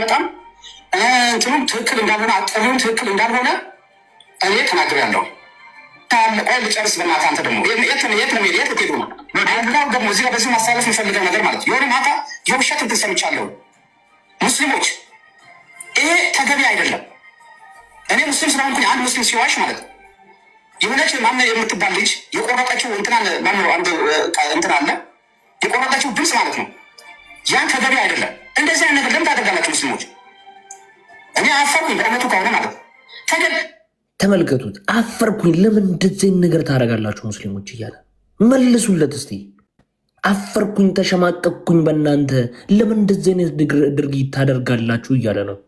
በጣም እንትኑም ትክክል እንዳልሆነ አጥሪውም ትክክል እንዳልሆነ እኔ ተናግሬያለሁ። ቆይ ልጨርስ በእናትህ። አንተ ደግሞ የት ነው የት ልትሄዱ ነው? ደግሞ እዚህ ጋር በዚህ ማሳለፍ የምፈልገው ነገር ማለት የሆነ ማታ የውሸት እንትን ሰምቻለሁ። ሙስሊሞች ይሄ ተገቢ አይደለም። እኔ ሙስሊም ስለሆንኩኝ አንድ ሙስሊም ሲዋሽ ማለት የሆነች ማነው የምትባል ልጅ የቆረጠችው እንትናን ማነው አንድ እንትን አለ የቆረጠችው ድምፅ ማለት ነው። ያን ተገቢ አይደለም። እንደዚህ አይነት ነገር ለምን ታደርጋላችሁ ሙስሊሞች? እኔ አፈርኩኝ በእውነቱ ከሆነ ማለት ተመልከቱት። አፈርኩኝ ለምን እንደዚህ ነገር ታደርጋላችሁ ሙስሊሞች እያለ መልሱለት እስቲ። አፈርኩኝ ተሸማቀቅኩኝ በእናንተ ለምን እንደዚህ አይነት ድርጊት ታደርጋላችሁ እያለ ነው።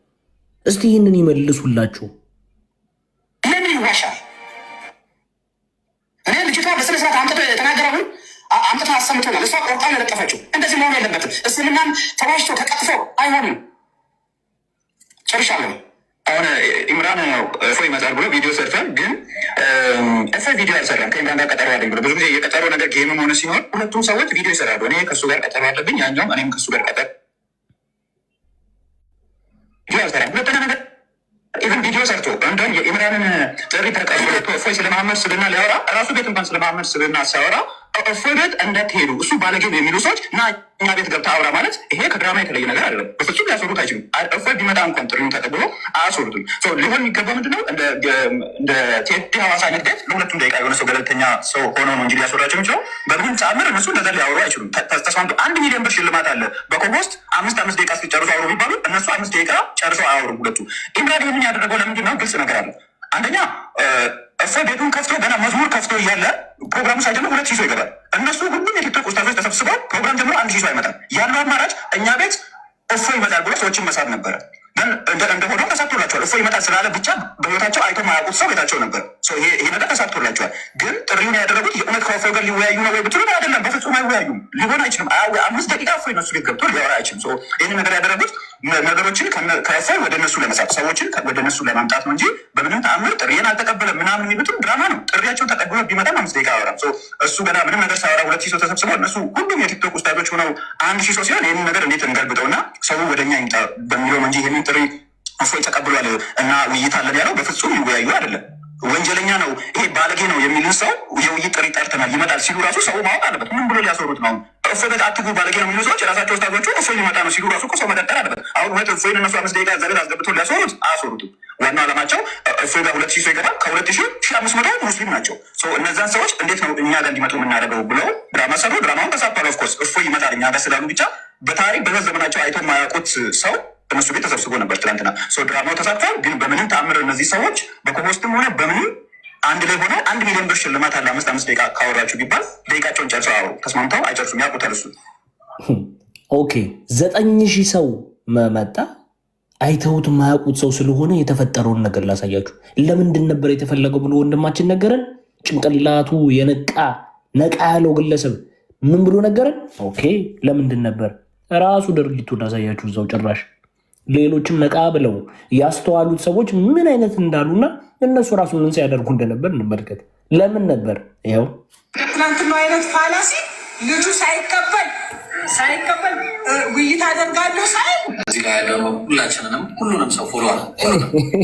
እስቲ ይህንን ይመልሱላችሁ። ለምን ይዋሻል? እኔ ልጅቷ በስነ ስርዓት አምጥቶ የተናገረውን አምጥቶ አሰምቶናል። እሷ ቆርጣ የለጠፈችው እንደዚህ መሆን የለበትም። እስልምናን ተዋሽቶ ተቀጥፎ አይሆንም። ጨርሻለሁ። አሁን ኢምራን እፎይ ይመጣል ብሎ ቪዲዮ ሰርቷል። ግን እፎይ ቪዲዮ አልሰራም። ከኢምራን ጋር ቀጠሮ አለኝ ብሎ ብዙ ጊዜ የቀጠሮ ነገር ጌምም ሆነ ሲሆን ሁለቱም ሰዎች ቪዲዮ ይሰራሉ። እኔ ከእሱ ጋር ቀጠሮ አለብኝ፣ ያኛውም እኔም ከእሱ ጋር ቀጠሮ ቪዲዮ አልሰራም። ሁለተኛ ነገር ኢቨን ቪዲዮ ሰርቶ እንደውም የኢምራንን ጥሪ ተቀብሎ እፎይ ስለመሐመድ ስብዕና ሊያወራ እራሱ ቤት እንኳን ስለመሐመድ ስብዕና ሲያወራ እፎይ ቤት እንዳትሄዱ እሱ ባለጌ የሚሉ ሰዎች እና እኛ ቤት ገብታ አውራ ማለት ይሄ ከድራማ የተለየ ነገር አይደለም። በፍጹም ሊያስወሩት አይችሉም። እፎይ ቢመጣ እንኳን ጥሪውን ተቀብሎ አያስወሩትም። ሊሆን የሚገባ ምንድነው እንደ ቴዲ ሐዋሳ አይነት ቤት ለሁለቱም ደቂቃ የሆነ ሰው ገለልተኛ ሰው ሆኖ ነው እንጂ ሊያስወራቸው የሚችለው። በምንም ጫምር እነሱ እንደዛ ሊያወሩ አይችሉም። ተስማምቶ 1 ሚሊዮን ብር ሽልማት አለ በኮፖስት 5 ደቂቃ እስኪጨርሱ አውሩ ቢባሉ እነሱ 5 ደቂቃ ጨርሰው አያወሩም ሁለቱ። ኢምራን ይህንን ያደረገው ለምንድን ነው? ግልጽ ነገር አለ። አንደኛ እፎይ ቤቱን ከፍቶ ገና መዝሙር ከፍቶ እያለ ፕሮግራሙ ሳይጀምር 2000 ሰው ይገባል። እነሱ ሁሉም የቲክቶክ ኡስታዞች ተሰብስበው ፕሮግራም ጀምሮ 1000 ሰው አይመጣም። ያለው አማራጭ እኛ ቤት እፎይ ይመጣል ብሎ ሰዎችን መሳብ ነበር። እንደ ሆኖ ተሳክቶላቸዋል። እፎይ ይመጣል ስላለ ብቻ በህይወታቸው አይቶ ማያውቁት ሰው ቤታቸው ነበር። ይሄ ነገር ተሳክቶላቸዋል። ግን ጥሪውን ያደረጉት የእውነት ከእፎይ ጋር ሊወያዩ ነው ወይ ብትሉ አይደለም። በፍጹም አይወያዩም። ሊሆን አይችልም። 5 ደቂቃ እፎይ እነሱ ቤት ገብቶ ሊያወራ አይችልም። ይህን ነገር ያደረጉት ነገሮችን ከእፎይ ወደ እነሱ ለመሳብ ሰዎችን ወደ እነሱ ለማምጣት ነው እንጂ በምንም ተአምር ጥሪዬን አልተቀበለም ምናምን የሚሉትም ድራማ ነው። ጥሪያቸውን ተቀብሎ ቢመጣም 5 ደቂቃ አወራም። እሱ ገና ምንም ነገር ሳያወራ 2000 ሰው ተሰብስበው እነሱ ሁሉም የቲክቶክ ኡስታዞች ሆነው 1000 ሰው ሲሆን ይህንን ነገር እንዴት እንገልብጠውና ሰው ወደኛ ይምጣ በሚለው እንጂ ይህንን ጥሪ እፎይ ተቀብሏል እና ውይይት አለን ያለው በፍጹም ይወያዩ አይደለም። ወንጀለኛ ነው ይሄ ባለጌ ነው የሚልን ሰው የውይይት ጥሪ ጠርተናል ይመጣል ሲሉ ራሱ ሰው ማወቅ አለበት። ምን ብሎ ሊያስወሩት ነው? እፎይ ቤት አትግቡ ባለጌ ነው የሚሉ ሰዎች የራሳቸው ኡስታዞቹ እፎይ ሊመጣ ነው ሲሉ ራሱ ሰው መጠጠር አለበት። አሁን እውነት እፎይን እነሱ 5 ደቂቃ ዘበት አስገብቶ ሊያስወሩት አያስወሩትም። ዋናው ዓላማቸው እፎይ ጋር 2000 ሰው ይገባል። ከ2000 1500 ሙስሊም ናቸው። እነዛን ሰዎች እንዴት ነው እኛ ጋር እንዲመጡ የምናደርገው ብለው ድራማ ሰሩ። ድራማውን ተሳክቷል። ኦፍኮርስ እፎይ ይመጣል እኛ ጋር ስላሉ ብቻ በታሪክ በዛ ዘመናቸው አይቶ የማያውቁት ሰው እነሱ ቤት ተሰብስቦ ነበር ትናንትና። ድራማው ተሳክቷል። ግን በምንም ተአምር እነዚህ ሰዎች በኮፖስትም ሆነ በምንም አንድ ላይ ሆነ 1 ሚሊዮን ብር ሽልማት አለ 5 ደቂቃ ካወራችሁ ቢባል ደቂቃቸውን ጨርሰው አወሩ። ተስማምተው አይጨርሱም። ያውቁታል እሱ። ኦኬ 9000 ሰው መጣ። አይተውት የማያውቁት ሰው ስለሆነ የተፈጠረውን ነገር ላሳያችሁ። ለምንድን ነበር የተፈለገው ብሎ ወንድማችን ነገረን። ጭንቅላቱ ነቃ ያለው ግለሰብ ምን ብሎ ነገረን? ኦኬ ለምንድን ነበር ራሱ ድርጊቱን ላሳያችሁ እዛው ጭራሽ ሌሎችም ነቃ ብለው ያስተዋሉት ሰዎች ምን አይነት እንዳሉና እነሱ ራሱ ምን ሲያደርጉ እንደነበር እንመልከት። ለምን ነበር ይኸው ትናንትና አይነት ፋላሲ ልጁ ሳይቀበል ውይይት አደርጋለሁ ሳይ እዚህ ላይ ያለው ሁላችንንም ሁሉንም ሰው ፎሎ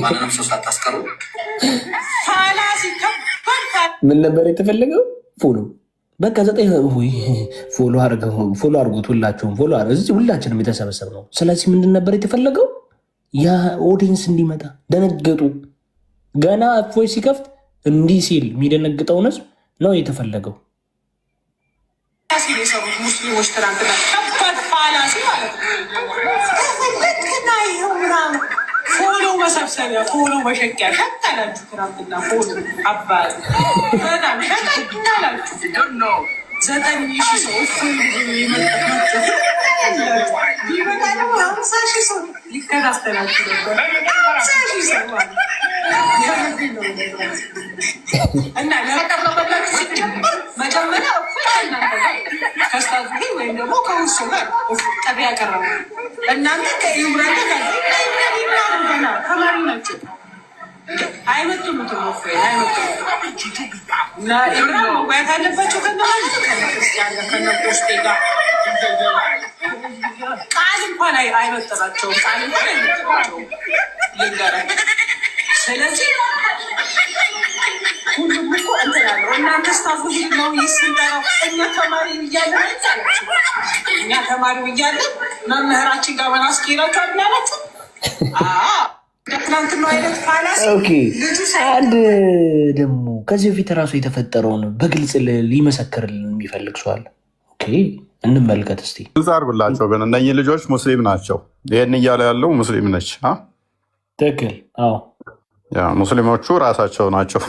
ማንንም ሰው ሳታስቀሩ ፋላሲ ምን ነበር የተፈለገው? ፎሎ በቃ 9 ፎሎ አድርጉት። ሁላችሁም ፎሎ እዚህ ሁላችንም የተሰበሰብ ነው። ስለዚህ ምንድን ነበር የተፈለገው? ያ ኦዲየንስ እንዲመጣ ደነገጡ። ገና እፎይ ሲከፍት እንዲህ ሲል የሚደነግጠው ህዝብ ነው የተፈለገው። የሰሩት ሙስሊሞች ትናንትና ከባድ ፋላሲ ማለት ነው። ፎሎ መሰብሰቢያ ፎሎ መሸቂያ ሸቀላችሁ ትናንትና ፎሎ አባል በጣም ሸቀላችሁ 9000 ሰው ቢመጣ ደግሞ 50,000 ሰው ሊከታተላችሁ ነበር። 50,000 ሰው እና ለተቀበላችሁ ሲጀመር መጀመሪያ ከስታዙ ወይም ደግሞ ከውሱ ጋር ጠቢ ያቀረበ እናንተ ከኢምራን ጋር ገና ተማሪ ናቸው። አይመጡም ለኢምራን መጓየት አለባቸው። ከነማለት ከነክርስቲያን ከነፖስቴ ጋር ቃል ቃል እንኳን አይመጥናቸውም። ቃል እንኳን አይመጥናቸውም ልንገረን። ስለዚህ ሁሉም እኮ እንትን አለው። እናንተ ስታፉ ነው ይስንጠራው። እኛ ተማሪ እያለን አይቻላችሁ። እኛ ተማሪው እያለን መምህራችን ጋር በናስኬራችሁ አድናላችሁ። ትናንትና አይነት ፋላሲ አንድ ደግሞ ከዚህ በፊት ራሱ የተፈጠረውን በግልጽ ሊመሰክርልን የሚፈልግ ሰው አለ። እንመልከት እስቲ። ግልጽ አድርጉላቸው። ግን እነኚህ ልጆች ሙስሊም ናቸው። ይህን እያለ ያለው ሙስሊም ነች። ትክክል። ሙስሊሞቹ ራሳቸው ናቸው።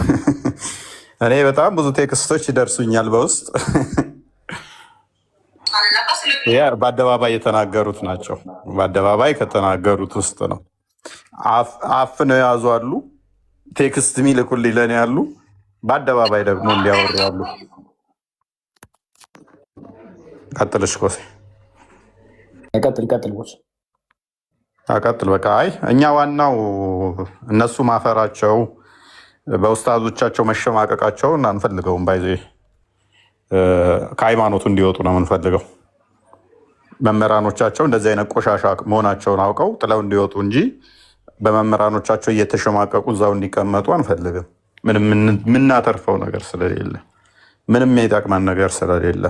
እኔ በጣም ብዙ ቴክስቶች ይደርሱኛል በውስጥ በአደባባይ የተናገሩት ናቸው። በአደባባይ ከተናገሩት ውስጥ ነው። አፍነው የያዙ አሉ። ቴክስት የሚልኩልኝ ለእኔ ያሉ፣ በአደባባይ ደግሞ እንዲያወሩ ያሉ። ቀጥልሽ ኮሴ ቀጥል። በቃ አይ እኛ ዋናው እነሱ ማፈራቸው በውስታዞቻቸው መሸማቀቃቸውን አንፈልገውም። ባይዜ ከሃይማኖቱ እንዲወጡ ነው የምንፈልገው። መምህራኖቻቸው እንደዚህ አይነት ቆሻሻ መሆናቸውን አውቀው ጥለው እንዲወጡ እንጂ በመምህራኖቻቸው እየተሸማቀቁ እዛው እንዲቀመጡ አንፈልግም። ምንም የምናተርፈው ነገር ስለሌለ፣ ምንም የሚጠቅመን ነገር ስለሌለ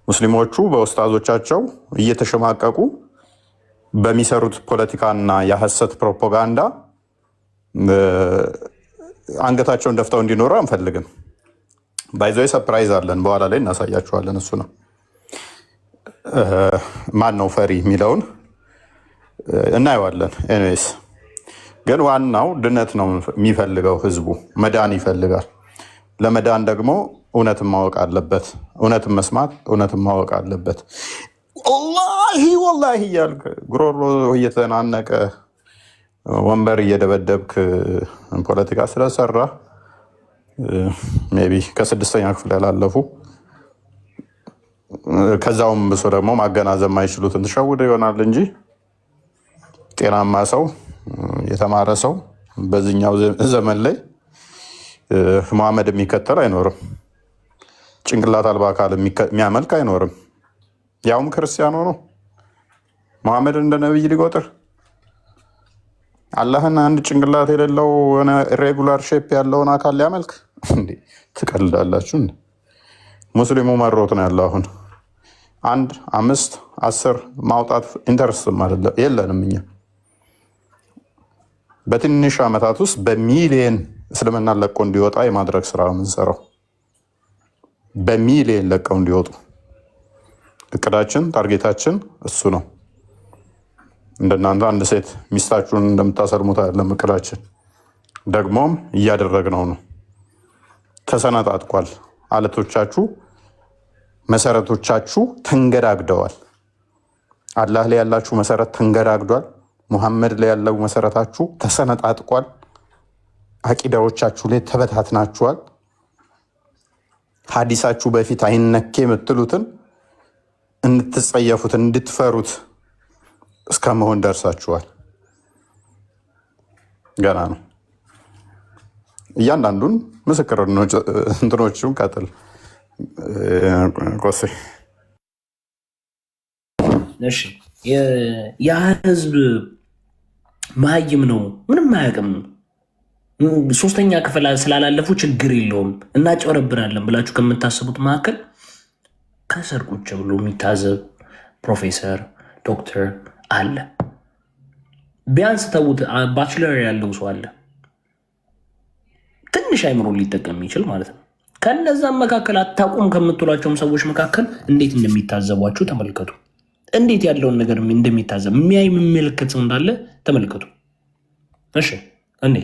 ሙስሊሞቹ በውስታዞቻቸው እየተሸማቀቁ በሚሰሩት ፖለቲካና የሐሰት ፕሮፓጋንዳ አንገታቸውን ደፍተው እንዲኖሩ አንፈልግም። ባይዞ ሰፕራይዝ አለን፣ በኋላ ላይ እናሳያችኋለን። እሱ ነው ማን ነው ፈሪ የሚለውን እናየዋለን። ኤኒዌይስ ግን ዋናው ድነት ነው የሚፈልገው። ህዝቡ መዳን ይፈልጋል። ለመዳን ደግሞ እውነትን ማወቅ አለበት። እውነትን መስማት፣ እውነትን ማወቅ አለበት። ወላሂ እያልክ ጉሮሮ እየተናነቀ ወንበር እየደበደብክ ፖለቲካ ስለሰራ ሜይ ቢ ከ6ኛ ክፍል ያላለፉ ከዛውም ብሶ ደግሞ ማገናዘብ ማይችሉትን ተሸውደ ይሆናል እንጂ ጤናማ ሰው፣ የተማረ ሰው በዚህኛው ዘመን ላይ መሐመድ የሚከተል አይኖርም። ጭንቅላት አልባ አካል የሚያመልክ አይኖርም። ያውም ክርስቲያኖ ነው መሐመድ እንደ ነብይ ሊቆጥር። አላህን አንድ ጭንቅላት የሌለው ኢሬጉላር ሼፕ ያለውን አካል ሊያመልክ እንዴ? ትቀልዳላችሁ። ሙስሊሙ መሮት ነው ያለው። አሁን 1፣ 5፣ 10 ማውጣት ኢንተረስትም አይደለም የለንም። እኛ በትንሽ ዓመታት ውስጥ በሚሊየን እስልምና ለቆ እንዲወጣ የማድረግ ስራ የምንሰራው፣ በሚሊየን ለቀው እንዲወጡ እቅዳችን፣ ታርጌታችን እሱ ነው። እንደናንተ አንድ ሴት ሚስታችሁን እንደምታሰልሙት አይደለም እቅዳችን። ደግሞም እያደረግነው ነው። ተሰነጣጥቋል። አለቶቻችሁ፣ መሰረቶቻችሁ ተንገዳግደዋል። አላህ ላይ ያላችሁ መሰረት ተንገዳግዷል። ሙሐመድ ላይ ያለው መሰረታችሁ ተሰነጣጥቋል። አቂዳዎቻችሁ ላይ ተበታትናችኋል። ሀዲሳችሁ በፊት አይነኬ የምትሉትን እንድትጸየፉት፣ እንድትፈሩት እስከ መሆን ደርሳችኋል። ገና ነው። እያንዳንዱን ምስክር እንትኖቹን ቀጥል ቆሴ። እሺ ያ ህዝብ መሀይም ነው፣ ምንም አያውቅም። 3ኛ ክፍል ስላላለፉ ችግር የለውም እናጨረብራለን ብላችሁ ከምታስቡት መካከል ከስር ቁጭ ብሎ የሚታዘብ ፕሮፌሰር፣ ዶክተር አለ። ቢያንስ ተውት፣ ባችለር ያለው ሰው አለ፣ ትንሽ አይምሮ ሊጠቀም የሚችል ማለት ነው። ከነዛም መካከል አታውቁም ከምትሏቸውም ሰዎች መካከል እንዴት እንደሚታዘቧችሁ ተመልከቱ። እንዴት ያለውን ነገር እንደሚታዘብ የሚያይ የሚመለከት ሰው እንዳለ ተመልከቱ። እሺ እንዴ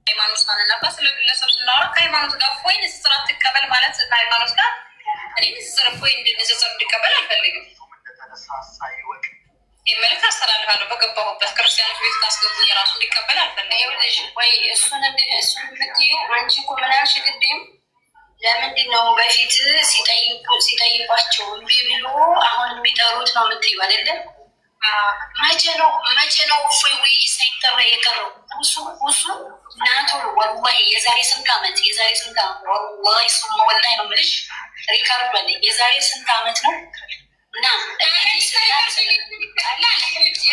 ሃይማኖት ሳንነባ ስለ ግለሰብ ስናወራ ከሃይማኖት ጋር ፎይ ንጽጽር አትቀበል ማለት ከሃይማኖት ጋር እኔ ንጽጽር ፎይ ንጽጽር እንዲቀበል አልፈልግም። የመልክ አስተላልፋለሁ በገባሁበት ክርስቲያኖች ቤት ካስገቡኝ የራሱ እንዲቀበል አልፈልግም። ወይ እሱን ምትዩ አንቺ እኮ ምን ያልሽ ቅድም ለምንድን ነው በፊት ሲጠይቋቸው እምቢ ብሎ አሁን የሚጠሩት ነው የምትይው አይደለም? መቼ ነው እፎይ ወይ ሳይጠራ የቀረው? እሱ እናቱ ወላሂ የዛሬ ስንት ዓመት ወላሂ ሱማ ወላሂ ነው የምልሽ፣ ሪካርድ አለ። የዛሬ ስንት ዓመት ነው እና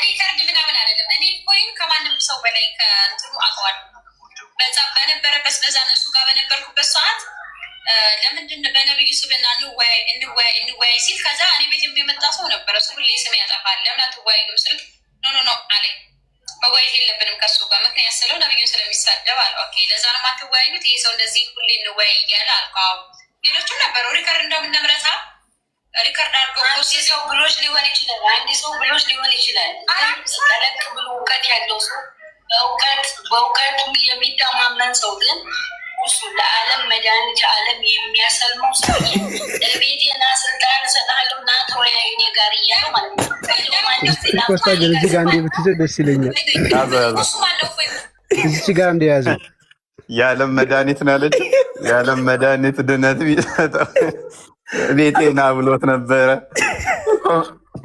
ሪከርድ ምናምን አይደለም። እኔ ኮይም ከማንም ሰው በላይ ከእንትኑ አውቀዋለሁ። በዛ በነበረበት በዛ እነሱ ጋር በነበርኩበት ሰዓት ለምንድን በነብዩ ስብና እንወያይ ሲል ከዛ እኔ ቤት የመጣ ሰው ነበረ። እሱ ሁሌ ስም ያጠፋል። ለምን አትወያዩም ስል ኖ አለኝ። መወያየት የለብንም ከሱ ጋር ምክንያት ስለው ነብዩን ስለሚሳደብ አለ። ኦኬ ለዛ ነው ማትወያዩት? ይሄ ሰው እንደዚህ ሁሌ እንወያይ እያለ አልካው። ሌሎቹም ነበሩ ሪከርድ እንደምንምረታ ሪከርድ አድርገው ሰው ብሎች ሊሆን ይችላል። አንድ ሰው ብሎች ሊሆን ይችላል። ጠለቅ ብሎ እውቀት ያለው ሰው በእውቀቱ የሚተማመን ሰው ግን እሱ ለዓለም መድኃኒት ዓለም የሚያሰልመው ሰው ቤቴና ስልጣን እሰጥሃለሁ እና ተወያዩ እኔ ጋር እያለ ማለት ነው። ኮስታጀር እዚህ ጋር እንዴ ብትይዘው ደስ ይለኛል። እዚህ ጋር እንደያዘው የዓለም መድኃኒት ነው ያለችው። የዓለም መድኃኒት ድነት ቢሰጠው ቤቴና ብሎት ነበረ።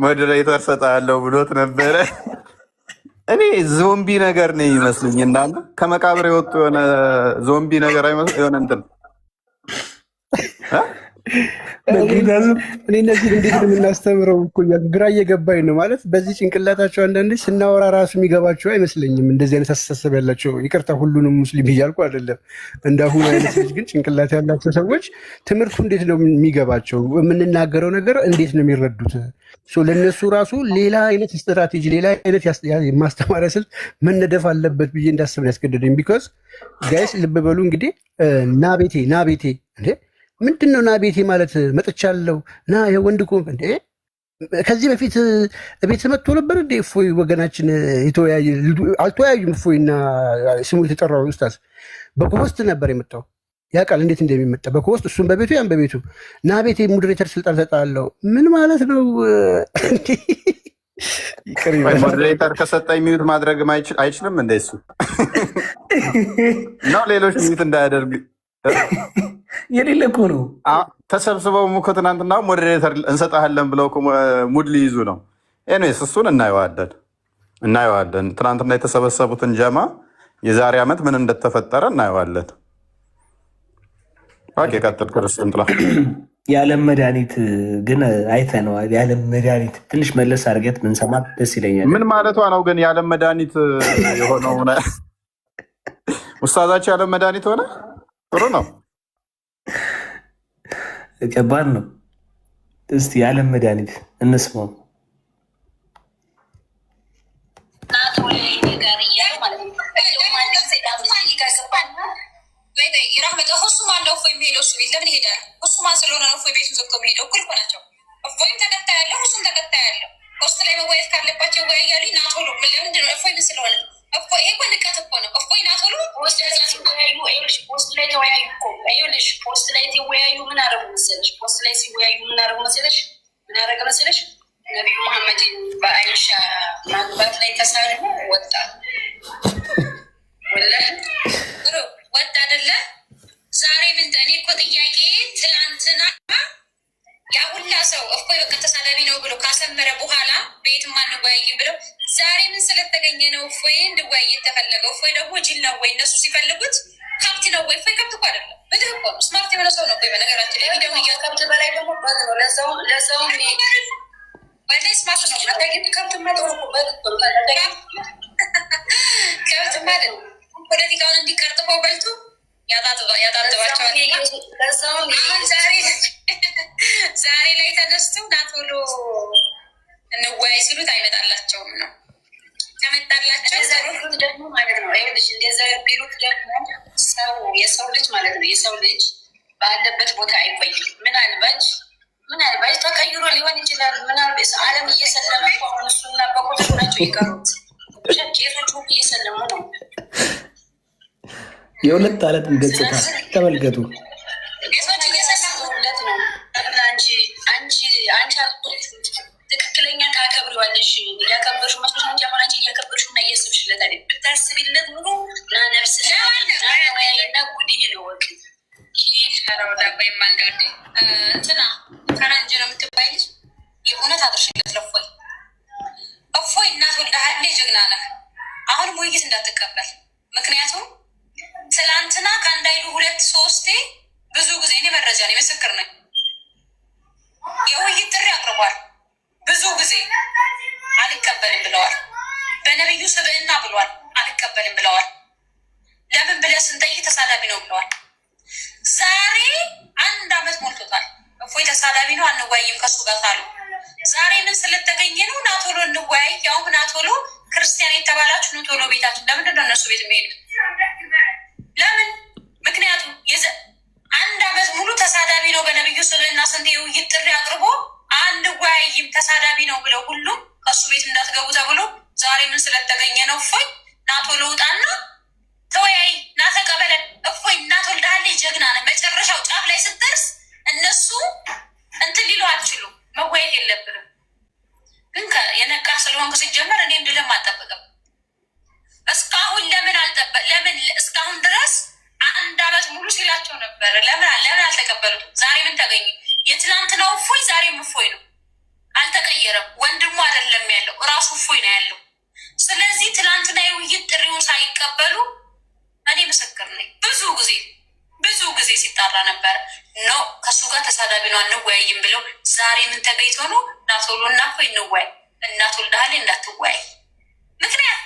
ሞዴሬተር ሰጣለሁ ብሎት ነበረ። እኔ ዞምቢ ነገር ነው ይመስልኝ እንዳለ ከመቃብር የወጡ የሆነ ዞምቢ ነገር አይመስል የሆነ እንትን እኔ እነዚህ እንዴት ነው የምናስተምረው እኮ ግራ እየገባኝ ነው። ማለት በዚህ ጭንቅላታቸው አንዳንዴ ስናወራ ራሱ የሚገባቸው አይመስለኝም። እንደዚህ አይነት አስተሳሰብ ያላቸው ይቅርታ፣ ሁሉንም ሙስሊም እያልኩ አይደለም። እንዳሁኑ አይነት ልጅ ግን ጭንቅላት ያላቸው ሰዎች ትምህርቱ እንዴት ነው የሚገባቸው? የምንናገረው ነገር እንዴት ነው የሚረዱት? ለእነሱ ራሱ ሌላ አይነት ስትራቴጂ፣ ሌላ አይነት የማስተማሪያ ስልት መነደፍ አለበት ብዬ እንዳስብ ያስገደደኝ። ቢኮዝ ጋይስ ልብ በሉ እንግዲህ ና ቤቴ እንዴ ምንድን ነው? ና ቤቴ ማለት መጥቻለሁ ና የወንድ እኮ እንዴ ከዚህ በፊት ቤት መጥቶ ነበር እንዴ? እፎይ ወገናችን አልተወያዩም። እፎይና ስሙ የተጠራው ኡስታዝ በኮስት ነበር የመጣው። ያውቃል እንዴት እንደሚመጣ በኮስት እሱም በቤቱ ያን በቤቱ ና ቤቴ ሞዴሬተር ስልጣን ሰጣለሁ። ምን ማለት ነው? ሞዴሬተር ከሰጠኝ ሚዩት ማድረግ አይችልም እንደ እሱ ነው። ሌሎች ሚዩት እንዳያደርግ የሌለ እኮ ነው። ተሰብስበው እኮ ትናንትና ሞዴሬተር እንሰጣለን ብለው ሙድ ሊይዙ ነው። ኤኒዌይስ እሱን እናየዋለን። ትናንትና የተሰበሰቡትን ጀማ የዛሬ ዓመት ምን እንደተፈጠረ እናየዋለን። ቀጥል ክርስቲያን ጥላ። የዓለም መድኃኒት ግን አይተነዋል። የዓለም መድኃኒት ትንሽ መለስ አድርገት ምንሰማት ደስ ይለኛል። ምን ማለቷ ነው ግን የዓለም መድኃኒት የሆነው? ኡስታዛቸው የዓለም መድኃኒት ሆነ። ጥሩ ነው። ከባድ ነው። እስቲ የዓለም መድኃኒት እንስማው። ለምን ይሄዳል? እሱ ማን ስለሆነ ነው እፎይ ቤቱን ዘግቶ የሚሄደው? እኩል እኮ ናቸው። እፎይም ተከታይ ያለው እሱም ተከታይ ያለው። ፖስት ላይ መወያየት ካለባቸው ይወያያሉ። ናቶሎ ለምንድን ነው እፎይ ምን ስለሆነ? እፎይ ይሄ እኮ ንቀት እኮ ነው። እፎይ ናቶሎ ፖስት ላይ ሲወያዩ ፖስት ላይ ተወያዩ እኮ ይኸውልሽ፣ ፖስት ላይ ሲወያዩ ምን አደረጉ መሰለሽ? ፖስት ላይ ሲወያዩ ምን አደረጉ መሰለሽ? ምን አደረገ መሰለሽ? ነቢዩ መሐመድን በአይሻ ማግባት ላይ ተሳልሞ ወጣ። ወጣ አይደለ? ዛሬ ምንድን እኔ እኮ ጥያቄ ትላንትና ያ ሁላ ሰው እፎይ በቃ ተሳዳቢ ነው ብሎ ካሰመረ በኋላ ቤትም አንወያይም ብለው ዛሬ ምን ስለተገኘ ነው እፎይ እንድወያይ የተፈለገው? እፎይ ደግሞ ጅል ነው ወይ? እነሱ ሲፈልጉት ከብት ነው ወይ? እፎይ ከብት እኮ አይደለም፣ ብልህ እኮ ነው። ስማርት የሆነ ሰው ነው። በነገራችን ላይ ደግሞ ከብት በላይ ደግሞ በግ ነው። ለዛውም በላይ ስማርት ነው። ከብት መጥሮ ከብት ማለት ነው። ፖለቲካውን እንዲቀርጥፈው በልቱ ያጣጥባቸዋል። አሁን ዛሬ ላይ ተነስተው ናቶሎ እንወያይ ሲሉት አይመጣላቸውም ነው። ከመጣላቸው ዘሩት ደግሞ ማለት ነው እንደዛ ቢሉት ደግሞ የሰው ልጅ ማለት ነው የሰው ልጅ ባለበት ቦታ አይቆይም። ምናልባት ተቀይሮ ሊሆን ይችላል። ምናልባት ዓለም እየሰለመ ከሆነ እሱና በቁጥር ናቸው የቀሩት ቄቶቹ እየሰለሙ ነው። የሁለት ዓለትም ገጽታ ተመልከቱ። ትክክለኛ ታከብሪዋለሽ። እያከበርሽ መስሎሽ እንጂ አሁን አንቺ እያከበርሽ እና እያሰብሽለት አይደል? ብታስቢለት ኑሮ ና ነፍስ ና ጉድህ ነው ወቅ ይሄዳወዳባይማ እንደወደ እንትና ፈረንጅ ነው የምትባይ ልጅ የእውነት አድርሽለት ለእፎይ እፎይ እናት ወልዳሃሌ ጀግና ነህ። አሁንም ውይይት እንዳትቀበል። ምክንያቱም ትላንትና ከአንድ አይሉ 2-3 ብዙ ጊዜ እኔ መረጃ ነኝ፣ ምስክር ነኝ። የውይይት ጥሪ አቅርቧል። ብዙ ጊዜ አልቀበልም ብለዋል። በነቢዩ ስብዕና ብሏል፣ አልቀበልም ብለዋል። ለምን ብለን ስንጠይቅ ተሳዳቢ ነው ብለዋል። ዛሬ 1 ዓመት ሞልቶታል። እፎይ ተሳዳቢ ነው አንወያይም ከሱ ጋር አሉ። ዛሬ ምን ስለተገኘ ነው? ናቶሎ እንወያይ። ያውም ናቶሎ ክርስቲያን የተባላችሁ ኑ ቶሎ ቤታችሁ። ለምንድን ነው እነሱ ቤት የሚሄዱት? ለምን? ምክንያቱም 1 ዓመት ሙሉ ተሳዳቢ ነው በነቢዩ ስብዕና ስንት የውይይት ጥሪ አቅርቦ አንወያይም ተሳዳቢ ነው ብለው ሁሉም ከሱ ቤት እንዳትገቡ ተብሎ ዛሬ ምን ስለተገኘ ነው? እፎይ ናቶሎ ውጣና ተወያይ፣ ናተቀበለን። እፎይ እናትወልዳለ ጀግና ነህ። መጨረሻው ጫፍ ላይ ስትደርስ እነሱ እንትን ሊሉ አልችሉም። መወያየት የለብንም ግን የነቃ ስለሆንክ ሲጀመር እኔ እንድልም አልጠብቅም። እስካሁን ለምን እስካሁን ድረስ 1 ዓመት ሙሉ ሲላቸው ነበረ። ለምን አልተቀበሉትም? ዛሬ ምን ተገኘ? የትናንትናው እፎይ ዛሬም እፎይ ነው፣ አልተቀየረም። ወንድሙ አይደለም ያለው እራሱ እፎይ ነው ያለው። ስለዚህ ትናንትና የውይይት ጥሪውን ሳይቀበሉ እኔ ምስክር ነኝ። ብዙ ጊዜ ሲጣራ ነበረ። ኖ ከሱ ጋር ተሳዳቢ ነው አንወያይም ብለው ዛሬ ምን ተገኝቶ ነው? ናቶሎ እና እፎይ እንወያይ፣ እናትወልዳለ እንዳትወያይ። ምክንያት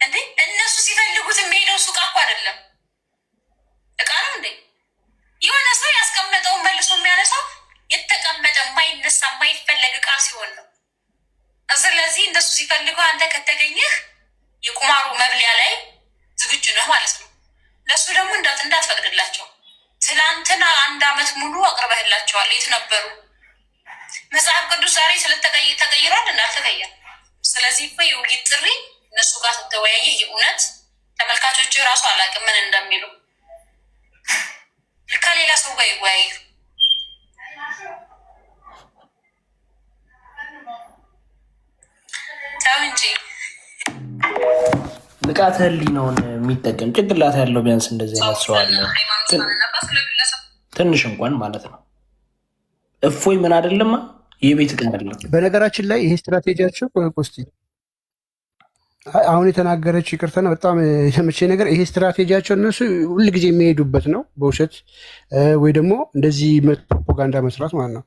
እንዴ እነሱ ሲፈልጉት የሚሄደው ሱቅ እኮ አይደለም እቃ ነው እንዴ? የሆነ ሰው ያስቀመጠውን መልሶ የሚያነሳው የተቀመጠ የማይነሳ የማይፈለግ እቃ ሲሆን ነው። ስለዚህ እነሱ ሲፈልጉ አንተ ከተገኘህ የቁማሩ መብሊያ ላይ ዝግጁ ነህ ማለት ነው። ለእሱ ደግሞ እንዳትፈቅድላቸው። ትላንትና 1 ዓመት ሙሉ አቅርበህላቸዋል። የት ነበሩ? መጽሐፍ ቅዱስ ዛሬ ተቀይሯል እንዳልተቀየረ። ስለዚህ እኮ የውይይት ጥሪ እነሱ ጋር ተወያየ። የእውነት ተመልካቾች ራሱ አላውቅም ምን እንደሚሉ። ከሌላ ሰው ጋር ይወያዩ። ተው እንጂ ንቃተ ህሊናውን የሚጠቀም ጭንቅላት ያለው ቢያንስ እንደዚህ አይነት ሰው አለ፣ ትንሽ እንኳን ማለት ነው። እፎይ ምን አይደለማ የቤት ዕቃ አይደለም። በነገራችን ላይ ይሄ ስትራቴጂያቸው ቆስቲ አሁን የተናገረች ይቅርታና በጣም የተመቼ ነገር ይሄ ስትራቴጂያቸው እነሱ ሁልጊዜ የሚሄዱበት ነው። በውሸት ወይ ደግሞ እንደዚህ ፕሮፓጋንዳ መስራት ማለት ነው።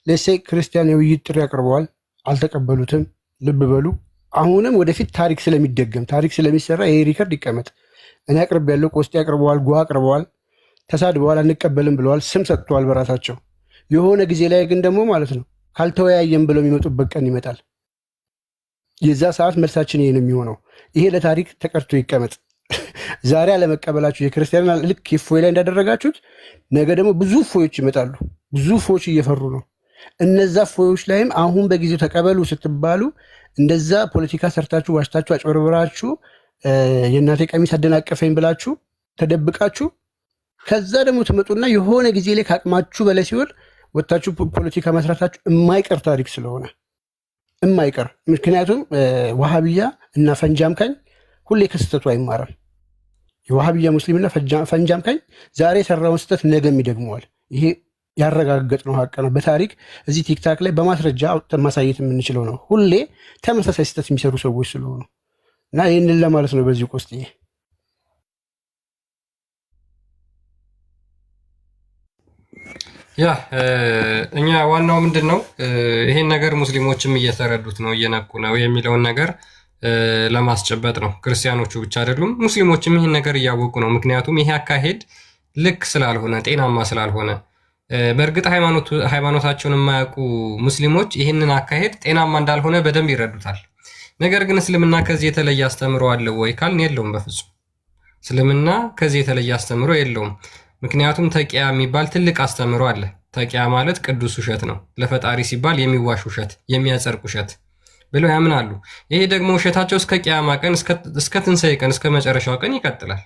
ለሴ ክርስቲያን የውይይት ጥሪ አቅርበዋል፣ አልተቀበሉትም። ልብ በሉ። አሁንም ወደፊት ታሪክ ስለሚደገም ታሪክ ስለሚሰራ ይሄ ሪከርድ ይቀመጥ። እኔ አቅርብ ያለው ቆስጤ አቅርበዋል፣ ጓ አቅርበዋል፣ ተሳድበዋል፣ አንቀበልም ብለዋል፣ ስም ሰጥተዋል በራሳቸው። የሆነ ጊዜ ላይ ግን ደግሞ ማለት ነው ካልተወያየም ብለው የሚመጡበት ቀን ይመጣል። የዛ ሰዓት መልሳችን ይሄ ነው የሚሆነው። ይሄ ለታሪክ ተቀርቶ ይቀመጥ። ዛሬ አለመቀበላችሁ የክርስቲያን ልክ እፎይ ላይ እንዳደረጋችሁት ነገ ደግሞ ብዙ እፎዮች ይመጣሉ። ብዙ እፎዮች እየፈሩ ነው። እነዛ እፎዮች ላይም አሁን በጊዜው ተቀበሉ ስትባሉ እንደዛ ፖለቲካ ሰርታችሁ ዋሽታችሁ አጭበርብራችሁ የእናቴ ቀሚስ አደናቀፈኝ ብላችሁ ተደብቃችሁ ከዛ ደግሞ ትመጡና የሆነ ጊዜ ላይ ከአቅማችሁ በላይ ሲሆን ወታችሁ ፖለቲካ መስራታችሁ የማይቀር ታሪክ ስለሆነ የማይቀር ምክንያቱም ዋሃብያ እና ፈንጃምካኝ ሁሌ ከስተቱ አይማራም። የዋሃብያ ሙስሊምና ፈንጃምካኝ ዛሬ የሰራውን ስተት ነገም ይደግመዋል። ይሄ ያረጋገጥነው ሀቅ ነው። በታሪክ እዚህ ቲክታክ ላይ በማስረጃ አውጥተን ማሳየት የምንችለው ነው። ሁሌ ተመሳሳይ ስተት የሚሰሩ ሰዎች ስለሆኑ እና ይህንን ለማለት ነው። በዚህ ቆስጥ ያ እኛ ዋናው ምንድን ነው ይሄን ነገር ሙስሊሞችም እየተረዱት ነው እየነቁ ነው የሚለውን ነገር ለማስጨበጥ ነው። ክርስቲያኖቹ ብቻ አይደሉም ሙስሊሞችም ይሄን ነገር እያወቁ ነው። ምክንያቱም ይሄ አካሄድ ልክ ስላልሆነ ጤናማ ስላልሆነ በእርግጥ ሃይማኖታቸውን የማያውቁ ሙስሊሞች ይህንን አካሄድ ጤናማ እንዳልሆነ በደንብ ይረዱታል። ነገር ግን እስልምና ከዚህ የተለየ አስተምሮ አለው ወይ ካልን የለውም። በፍጹም እስልምና ከዚህ የተለየ አስተምሮ የለውም። ምክንያቱም ተቂያ የሚባል ትልቅ አስተምሮ አለ። ተቂያ ማለት ቅዱስ ውሸት ነው። ለፈጣሪ ሲባል የሚዋሽ ውሸት፣ የሚያጸርቅ ውሸት ብለው ያምናሉ። ይሄ ደግሞ ውሸታቸው እስከ ቂያማ ቀን፣ እስከ ትንሣኤ ቀን፣ እስከ መጨረሻው ቀን ይቀጥላል።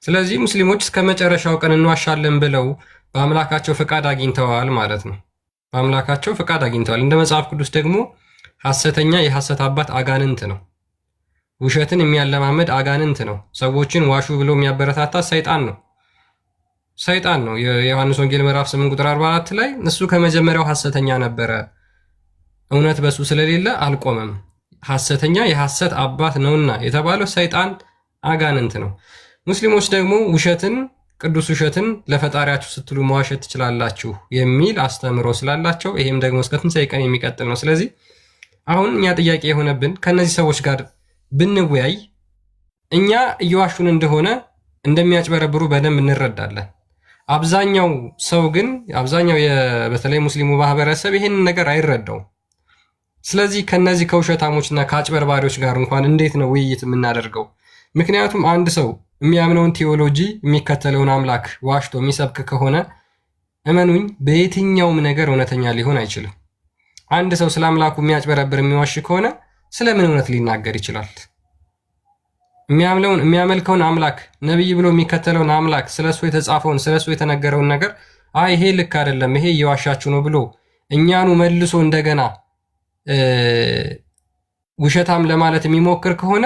ስለዚህ ሙስሊሞች እስከ መጨረሻው ቀን እንዋሻለን ብለው በአምላካቸው ፍቃድ አግኝተዋል ማለት ነው። በአምላካቸው ፍቃድ አግኝተዋል። እንደ መጽሐፍ ቅዱስ ደግሞ ሐሰተኛ የሐሰት አባት አጋንንት ነው። ውሸትን የሚያለማመድ አጋንንት ነው። ሰዎችን ዋሹ ብሎ የሚያበረታታ ሰይጣን ነው። ሰይጣን ነው። የዮሐንስ ወንጌል ምዕራፍ 8 ቁጥር 44 ላይ እሱ ከመጀመሪያው ሐሰተኛ ነበረ፣ እውነት በሱ ስለሌለ አልቆመም፣ ሐሰተኛ የሐሰት አባት ነውና የተባለው ሰይጣን አጋንንት ነው። ሙስሊሞች ደግሞ ውሸትን ቅዱስ ውሸትን ለፈጣሪያችሁ ስትሉ መዋሸት ትችላላችሁ የሚል አስተምሮ ስላላቸው ይሄም ደግሞ እስከ ትንሣኤ ቀን የሚቀጥል ነው። ስለዚህ አሁን እኛ ጥያቄ የሆነብን ከእነዚህ ሰዎች ጋር ብንወያይ እኛ እየዋሹን እንደሆነ እንደሚያጭበረብሩ በደንብ እንረዳለን። አብዛኛው ሰው ግን በተለይ ሙስሊሙ ማህበረሰብ ይህንን ነገር አይረዳውም። ስለዚህ ከነዚህ ከውሸታሞችና ከአጭበርባሪዎች ጋር እንኳን እንዴት ነው ውይይት የምናደርገው? ምክንያቱም አንድ ሰው የሚያምነውን ቴዎሎጂ የሚከተለውን አምላክ ዋሽቶ የሚሰብክ ከሆነ እመኑኝ በየትኛውም ነገር እውነተኛ ሊሆን አይችልም። አንድ ሰው ስለ አምላኩ የሚያጭበረብር የሚዋሽ ከሆነ ስለምን እውነት ሊናገር ይችላል? የሚያመልከውን አምላክ ነቢይ ብሎ የሚከተለውን አምላክ ስለሱ የተጻፈውን ስለሱ የተነገረውን ነገር ይሄ ልክ አይደለም፣ ይሄ እየዋሻችሁ ነው ብሎ እኛኑ መልሶ እንደገና ውሸታም ለማለት የሚሞክር ከሆነ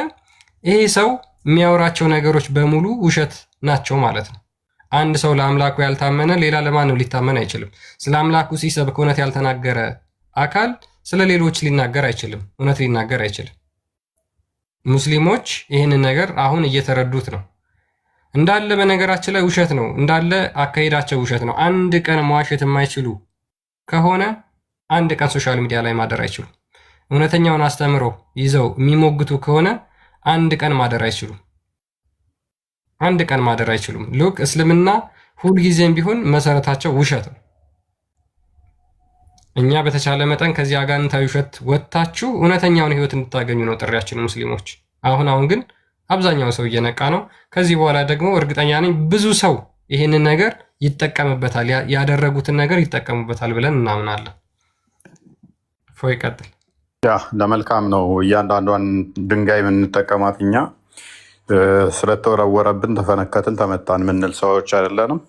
ይሄ ሰው የሚያወራቸው ነገሮች በሙሉ ውሸት ናቸው ማለት ነው። አንድ ሰው ለአምላኩ ያልታመነ ሌላ ለማንም ሊታመን አይችልም። ስለ አምላኩ ሲሰብክ እውነት ያልተናገረ አካል ስለ ሌሎች ሊናገር አይችልም፣ እውነት ሊናገር አይችልም። ሙስሊሞች ይህንን ነገር አሁን እየተረዱት ነው። እንዳለ በነገራችን ላይ ውሸት ነው፣ እንዳለ አካሄዳቸው ውሸት ነው። አንድ ቀን መዋሸት የማይችሉ ከሆነ አንድ ቀን ሶሻል ሚዲያ ላይ ማደር አይችሉም። እውነተኛውን አስተምሮ ይዘው የሚሞግቱ ከሆነ አንድ ቀን ማደር አይችሉም። አንድ ቀን ማደር አይችሉም። ሉክ እስልምና ሁልጊዜም ቢሆን መሰረታቸው ውሸት ነው። እኛ በተቻለ መጠን ከዚህ አጋንንታዊ ውሸት ወጥታችሁ እውነተኛውን ህይወት እንድታገኙ ነው ጥሪያችን ሙስሊሞች። አሁን ግን አብዛኛው ሰው እየነቃ ነው። ከዚህ በኋላ ደግሞ እርግጠኛ ነኝ ብዙ ሰው ይህንን ነገር ይጠቀምበታል፣ ያደረጉትን ነገር ይጠቀሙበታል ብለን እናምናለን። ፎይ ቀጥል። ለመልካም ነው። እያንዳንዷን ድንጋይ የምንጠቀማት እኛ ስለተወረወረብን ተፈነከትን ተመታን ምንል ሰዎች አይደለንም።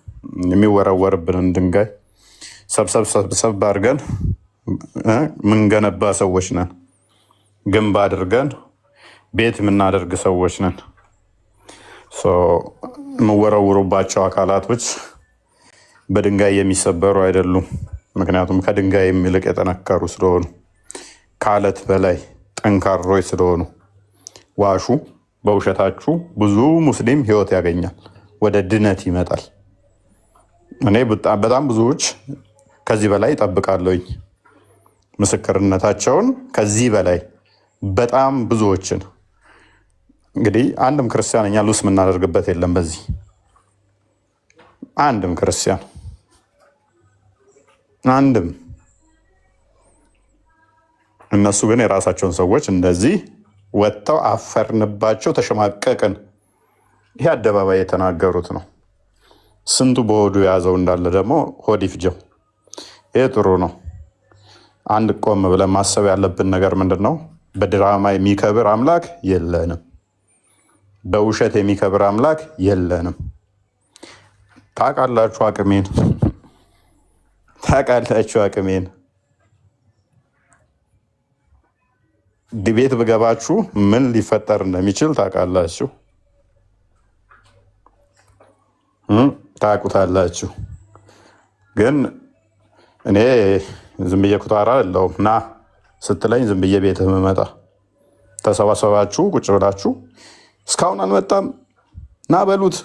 የሚወረወርብንን ድንጋይ ሰብሰብ አድርገን ምንገነባ ሰዎች ነን። ግንብ አድርገን ቤት የምናደርግ ሰዎች ነን። የምወረውሩባቸው አካላቶች በድንጋይ የሚሰበሩ አይደሉም። ምክንያቱም ከድንጋይ የሚልቅ የጠነከሩ ስለሆኑ፣ ከአለት በላይ ጠንካሮች ስለሆኑ። ዋሹ። በውሸታችሁ ብዙ ሙስሊም ህይወት ያገኛል፣ ወደ ድነት ይመጣል። እኔ በጣም ብዙዎች ከዚህ በላይ ይጠብቃለሁኝ ምስክርነታቸውን፣ ከዚህ በላይ በጣም ብዙዎችን። እንግዲህ አንድም ክርስቲያን እኛ ሉስ የምናደርግበት የለም በዚህ አንድም ክርስቲያን አንድም። እነሱ ግን የራሳቸውን ሰዎች እንደዚህ ወጥተው አፈርንባቸው፣ ተሸማቀቅን። ይሄ አደባባይ የተናገሩት ነው። ስንቱ በሆዱ የያዘው እንዳለ ደግሞ ሆድ ይፍጀው። ይሄ ጥሩ ነው። አንድ ቆም ብለን ማሰብ ያለብን ነገር ምንድን ነው? በድራማ የሚከብር አምላክ የለንም። በውሸት የሚከብር አምላክ የለንም። ታውቃላችሁ አቅሜን፣ ታውቃላችሁ አቅሜን። ዲቤት ብገባችሁ ምን ሊፈጠር እንደሚችል ታውቃላችሁ፣ ታውቁታላችሁ። ግን እኔ ዝም ብዬ ኩታራ አይደለሁም። ና ስትለኝ ዝም ብዬ ቤትህ የምመጣ ተሰባሰባችሁ ቁጭ ብላችሁ እስካሁን አልመጣም ና በሉት።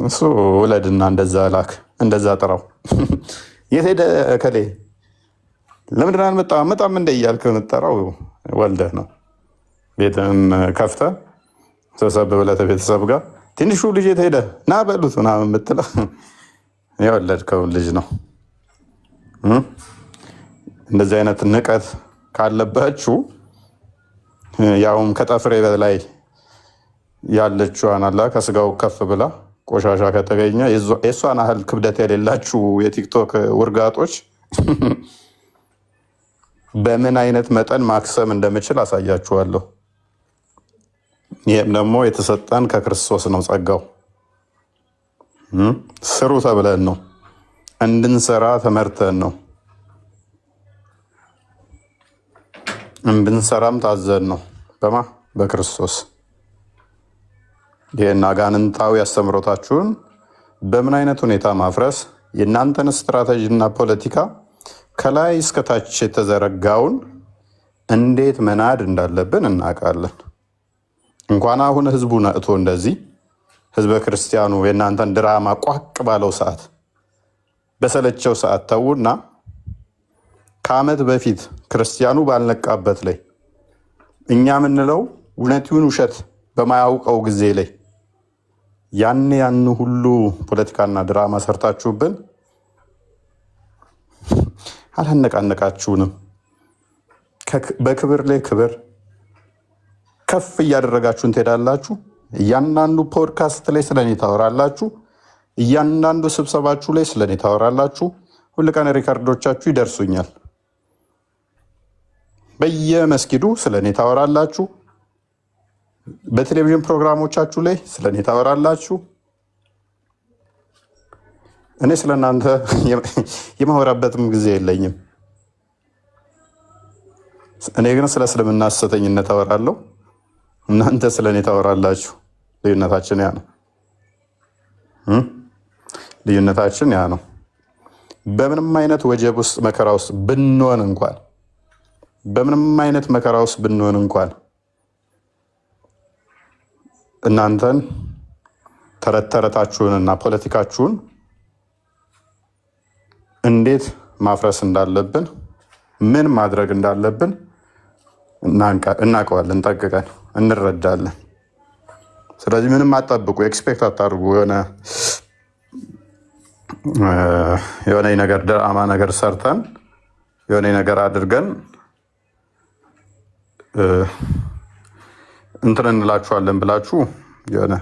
እሱ ውለድና እንደዛ ላክ፣ እንደዛ ጥራው። የት ሄደ እከሌ ለምንድን አልመጣም? መጣም እንደ እያልክ የምትጠራው ወልደህ ነው። ቤትህን ከፍተህ ሰብሰብ ብለህ ቤተሰብ ጋር ትንሹ ልጅ የት ሄደ ና በሉት ምናምን የምትለው የወለድከውን ልጅ ነው። እንደዚህ አይነት ንቀት ካለባችሁ ያውም ከጠፍሬ በላይ ያለችዋን አላ ከስጋው ከፍ ብላ ቆሻሻ ከተገኘ የእሷን ያህል ክብደት የሌላችሁ የቲክቶክ ውርጋጦች በምን አይነት መጠን ማክሰም እንደምችል አሳያችኋለሁ። ይህም ደግሞ የተሰጠን ከክርስቶስ ነው። ጸጋው ስሩ ተብለን ነው፣ እንድንሰራ ተመርተን ነው፣ እንድንሰራም ታዘን ነው። በክርስቶስ ይህን አጋንንታዊ አስተምሮታችሁን በምን አይነት ሁኔታ ማፍረስ፣ የእናንተን ስትራቴጂና ፖለቲካ ከላይ እስከታች የተዘረጋውን እንዴት መናድ እንዳለብን እናውቃለን። እንኳን አሁን ህዝቡ ነቅቶ እንደዚህ ህዝበ ክርስቲያኑ የእናንተን ድራማ ቋቅ ባለው ሰዓት በሰለቸው ሰዓት ተዉና ከዓመት በፊት ክርስቲያኑ ባልነቃበት ላይ እኛ የምንለው እውነቱን ውሸት በማያውቀው ጊዜ ላይ ያን ሁሉ ፖለቲካና ድራማ ሰርታችሁብን አላነቃነቃችሁንም። በክብር ላይ ክብር ከፍ እያደረጋችሁን ትሄዳላችሁ። እያንዳንዱ ፖድካስት ላይ ስለኔ ታወራላችሁ። እያንዳንዱ ስብሰባችሁ ላይ ስለኔ ታወራላችሁ። ሁል ቀን ሪካርዶቻችሁ ይደርሱኛል። በየመስጊዱ ስለኔ ታወራላችሁ። በቴሌቪዥን ፕሮግራሞቻችሁ ላይ ስለኔ ታወራላችሁ። እኔ ስለእናንተ የማወራበትም ጊዜ የለኝም። እኔ ግን ስለ እስልምና ሐሰተኝነት አወራለሁ፣ እናንተ ስለኔ ታወራላችሁ። ልዩነታችን ያ ነው። ልዩነታችን ያ ነው። በምንም አይነት ወጀብ ውስጥ መከራ ውስጥ ብንሆን እንኳን በምንም አይነት መከራ ውስጥ ብንሆን እንኳን እናንተን ተረት ተረታችሁንና ፖለቲካችሁን እንዴት ማፍረስ እንዳለብን ምን ማድረግ እንዳለብን እናውቀዋለን፣ ጠንቅቀን እንረዳለን። ስለዚህ ምንም አጠብቁ፣ ኤክስፔክት አታድርጉ። የሆነ ነገር ድራማ ነገር ሰርተን የሆነ ነገር አድርገን እንትን እንላችኋለን ብላችሁ የሆነ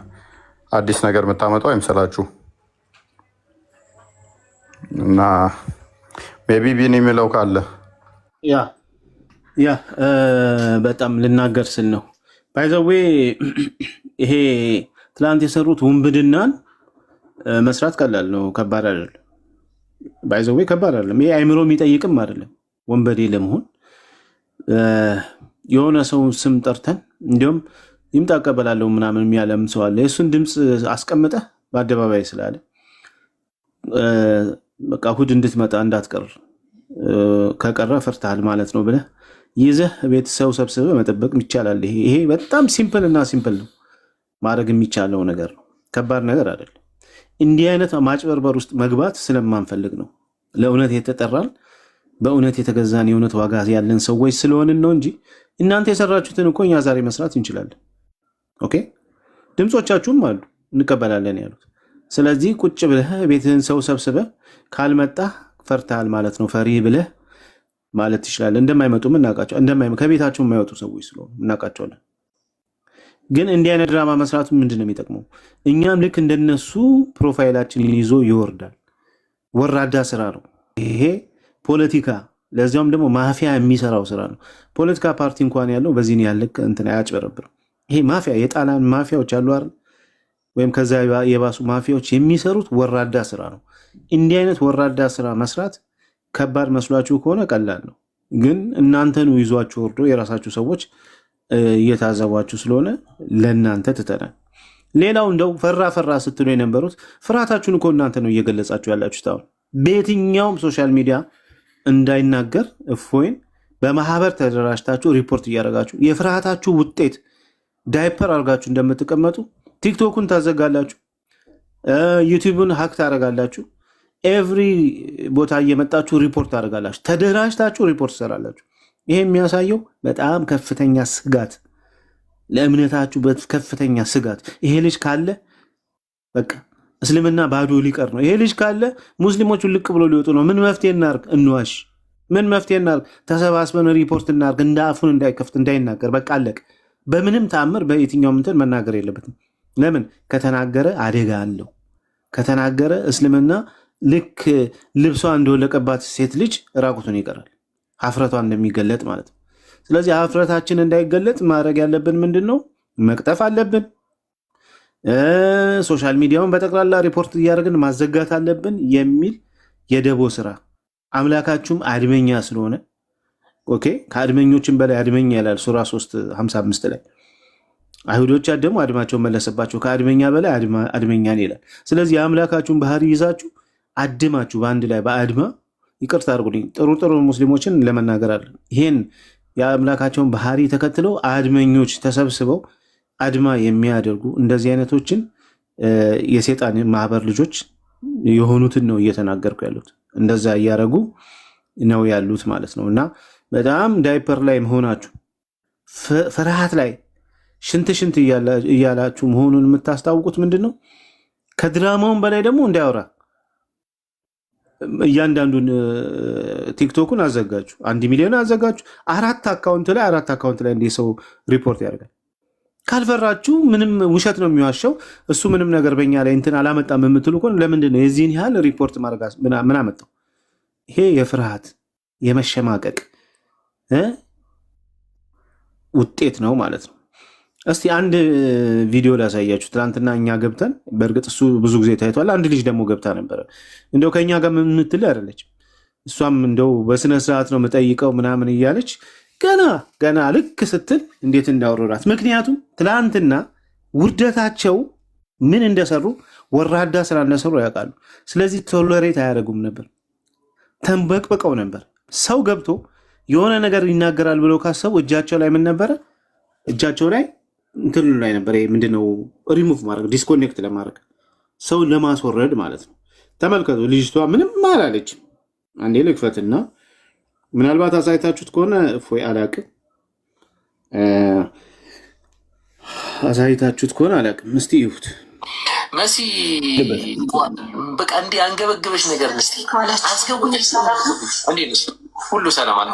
አዲስ ነገር የምታመጡ አይምሰላችሁ። እና ሜቢ ቢን የሚለው ካለ ያ በጣም ልናገር ስል ነው። ባይዘዌ ይሄ ትላንት የሰሩት ውንብድናን መስራት ቀላል ነው፣ ከባድ አይደለም። ባይዘዌ ከባድ አይደለም። ይሄ አይምሮ የሚጠይቅም አይደለም። ወንበዴ ለመሆን የሆነ ሰው ስም ጠርተን እንዲሁም ይምጣ እቀበላለሁ ምናምን የሚያለም ሰው አለ። የእሱን ድምፅ አስቀምጠህ በአደባባይ ስላለ በቃ እሑድ እንድትመጣ እንዳትቀር ከቀረ ፈርተሃል ማለት ነው ብለህ ይዘህ ቤተሰብ ሰብስበህ መጠበቅ ይቻላል። ይሄ በጣም ሲምፕል እና ሲምፕል ነው፣ ማድረግ የሚቻለው ነገር ነው። ከባድ ነገር አይደለም። እንዲህ አይነት ማጭበርበር ውስጥ መግባት ስለማንፈልግ ነው። ለእውነት የተጠራን በእውነት የተገዛን የእውነት ዋጋ ያለን ሰዎች ስለሆንን ነው እንጂ እናንተ የሰራችሁትን እኮ እኛ ዛሬ መስራት እንችላለን። ኦኬ፣ ድምፆቻችሁም አሉ እንቀበላለን ያሉት። ስለዚህ ቁጭ ብለህ ቤትህን ሰው ሰብስበህ ካልመጣ ፈርተሃል ማለት ነው፣ ፈሪ ብለህ ማለት ትችላለህ። እንደማይመጡም እናውቃቸው፣ ከቤታቸው የማይወጡ ሰዎች ስለሆኑ እናውቃቸዋለን። ግን እንዲህ አይነት ድራማ መስራቱ ምንድን ነው የሚጠቅመው? እኛም ልክ እንደነሱ ፕሮፋይላችንን ይዞ ይወርዳል። ወራዳ ስራ ነው ይሄ ፖለቲካ፣ ለዚያውም ደግሞ ማፊያ የሚሰራው ስራ ነው። ፖለቲካ ፓርቲ እንኳን ያለው በዚህ ያለቅ እንትን አያጭበረብርም። ይሄ ማፊያ የጣሊያን ማፊያዎች አሉ አይደል? ወይም ከዛ የባሱ ማፊያዎች የሚሰሩት ወራዳ ስራ ነው። እንዲህ አይነት ወራዳ ስራ መስራት ከባድ መስሏችሁ ከሆነ ቀላል ነው። ግን እናንተኑ ይዟችሁ ወርዶ የራሳችሁ ሰዎች እየታዘቧችሁ ስለሆነ ለእናንተ ትተናል። ሌላው እንደው ፈራ ስትሉ የነበሩት ፍርሃታችሁን እኮ እናንተ ነው እየገለጻችሁ ያላችሁት። አሁን በየትኛውም ሶሻል ሚዲያ እንዳይናገር እፎይን በማህበር ተደራጅታችሁ ሪፖርት እያደረጋችሁ የፍርሃታችሁ ውጤት ዳይፐር አድርጋችሁ እንደምትቀመጡ ቲክቶኩን ታዘጋላችሁ፣ ዩቲዩብን ሀክ ታደርጋላችሁ፣ ኤቭሪ ቦታ እየመጣችሁ ሪፖርት ታደርጋላችሁ፣ ተደራጅታችሁ ሪፖርት ትሰራላችሁ። ይሄ የሚያሳየው በጣም ከፍተኛ ስጋት፣ ለእምነታችሁ ከፍተኛ ስጋት። ይሄ ልጅ ካለ በቃ እስልምና ባዶ ሊቀር ነው። ይሄ ልጅ ካለ ሙስሊሞቹ ልቅ ብሎ ሊወጡ ነው። ምን መፍትሄ እናርግ? እንዋሽ? ምን መፍትሄ እናርግ? ተሰባስበን ሪፖርት እናርግ፣ እንደ አፉን እንዳይከፍት እንዳይናገር። በቃ አለቅ። በምንም ተአምር በየትኛውም እንትን መናገር የለበትም። ለምን? ከተናገረ አደጋ አለው። ከተናገረ እስልምና ልክ ልብሷ እንደወለቀባት ሴት ልጅ ራቁቱን ይቀራል፣ ሀፍረቷ እንደሚገለጥ ማለት ነው። ስለዚህ ሀፍረታችን እንዳይገለጥ ማድረግ ያለብን ምንድን ነው? መቅጠፍ አለብን። ሶሻል ሚዲያውን በጠቅላላ ሪፖርት እያደረግን ማዘጋት አለብን የሚል የደቦ ስራ። አምላካችሁም አድመኛ ስለሆነ ኦኬ፣ ከአድመኞችም በላይ አድመኛ ይላል ሱራ 3:55 ላይ። አይሁዶች ደግሞ አድማቸውን መለሰባቸው፣ ከአድመኛ በላይ አድመኛን ይላል። ስለዚህ የአምላካችሁን ባህሪ ይዛችሁ አድማችሁ በአንድ ላይ በአድማ ይቅርታ አድርጉልኝ፣ ጥሩ ሙስሊሞችን ለመናገር አለ። ይህን የአምላካቸውን ባህሪ ተከትለው አድመኞች ተሰብስበው አድማ የሚያደርጉ እንደዚህ አይነቶችን የሴጣን ማህበር ልጆች የሆኑትን ነው እየተናገርኩ ያሉት። እንደዛ እያደረጉ ነው ያሉት ማለት ነው። እና በጣም ዳይፐር ላይ መሆናችሁ ፍርሃት ላይ ሽንት እያላችሁ መሆኑን የምታስታውቁት ምንድን ነው? ከድራማውን በላይ ደግሞ እንዳያወራ እያንዳንዱን ቲክቶኩን አዘጋችሁ፣ 1 ሚሊዮን አዘጋችሁ። 4 አካውንት ላይ እንዲህ ሰው ሪፖርት ያደርጋል። ካልፈራችሁ ምንም ውሸት ነው የሚዋሸው እሱ ምንም ነገር በእኛ ላይ እንትን አላመጣም የምትሉ ከሆነ ለምንድን ነው የዚህን ያህል ሪፖርት ማድረግ? ምን አመጣው? ይሄ የፍርሃት የመሸማቀቅ ውጤት ነው ማለት ነው። እስቲ አንድ ቪዲዮ ላሳያችሁ። ትናንትና እኛ ገብተን፣ በእርግጥ እሱ ብዙ ጊዜ ታይቷል። አንድ ልጅ ደግሞ ገብታ ነበረ። እንደው ከእኛ ጋር የምትል አይደለችም። እሷም እንደው በስነስርዓት ነው የምጠይቀው ምናምን እያለች ገና ልክ ስትል እንዴት እንዳወረራት። ምክንያቱም ትናንትና ውርደታቸው ምን እንደሰሩ ወራዳ ስራ እንደሰሩ ያውቃሉ። ስለዚህ ቶለሬት አያደርጉም ነበር፣ ተንበቅበቀው ነበር። ሰው ገብቶ የሆነ ነገር ይናገራል ብለው ካሰቡ እጃቸው ላይ ምን ነበረ? እጃቸው ላይ እንትኑ ላይ ነበር። ምንድነው? ሪሙቭ ማድረግ፣ ዲስኮኔክት ለማድረግ ሰውን ለማስወረድ ማለት ነው። ተመልከቱ። ልጅቷ ምንም አላለችም። አንዴ ልክፈትና ምናልባት አሳይታችሁት ከሆነ እፎይ አላቅም፣ አሳይታችሁት ከሆነ አላቅም። እስቲ ይሁት መሲ በቃ እንዲህ አንገበግበሽ ነገር እስቲ አስገቡኝ። ሁሉ ሰላም አለ።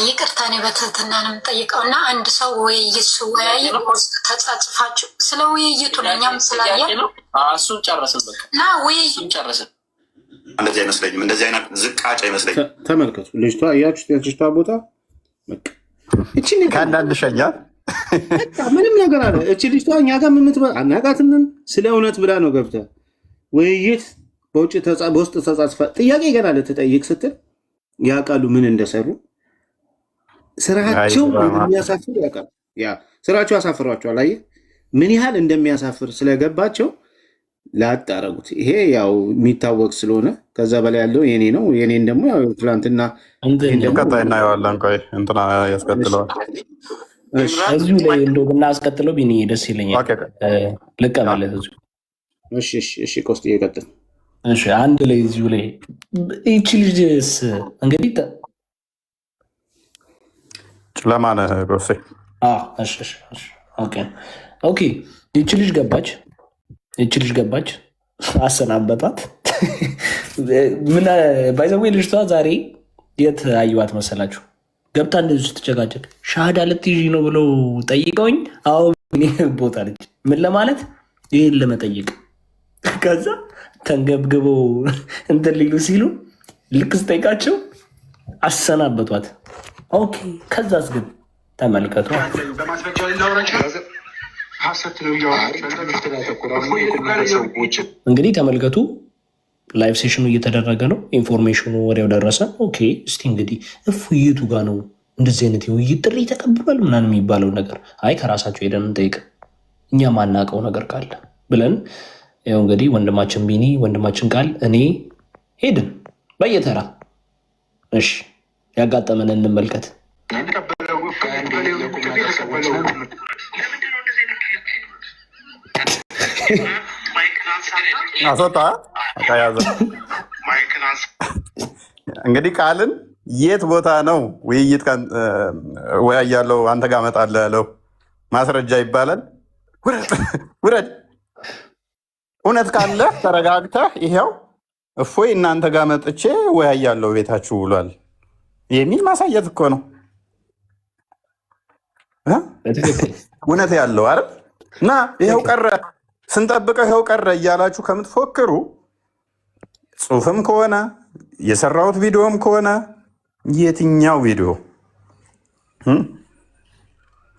ይቅርታ እኔ በትህትና ነው የምጠይቀው እና አንድ ሰው ውይይት ሲወያይ ተጻጽፋችሁ ስለ ውይይቱ እኛም ስላየን እሱን ጨረስን። በቃ እና ውይይቱን ጨረስን። እንደዚህ አይመስለኝም፣ እንደዚህ አይነት ዝቃጭ አይመስለኝም። ተመልከቱ። ልጅቷ እያችሁት የልጅቷ ቦታ እቺን ከአንዳንድ ሸኛል ምንም ነገር አለ። እቺ ልጅቷ እኛ ጋር አናቃትንም። ስለ እውነት ብላ ነው ገብታ ውይይት በውስጥ ተጻጽፋ ጥያቄ ገና ልትጠይቅ ስትል ያውቃሉ ምን እንደሰሩ። ስራቸው እንደሚያሳፍር ያውቃሉ። ስራቸው ያሳፍሯቸዋል። አየህ ምን ያህል እንደሚያሳፍር ስለገባቸው ላጣረጉት። ይሄ ያው የሚታወቅ ስለሆነ ከዛ በላይ ያለው የኔ ነው። የኔን ደግሞ ያው ትላንትና ቀጣይ እናየዋለን። ቆይ እንትና ያስቀጥለዋል። እዚሁ ላይ እንደው ብናስቀጥለው ቢኒ ደስ ይለኛል። ልቀበልህ እዚሁ። እሺ ቆስጥ እየቀጥል። እሺ አንድ ላይ እዚሁ ላይ ይቺ ልጅስ እንግዲህ ጨለማ ነህ ጎሴ። ኦኬ ይቺ ልጅ ገባች፣ አሰናበቷት። ምን ባይዘዌ ልጅቷ ዛሬ የት አየዋት መሰላችሁ? ገብታ እንደዚህ ስትጨቃጨቅ ሻሃዳ ልትይዥ ነው ብለው ጠይቀውኝ፣ አዎ ቦታ ልጅ ምን ለማለት ይህን ለመጠየቅ። ከዛ ተንገብግበው እንትን ሊሉ ሲሉ ልክ ስጠይቃቸው አሰናበቷት። ኦኬ ከዛስ ግን ተመልከቱ። እንግዲህ ተመልከቱ። ላይቭ ሴሽኑ እየተደረገ ነው። ኢንፎርሜሽኑ ወዲያው ደረሰ። ኦኬ እስቲ እንግዲህ እፎይቱ ጋር ነው እንደዚህ አይነት የውይይት ጥሪ ተቀብሏል ምናምን የሚባለው ነገር። አይ ከራሳቸው ሄደን እንጠይቅ እኛ ማናውቀው ነገር ካለ ብለን ያው እንግዲህ ወንድማችን ቢኒ፣ ወንድማችን ቃል፣ እኔ ሄድን በየተራ። እሺ ያጋጠመን እንመልከት። እንግዲህ ቃልን የት ቦታ ነው ውይይት ወያያለው አንተ ጋር እመጣለሁ ያለው ማስረጃ ይባላል። ውረድ። እውነት ካለ ተረጋግተህ ይሄው እፎይ እናንተ ጋር መጥቼ ወያያለው ቤታችሁ ብሏል የሚል ማሳየት እኮ ነው። እውነት ያለው አይደል? እና ይሄው ቀረ ስንጠብቀው ይሄው ቀረ እያላችሁ ከምትፎክሩ ጽሁፍም ከሆነ የሰራሁት ቪዲዮም ከሆነ የትኛው ቪዲዮ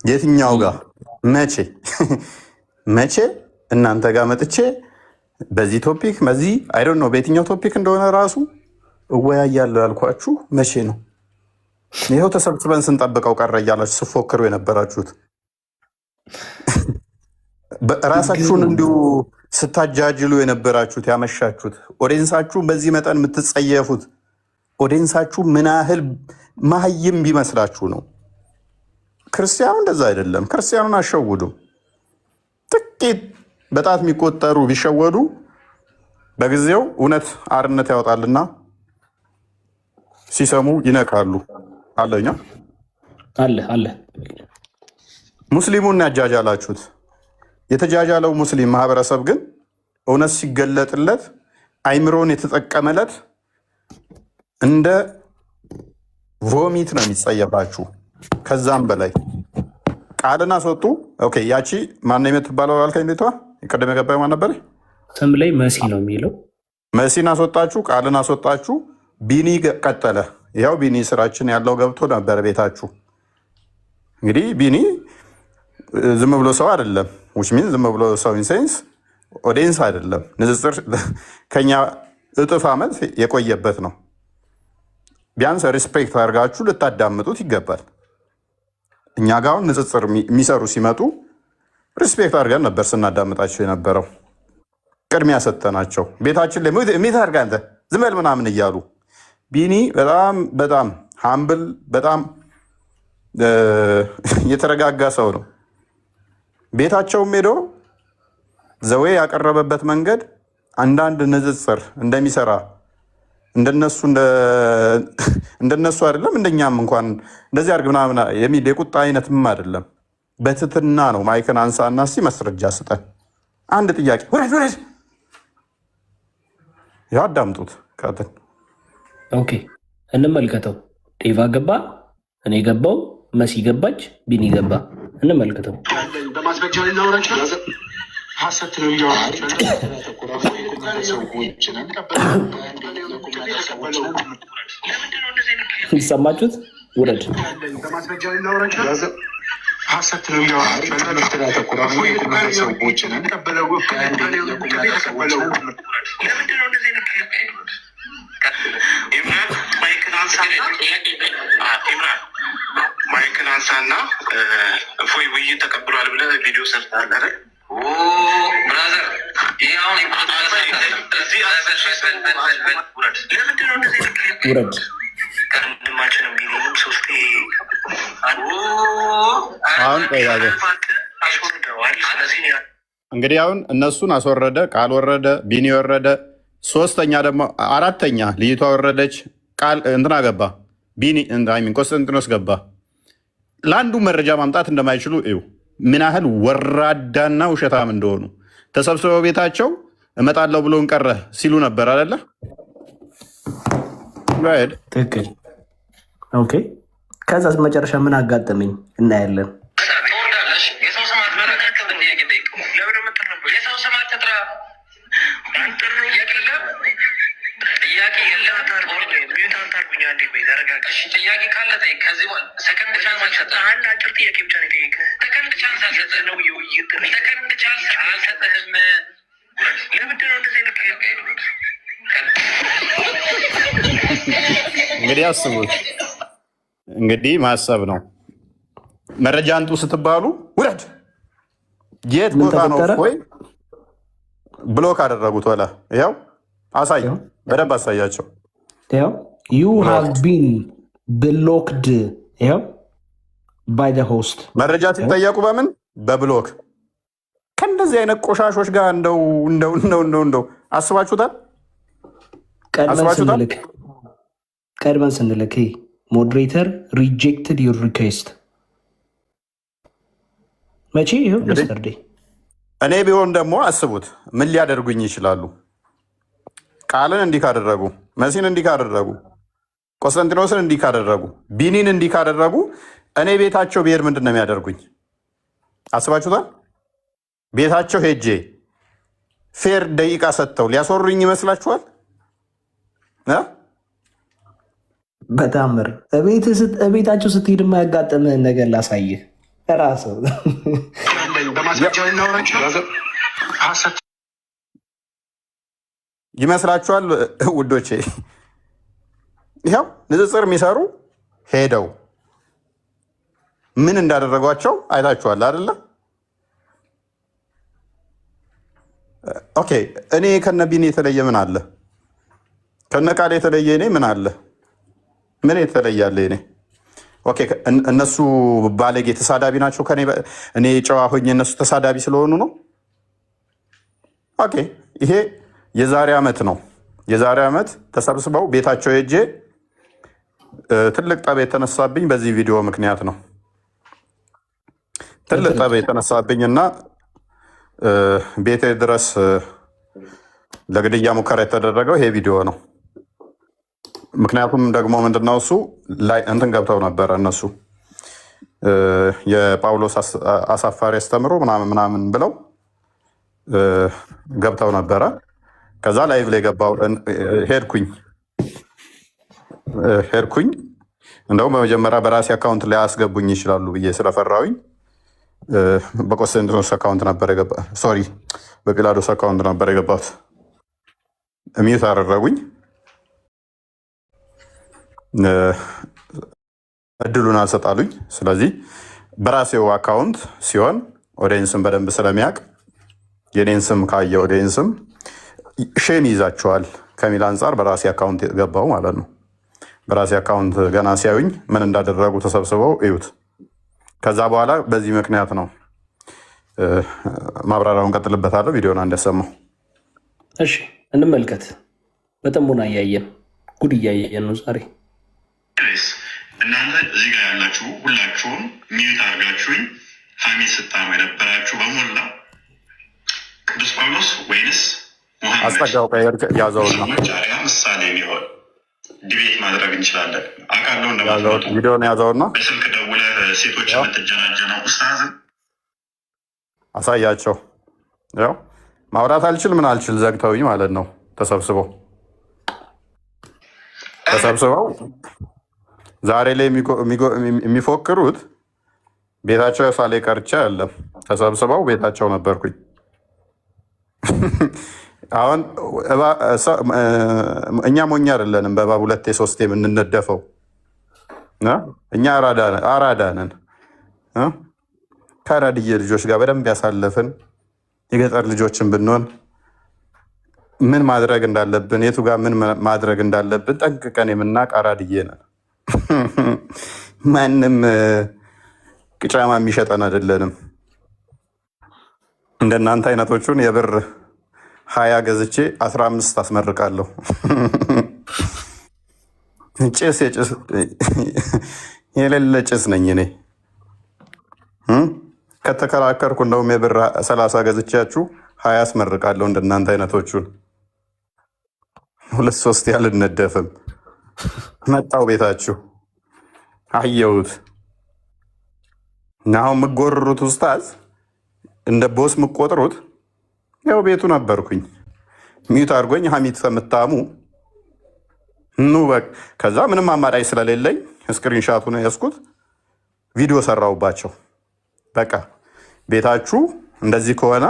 የትኛው ጋር መቼ እናንተ ጋር መጥቼ በዚህ ቶፒክ በዚህ አይዶንት ኖ በየትኛው ቶፒክ እንደሆነ ራሱ እወያያለሁ ያልኳችሁ መቼ ነው? ይኸው ተሰብስበን ስንጠብቀው ቀረ እያላችሁ ስፎክሩ የነበራችሁት ራሳችሁን እንዲሁ ስታጃጅሉ የነበራችሁት ያመሻችሁት ኦዲየንሳችሁን በዚህ መጠን የምትጸየፉት ኦዲየንሳችሁ ምን ያህል ማህይም ቢመስላችሁ ነው። ክርስቲያኑ እንደዛ አይደለም። ክርስቲያኑን አሸውዱም። ጥቂት በጣት የሚቆጠሩ ቢሸወዱ በጊዜው እውነት አርነት ያወጣልና ሲሰሙ ይነቃሉ። አለኛ አለ ሙስሊሙን ያጃጃላችሁት። የተጃጃለው ሙስሊም ማህበረሰብ ግን እውነት ሲገለጥለት አይምሮን የተጠቀመለት እንደ ቮሚት ነው የሚጸየፋችሁ። ከዛም በላይ ቃልን አስወጡ። ኦኬ ያቺ ማነው የምትባለው አልከኝ? ቤቷ ቀደም የገባኝ ማን ነበር? ስም ላይ መሲ ነው የሚለው። መሲን አስወጣችሁ፣ ቃልን አስወጣችሁ። ቢኒ ቀጠለ። ያው ቢኒ ስራችን ያለው ገብቶ ነበር ቤታችሁ። እንግዲህ ቢኒ ዝም ብሎ ሰው አይደለም። ውሽሚን ዝም ብሎ ሰው ኢንሴንስ ኦዲየንስ አይደለም። ንጽጽር ከኛ እጥፍ ዓመት የቆየበት ነው። ቢያንስ ሪስፔክት አድርጋችሁ ልታዳምጡት ይገባል። እኛ ጋር አሁን ንጽጽር የሚሰሩ ሲመጡ ሪስፔክት አድርገን ነበር ስናዳምጣቸው የነበረው። ቅድሚያ ሰጠናቸው። ቤታችን ላይ ሚት አድርጋ አንተ ዝም በል ምናምን እያሉ ቢኒ በጣም ሃምብል በጣም የተረጋጋ ሰው ነው። ቤታቸውም ሄዶ ዘዌ ያቀረበበት መንገድ አንዳንድ ንጽጽር እንደሚሰራ እንደነሱ አይደለም፣ እንደኛም እንኳን እንደዚህ አድርግ ምናምን የሚል የቁጣ አይነትም አይደለም። በትትና ነው። ማይክን አንሳና እስኪ መስረጃ ስጠን። አንድ ጥያቄ ውረድ ያዳምጡት። ካትን ኦኬ እንመልከተው። ዴቫ ገባ፣ እኔ ገባው፣ መሲ ገባች፣ ቢኒ ገባ። እንመልከተው። በማስረጃ ላውራቸው ሀሰት ነው እያወራቸው ሰማችሁት? ውረድ በማስረጃ ላውራቸው ሀሰት ነው እያወራቸው ማይክን አንሳና እፎይ ውይይት ተቀብሏል ብለህ ቪዲዮ ሰርተሃል አይደል? ብራዘር ውረድ። እንግዲህ አሁን እነሱን አስወረደ፣ ቃል ወረደ፣ ቢኒ ወረደ፣ ሶስተኛ ደግሞ አራተኛ ልይቷ ወረደች፣ ቃል እንትና ገባ፣ ቢኒ ቆስጠንጢኖስ ገባ። ለአንዱ መረጃ ማምጣት እንደማይችሉ እዩ ምን ያህል ወራዳና ውሸታም እንደሆኑ። ተሰብስበው ቤታቸው እመጣለሁ ብሎን ቀረ ሲሉ ነበር አይደለ? ትክክል። ኦኬ ከዛ መጨረሻ ምን አጋጠመኝ እናያለን። እንግዲህ አስቡት። እንግዲህ ማሰብ ነው። መረጃ አንጡ ስትባሉ ውረድ። የት ቦታ ነው? ወይ ብሎክ አደረጉት። ወላ ያው አሳይ፣ በደንብ አሳያቸው። ያው ዩ ሃቭ ቢን ብሎክድ ያው ባይ ዘ ሆስት። መረጃ ሲጠየቁ በምን በብሎክ ከእንደዚህ አይነት ቆሻሾች ጋር እንደው አስባችሁታል? ቀድመን ስንልክ ሞዴሬተር ሪጀክትድ ዩር ሪኩዌስት መቼ? ይኸው የስተርዴ። እኔ ቢሆን ደግሞ አስቡት ምን ሊያደርጉኝ ይችላሉ? ቃልን እንዲህ ካደረጉ፣ መሲን እንዲህ ካደረጉ፣ ቆስጠንጢኖስን እንዲህ ካደረጉ፣ ቢኒን እንዲህ ካደረጉ እኔ ቤታቸው ብሄድ ምንድን ነው የሚያደርጉኝ? አስባችሁታል? ቤታቸው ሄጄ ፌር ደቂቃ ሰጥተው ሊያስወሩኝ ይመስላችኋል? በታምር ቤታቸው ስትሄድ የማያጋጥምህን ነገር ላሳይህ። እራስህ ይመስላችኋል? ውዶቼ ይኸው ንጽጽር የሚሰሩ ሄደው ምን እንዳደረጓቸው አይታችኋል አይደለ? ኦኬ እኔ ከነ ቢኒ የተለየ ምን አለ? ከነ ቃል የተለየ እኔ ምን አለ? ምን የተለያለ እኔ? ኦኬ እነሱ ባለጌ ተሳዳቢ ናቸው። እኔ ጨዋ ሆኜ እነሱ ተሳዳቢ ስለሆኑ ነው? ኦኬ ይሄ የዛሬ ዓመት ነው። የዛሬ ዓመት ተሰብስበው ቤታቸው ሄጄ ትልቅ ጠብ የተነሳብኝ በዚህ ቪዲዮ ምክንያት ነው። ትልቅ ጠብ የተነሳብኝና ቤቴ ድረስ ለግድያ ሙከራ የተደረገው ይሄ ቪዲዮ ነው። ምክንያቱም ደግሞ ምንድነው እሱ ላይ እንትን ገብተው ነበረ እነሱ የጳውሎስ አሳፋሪ አስተምሮ ምናምን ብለው ገብተው ነበረ። ከዛ ላይቭ ላይ ገባው ሄድኩኝ። እንደውም በመጀመሪያ በራሴ አካውንት ላይ አስገቡኝ ይችላሉ ብዬ ስለፈራሁኝ በቆስጠንጢኖስ አካውንት ነበር ሶሪ በጲላዶስ አካውንት ነበር የገባት። ሚዩት አደረጉኝ። እድሉን አልሰጣሉኝ። ስለዚህ በራሴው አካውንት ሲሆን ኦዲየንስም በደንብ ስለሚያውቅ የኔን ስም ካየ ኦዲየንስም ሼም ይዛቸዋል ከሚል አንጻር በራሴ አካውንት ገባው ማለት ነው። በራሴ አካውንት ገና ሲያዩኝ ምን እንዳደረጉ ተሰብስበው እዩት። ከዛ በኋላ በዚህ ምክንያት ነው ማብራሪያውን ቀጥልበታለሁ። ቪዲዮን እንደሰማው እሺ እንመልከት። በጥሞና እያየን ጉድ እያየን ነው ዛሬ። እናንተ እዚህ ጋር ያላችሁ ሁላችሁም ሚዩት አድርጋችሁኝ ሐሜት ስታሙ የነበራችሁ በሞላ ቅዱስ ጳውሎስ ወይንስ ሙሐመድ ያዘውና መጫሪያ ምሳሌ ሊሆን ዲቤት ማድረግ እንችላለን። አውቃለሁ እንደማትመጡ ቪዲዮን ያዘውና በስልክ ደውለህ ሴቶች የምትጀናጀነው ኡስታዝን አሳያቸው። ያው ማውራት አልችል ምን አልችል ዘግተውኝ ማለት ነው። ተሰብስበው ዛሬ ላይ የሚፎክሩት ቤታቸው ሳሌ ቀርቻ ያለም ተሰብስበው ቤታቸው ነበርኩኝ። አሁን እኛ ሞኛ አይደለንም በእባብ ሁለቴ ሶስቴ የምንነደፈው እኛ አራዳ ነን። ከአራድዬ ልጆች ጋር በደንብ ያሳለፍን የገጠር ልጆችን ብንሆን ምን ማድረግ እንዳለብን የቱ ጋር ምን ማድረግ እንዳለብን ጠንቅቀን የምናውቅ አራድዬ ነን። ማንም ቅጫማ የሚሸጠን አይደለንም። እንደናንተ አይነቶቹን የብር 20 ገዝቼ 15 አስመርቃለሁ። ጭስ የሌለ ጭስ ነኝ እኔ። ከተከራከርኩ እንደውም የብር 30 ገዝቻችሁ 20 አስመርቃለሁ። እንደናንተ አይነቶቹን 2-3 ያልነደፍም። መጣው ቤታችሁ አየሁት። እና አሁን የምትጎርሩት ኡስታዝ እንደ ቦስ የምትቆጥሩት ያው ቤቱ ነበርኩኝ። ሚዩት አድርጎኝ ሐሜት ከምታሙ ኑ በቃ። ከዛ ምንም አማራጭ ስለሌለኝ ስክሪንሻቱን ያዝኩት ቪዲዮ ሰራሁባቸው። በቃ ቤታችሁ እንደዚህ ከሆነ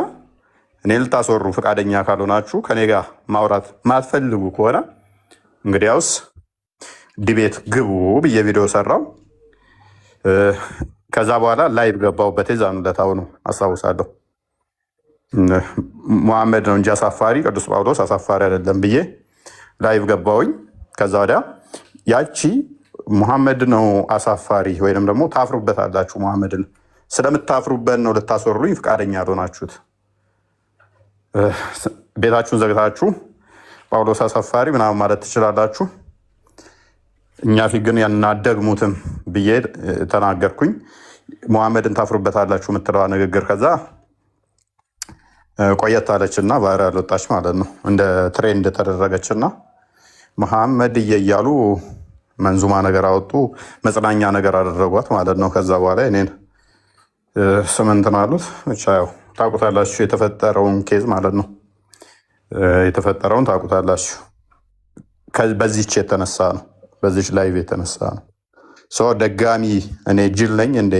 እኔ ልታስወሩ ፈቃደኛ ካልሆናችሁ ከኔ ጋር ማውራት ማትፈልጉ ከሆነ እንግዲያውስ ዲቤት ግቡ ብዬ ቪዲዮ ሰራው። ከዛ በኋላ ላይቭ ገባሁበት። የዛኑ ዕለት ነው አስታውሳለሁ። ሙሐመድ ነው እንጂ አሳፋሪ ቅዱስ ጳውሎስ አሳፋሪ አይደለም ብዬ ላይቭ ገባሁኝ። ከዛ ወዲያ ያቺ ሙሐመድ ነው አሳፋሪ ወይንም ደግሞ ታፍሩበታላችሁ፣ ሙሐመድን ስለምታፍሩበት ነው ልታስወሩኝ ፈቃደኛ ያልሆናችሁት። ቤታችሁን ዘግታችሁ ጳውሎስ አሳፋሪ ምናምን ማለት ትችላላችሁ። እኛ ፊት ግን ያናደግሙትም ብዬ ተናገርኩኝ። ሙሐመድን ታፍሩበታላችሁ የምትለዋ ንግግር ከዛ ቆየት አለችና ባህር ያልወጣች ማለት ነው። እንደ ትሬንድ ተደረገችና መሐመድ እያሉ መንዙማ ነገር አወጡ፣ መጽናኛ ነገር አደረጓት ማለት ነው። ከዛ በኋላ እኔን ስምንትን አሉት። ብቻ ያው ታውቁታላችሁ የተፈጠረውን ኬዝ ማለት ነው። የተፈጠረውን ታውቁታላችሁ። በዚች የተነሳ ነው፣ በዚች ላይቭ የተነሳ ነው። ሰው ደጋሚ እኔ ጅል ነኝ እንደ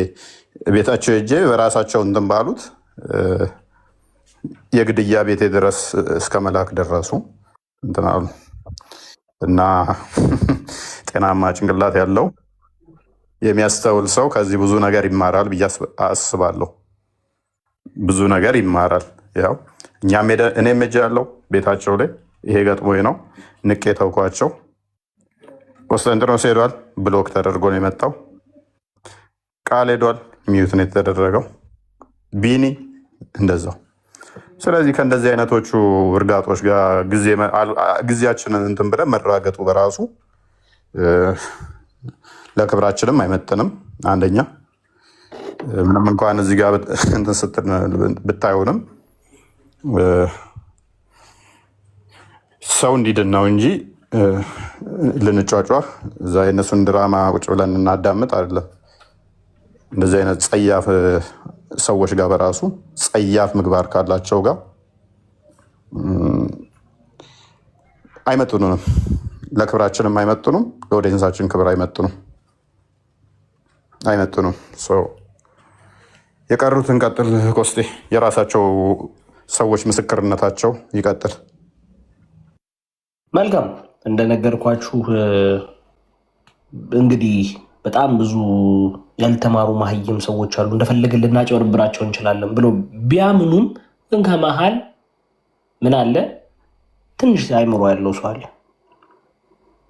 ቤታቸው ሄጄ በራሳቸው እንትን ባሉት የግድያ ቤቴ ድረስ እስከ መላክ ደረሱ እንትን አሉ። እና ጤናማ ጭንቅላት ያለው የሚያስተውል ሰው ከዚህ ብዙ ነገር ይማራል ብዬ አስባለሁ። ብዙ ነገር ይማራል። ያው እኔም ሄጄ ያለው ቤታቸው ላይ ይሄ ገጥሞኝ ነው ንቄ ተውኳቸው። ቆስጠንጢኖስ ሄዷል፣ ብሎክ ተደርጎ ነው የመጣው። ቃል ሄዷል፣ ሚዩት ነው የተደረገው። ቢኒ እንደዛው ስለዚህ ከእንደዚህ አይነቶቹ እርጋጦች ጋር ጊዜያችንን እንትን ብለን መራገጡ በራሱ ለክብራችንም አይመጥንም። አንደኛ ምንም እንኳን እዚህ ጋር እንትን ስትል ብታዩንም ሰው እንዲድን ነው እንጂ ልንጫጫ እዛ የእነሱን ድራማ ቁጭ ብለን እናዳምጥ አይደለም። እንደዚህ አይነት ጸያፍ ሰዎች ጋር በራሱ ጸያፍ ምግባር ካላቸው ጋር አይመጡንም፣ ለክብራችንም አይመጡንም፣ ለኦዲየንሳችን ክብር አይመጡንም። የቀሩትን ቀጥል ኮስቴ፣ የራሳቸው ሰዎች ምስክርነታቸው ይቀጥል። መልካም እንደነገርኳችሁ እንግዲህ በጣም ብዙ ያልተማሩ መሀይም ሰዎች አሉ። እንደፈለግን ልናጭበረብራቸው እንችላለን ብሎ ቢያምኑም ግን ከመሀል ምን አለ ትንሽ አይምሮ ያለው ሰው አለ።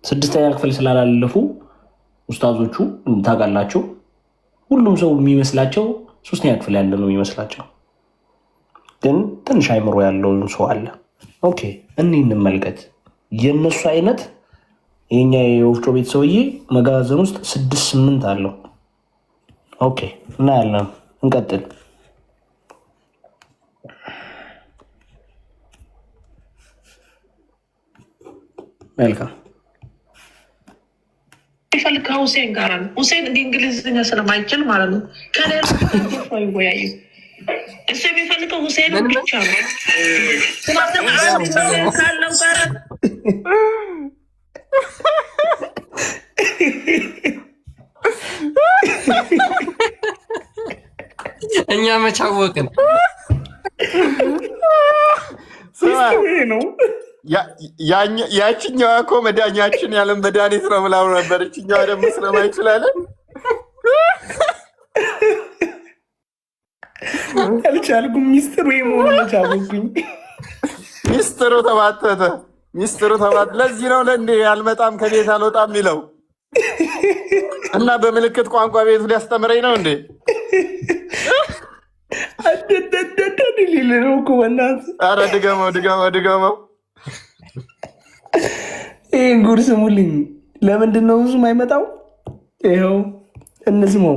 6ኛ ክፍል ስላላለፉ ኡስታዞቹ ታውቃላችሁ፣ ሁሉም ሰው የሚመስላቸው 3ኛ ክፍል ያለ ነው የሚመስላቸው። ግን ትንሽ አይምሮ ያለው ሰው አለ። ኦኬ እንመልከት። የነሱ አይነት የኛ የወፍጮ ቤት ሰውዬ መጋዘን ውስጥ 6-8 አለው። ኦኬ እናያለን። እንቀጥል። መልካም ይፈልግ ከሁሴን ጋር ነው። ሁሴን እንግሊዝኛ ስለማይችል ማለት ነው ከሌላ ይወያዩ። እሱ የሚፈልገው ሁሴንን ብቻ ነው። ካለው ጋር እኛ መቻወቅን ነው። ያችኛዋ እኮ መዳኛችን ያለን መድኃኒት ነው ብላው ነበር። እችኛዋ ደግሞ ስለማይችላለን አልቻልኩም። ሚስጥሩ የመሆኑ ቻወኩኝ። ሚስጥሩ ተባተተ። ለዚህ ነው ለእንዴ አልመጣም ከቤት አልወጣም የሚለው እና በምልክት ቋንቋ ቤቱ ሊያስተምረኝ ነው እንዴ? ሊል ነው እኮ በእናትህ። ኧረ ድገመው። ይህን ጉድ ስሙልኝ። ለምንድን ነው እሱ የማይመጣው? ይኸው እንስማው።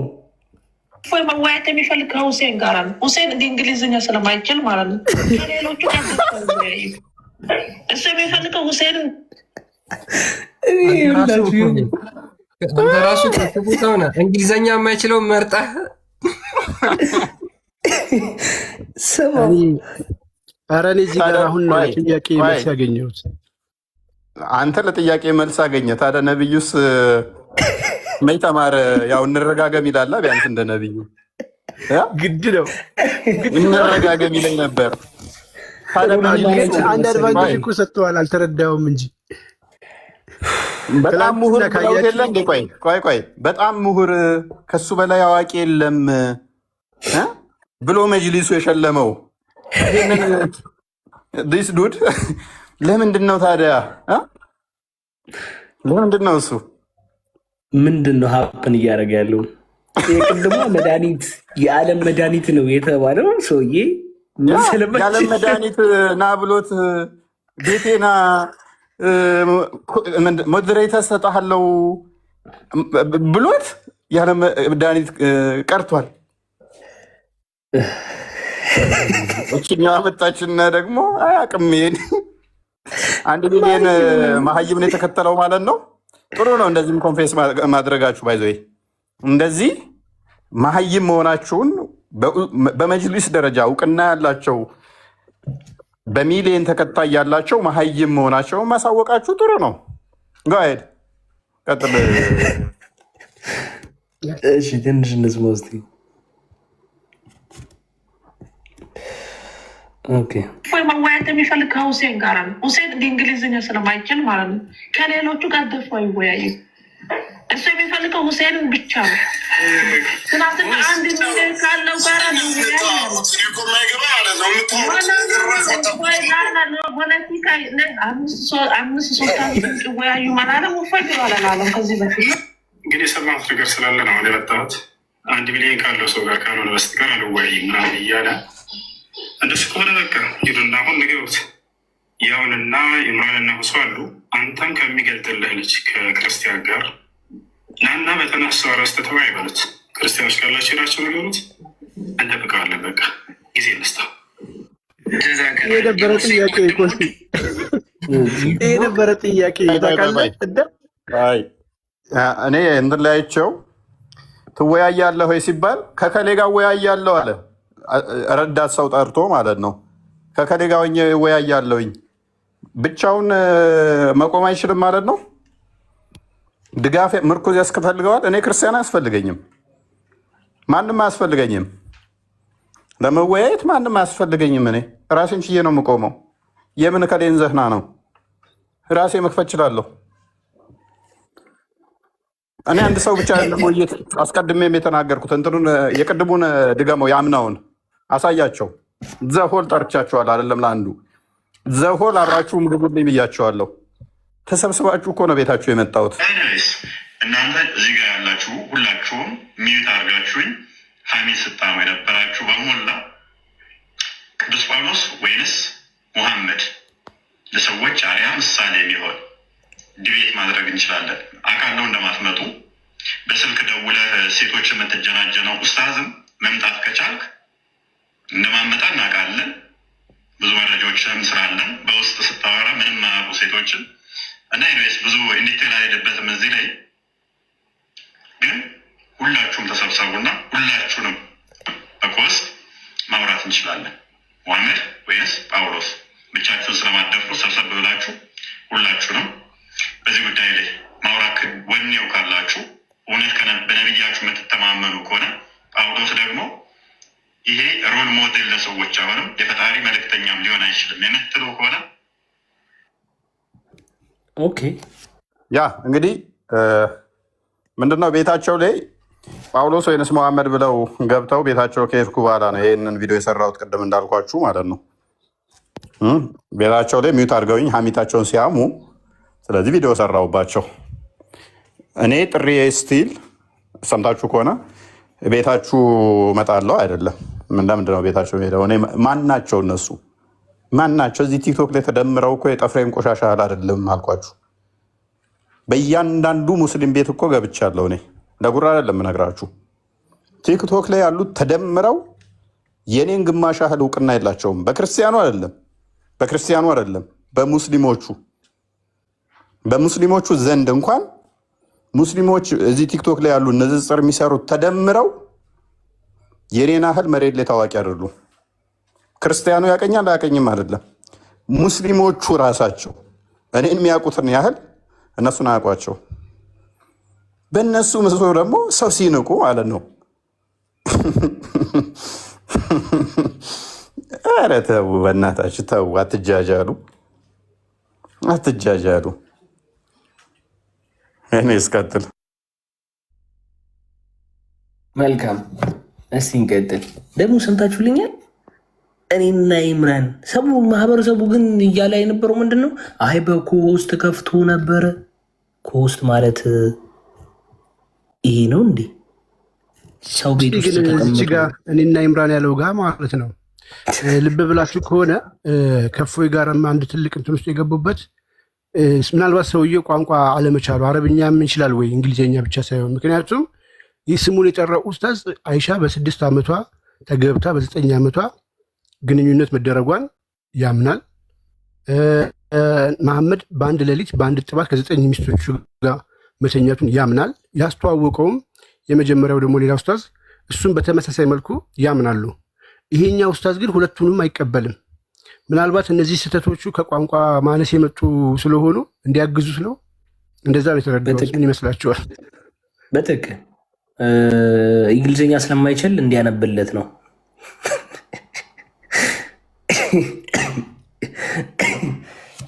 መወያየት የሚፈልግ ከሁሴን ጋር ነው። ሁሴን እንግሊዝኛ ስለማይችል ማለት ነው ከሌሎቹ እሱ የሚፈልገው ሁሴንን ራሱ ሆነ እንግሊዝኛ የማይችለው መርጠህ ስማው። ኧረ እኔ እዚህ ጋር አሁን ጥያቄ መልስ ያገኘሁት አንተ ለጥያቄ መልስ አገኘ። ታዲያ ነብዩስ መች ተማረ? ያው እንረጋገም ይላላ። ቢያንስ እንደ ነብዩ ግድ ነው እንረጋገም ይለኝ ነበር። አንድ አድቫንቴጅ እኮ ሰጥተዋል፣ አልተረዳውም እንጂ በጣም ምሁር ብለውት የለ እንዴ? ቆይ በጣም ምሁር ከሱ በላይ አዋቂ የለም ብሎ መጅሊሱ የሸለመው ዲስ ዱድ ለምንድን ነው ታዲያ? ለምንድን ነው እሱ ምንድን ነው ሀፕን እያደረገ ያለው? የቅድሞ መድኃኒት የዓለም መድኃኒት ነው የተባለው ሰውዬ የዓለም መድኃኒት ና ብሎት ቤቴና ሞዴሬተር ሰጠሃለው ብሎት የዓለም መድኃኒት ቀርቷል። እችኛዋ መጣችና ደግሞ አያውቅም። ይሄን 1 ሚሊዮን መሀይምን የተከተለው ማለት ነው። ጥሩ ነው እንደዚህም ኮንፌስ ማድረጋችሁ። ባይዘ እንደዚህ መሀይም መሆናችሁን በመጅሊስ ደረጃ እውቅና ያላቸው በሚሊዮን ተከታይ ያላቸው መሀይም መሆናቸውን ማሳወቃችሁ ጥሩ ነው። ጋሄድ ቀጥል። እሺ ትንሽ እንስማ እስኪ። መወያየት የሚፈልግ ከሁሴን ጋር ነው። ሁሴን እንግሊዝኛ ስለማይችል ማለት ነው ከሌሎቹ ጋር ደፋ ይወያዩ። እሱ የሚፈልገው ሁሴንን ብቻ ነው። ትናንትና 1 ሚሊዮን ካለው ጋር ፖለቲካ 5-3 ይወያዩ ማለት ውፈጅ አላለም። ከዚህ በፊት እንግዲህ የሰማሁት ነገር ስላለ ነው የመጣሁት። 1 ሚሊዮን ካለው ሰው ጋር ካልሆነ በስተቀር አልወያይም ምናምን እያለ እንደሱ ከሆነ በቃ ሂዱና አሁን ንገሩት። ያውንና ኢምራንና ሁሱ አሉ። አንተን ከሚገልጥልህ ልጅ ከክርስቲያን ጋር ናና በተነሳው ረስተተው አይበሉት። ክርስቲያኖች ካላቸው ሄዳቸው ነገሩት። እንጠብቀዋለን። በቃ ጊዜ እንስታ። የነበረ ጥያቄ ኮስቲ የነበረ ጥያቄ ታውቃለህ። እኔ እንትን ላይቸው ትወያያለህ ወይ ሲባል ከከሌ ጋር እወያያለሁ አለ። ረዳት ሰው ጠርቶ ማለት ነው። ከከሌ ጋር እወያያለሁኝ ብቻውን መቆም አይችልም ማለት ነው። ድጋፍ ምርኩዝ ያስፈልገዋል። እኔ ክርስቲያን አያስፈልገኝም፣ ማንም አያስፈልገኝም። ለመወያየት ማንም አያስፈልገኝም። እኔ ራሴን ችዬ ነው የምቆመው። የምን ከሌን ዘህና ነው? ራሴ መክፈት እችላለሁ። እኔ አንድ ሰው ብቻ ውይይት አስቀድሜም የተናገርኩት እንትኑን የቅድሙን ድገመው ያምናውን አሳያቸው። ዘሆል ጠርቻቸዋል አይደለም ለአንዱ ዘሆል አብራችሁ ምግቡልኝ ብያቸዋለሁ። ተሰብስባችሁ እኮ ነው ቤታችሁ የመጣሁት። እናንተ እዚህ ጋር ያላችሁ ሁላችሁም ሚዩት አድርጋችሁኝ ሐሜት ስታሙ የነበራችሁ በሞላ ቅዱስ ጳውሎስ ወይንስ ሙሐመድ ለሰዎች አርያ ምሳሌ የሚሆን ዲቤት ማድረግ እንችላለን። አውቃለሁ እንደማትመጡ በስልክ ደውለህ ሴቶች የምትጀናጀነው ኡስታዝም መምጣት ከቻልክ እንደማመጣ እናውቃለን። ብዙ መረጃዎችንም ስላለን በውስጥ ስታወራ ምንም አያውቁ ሴቶችን እና ኢንዌስ ብዙ ኢንዲቴል አይሄድበትም። እዚህ ላይ ግን ሁላችሁም ተሰብሰቡና ሁላችሁንም በኮስት ማውራት እንችላለን። ሙሐመድ ወይንስ ጳውሎስ ብቻችሁን ስለማደፍሩ ሰብሰብ ብላችሁ ሁላችሁንም በዚህ ጉዳይ ላይ ማውራት ወኔው ካላችሁ እውነት በነቢያችሁ የምትተማመኑ ከሆነ ጳውሎስ ደግሞ ይሄ ሮል ሞዴል ለሰዎች አሁንም የፈጣሪ መልእክተኛም ሊሆን አይችልም የምትሉ ከሆነ ኦኬ። ያ እንግዲህ ምንድነው ቤታቸው ላይ ጳውሎስ ወይንስ መሐመድ ብለው ገብተው ቤታቸው ከሄድኩ በኋላ ነው ይህንን ቪዲዮ የሰራሁት። ቅድም እንዳልኳችሁ ማለት ነው። ቤታቸው ላይ ሚዩት አድርገውኝ ሐሜታቸውን ሲያሙ፣ ስለዚህ ቪዲዮ ሰራሁባቸው። እኔ ጥሪ ስቲል ሰምታችሁ ከሆነ ቤታችሁ እመጣለሁ አይደለም። ለምንድን ነው ቤታቸው ሄደው? እኔ ማናቸው እነሱ ማናቸው? እዚህ ቲክቶክ ላይ ተደምረው እኮ የጠፍሬን ቆሻሻ ያህል አይደለም አልኳችሁ። በእያንዳንዱ ሙስሊም ቤት እኮ ገብቻለሁ። እኔ ለጉራ አይደለም እነግራችሁ። ቲክቶክ ላይ ያሉት ተደምረው የኔን ግማሽ ያህል እውቅና የላቸውም። በክርስቲያኑ አይደለም በሙስሊሞቹ ዘንድ እንኳን ሙስሊሞች እዚህ ቲክቶክ ላይ ያሉ ንጽጽር የሚሰሩት ተደምረው የኔን ያህል መሬት ላይ ታዋቂ አይደሉም። ክርስቲያኑ ያቀኛል አያቀኝም አይደለም። ሙስሊሞቹ ራሳቸው እኔን የሚያውቁትን ያህል እነሱን አያውቋቸው። በእነሱ ምስሎ ደግሞ ሰው ሲንቁ ማለት ነው። ኧረ ተው በእናታችሁ ተው፣ አትጃጃሉ። እኔ እስቀጥል። መልካም፣ እስቲ እንቀጥል። ደግሞ ሰምታችሁልኛል። እኔና ኢምራን ማህበረሰቡ ግን እያለ የነበረው ምንድን ነው? አይ በኮስት ከፍቶ ነበረ። ኮስት ማለት ይሄ ነው እንዴ? ሰው ቤት ውስጥ ተቀምጦ እኔና ኢምራን ያለው ጋር ማለት ነው። ልብ ብላችሁ ከሆነ ከፎይ ጋርም አንድ ትልቅ እንትን ውስጥ የገቡበት ምናልባት ሰውዬው ቋንቋ አለመቻሉ አረብኛም ይችላል ወይ እንግሊዝኛ ብቻ ሳይሆን፣ ምክንያቱም ይህ ስሙን የጠራው ኡስታዝ አይሻ በ6 ዓመቷ ተገብታ በ9 ዓመቷ ግንኙነት መደረጓን ያምናል። መሐመድ በአንድ ሌሊት በአንድ ጥባት ከ9 ሚስቶቹ ጋር መተኛቱን ያምናል። ያስተዋወቀውም የመጀመሪያው ደግሞ ሌላ ኡስታዝ እሱም በተመሳሳይ መልኩ ያምናሉ። ይሄኛው ኡስታዝ ግን ሁለቱንም አይቀበልም። ምናልባት እነዚህ ስህተቶቹ ከቋንቋ ማነስ የመጡ ስለሆኑ እንዲያግዙ ስለው እንደዛ ነው የተረዳሁት። ምን ይመስላችኋል? በትክክል እንግሊዝኛ ስለማይችል እንዲያነብለት ነው።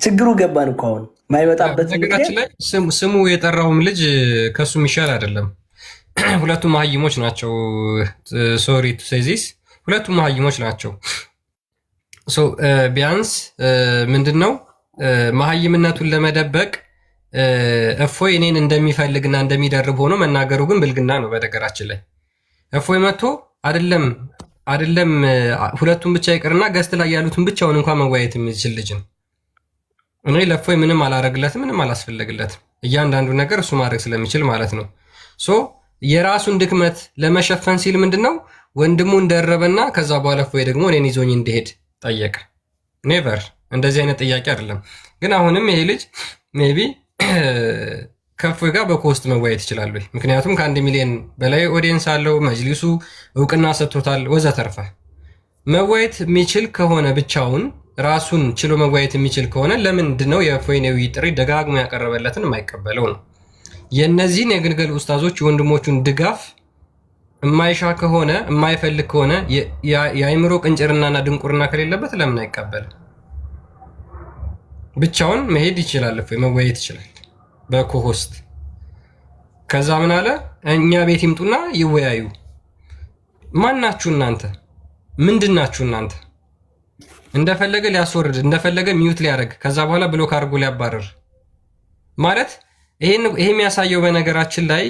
ችግሩ ገባን እኮ አሁን ማይመጣበት ነገራችን ላይ ስሙ የጠራውም ልጅ ከሱ የሚሻል አይደለም። ሁለቱም መሀይሞች ናቸው። ሶሪ ቱ ሴይ ዚስ፣ ሁለቱም መሀይሞች ናቸው። ቢያንስ ምንድነው መሀይምነቱን ለመደበቅ እፎይ እኔን እንደሚፈልግና እንደሚደርብ ሆኖ መናገሩ ግን ብልግና ነው። በነገራችን ላይ እፎይ መጥቶ አይደለም አይደለም ሁለቱም ብቻ ይቅርና ገስት ላይ ያሉትን ብቻውን እንኳን መወያየት የሚችል ልጅ ነው። እኔ ለእፎይ ምንም አላረግለትም፣ ምንም አላስፈለግለትም። እያንዳንዱ ነገር እሱ ማድረግ ስለሚችል ማለት ነው። ሶ የራሱን ድክመት ለመሸፈን ሲል ምንድነው ወንድሙን ደረበና ከዛ በኋላ እፎይ ደግሞ እኔን ይዞኝ እንዲሄድ ጠየቀ። ኔቨር እንደዚህ አይነት ጥያቄ አይደለም። ግን አሁንም ይሄ ልጅ ሜይ ቢ ከእፎይ ጋር በኮስት መወያየት ይችላል ወይ? ምክንያቱም ከ1 ሚሊዮን በላይ ኦዲየንስ አለው፣ መጅሊሱ እውቅና ሰጥቶታል፣ ወዘተርፈ። መወያየት የሚችል ከሆነ ብቻውን ራሱን ችሎ መወያየት የሚችል ከሆነ ለምንድነው የእፎይን የውይይት ጥሪ ደጋግሞ ያቀረበለትን የማይቀበለው ነው? የእነዚህን የግልገል ኡስታዞች የወንድሞቹን ድጋፍ የማይሻ ከሆነ የማይፈልግ ከሆነ የአይምሮ ቅንጭርናና ድንቁርና ከሌለበት ለምን አይቀበልም? ብቻውን መሄድ ይችላል፣ እፎይ መወያየት ይችላል በኮሆስት። ከዛ ምን አለ እኛ ቤት ይምጡና ይወያዩ። ማናችሁ እናንተ? ምንድናችሁ እናንተ? እንደፈለገ ሊያስወርድ እንደፈለገ ሚዩት ሊያደርግ ከዛ በኋላ ብሎክ አድርጎ ሊያባረር ማለት ይሄ የሚያሳየው በነገራችን ላይ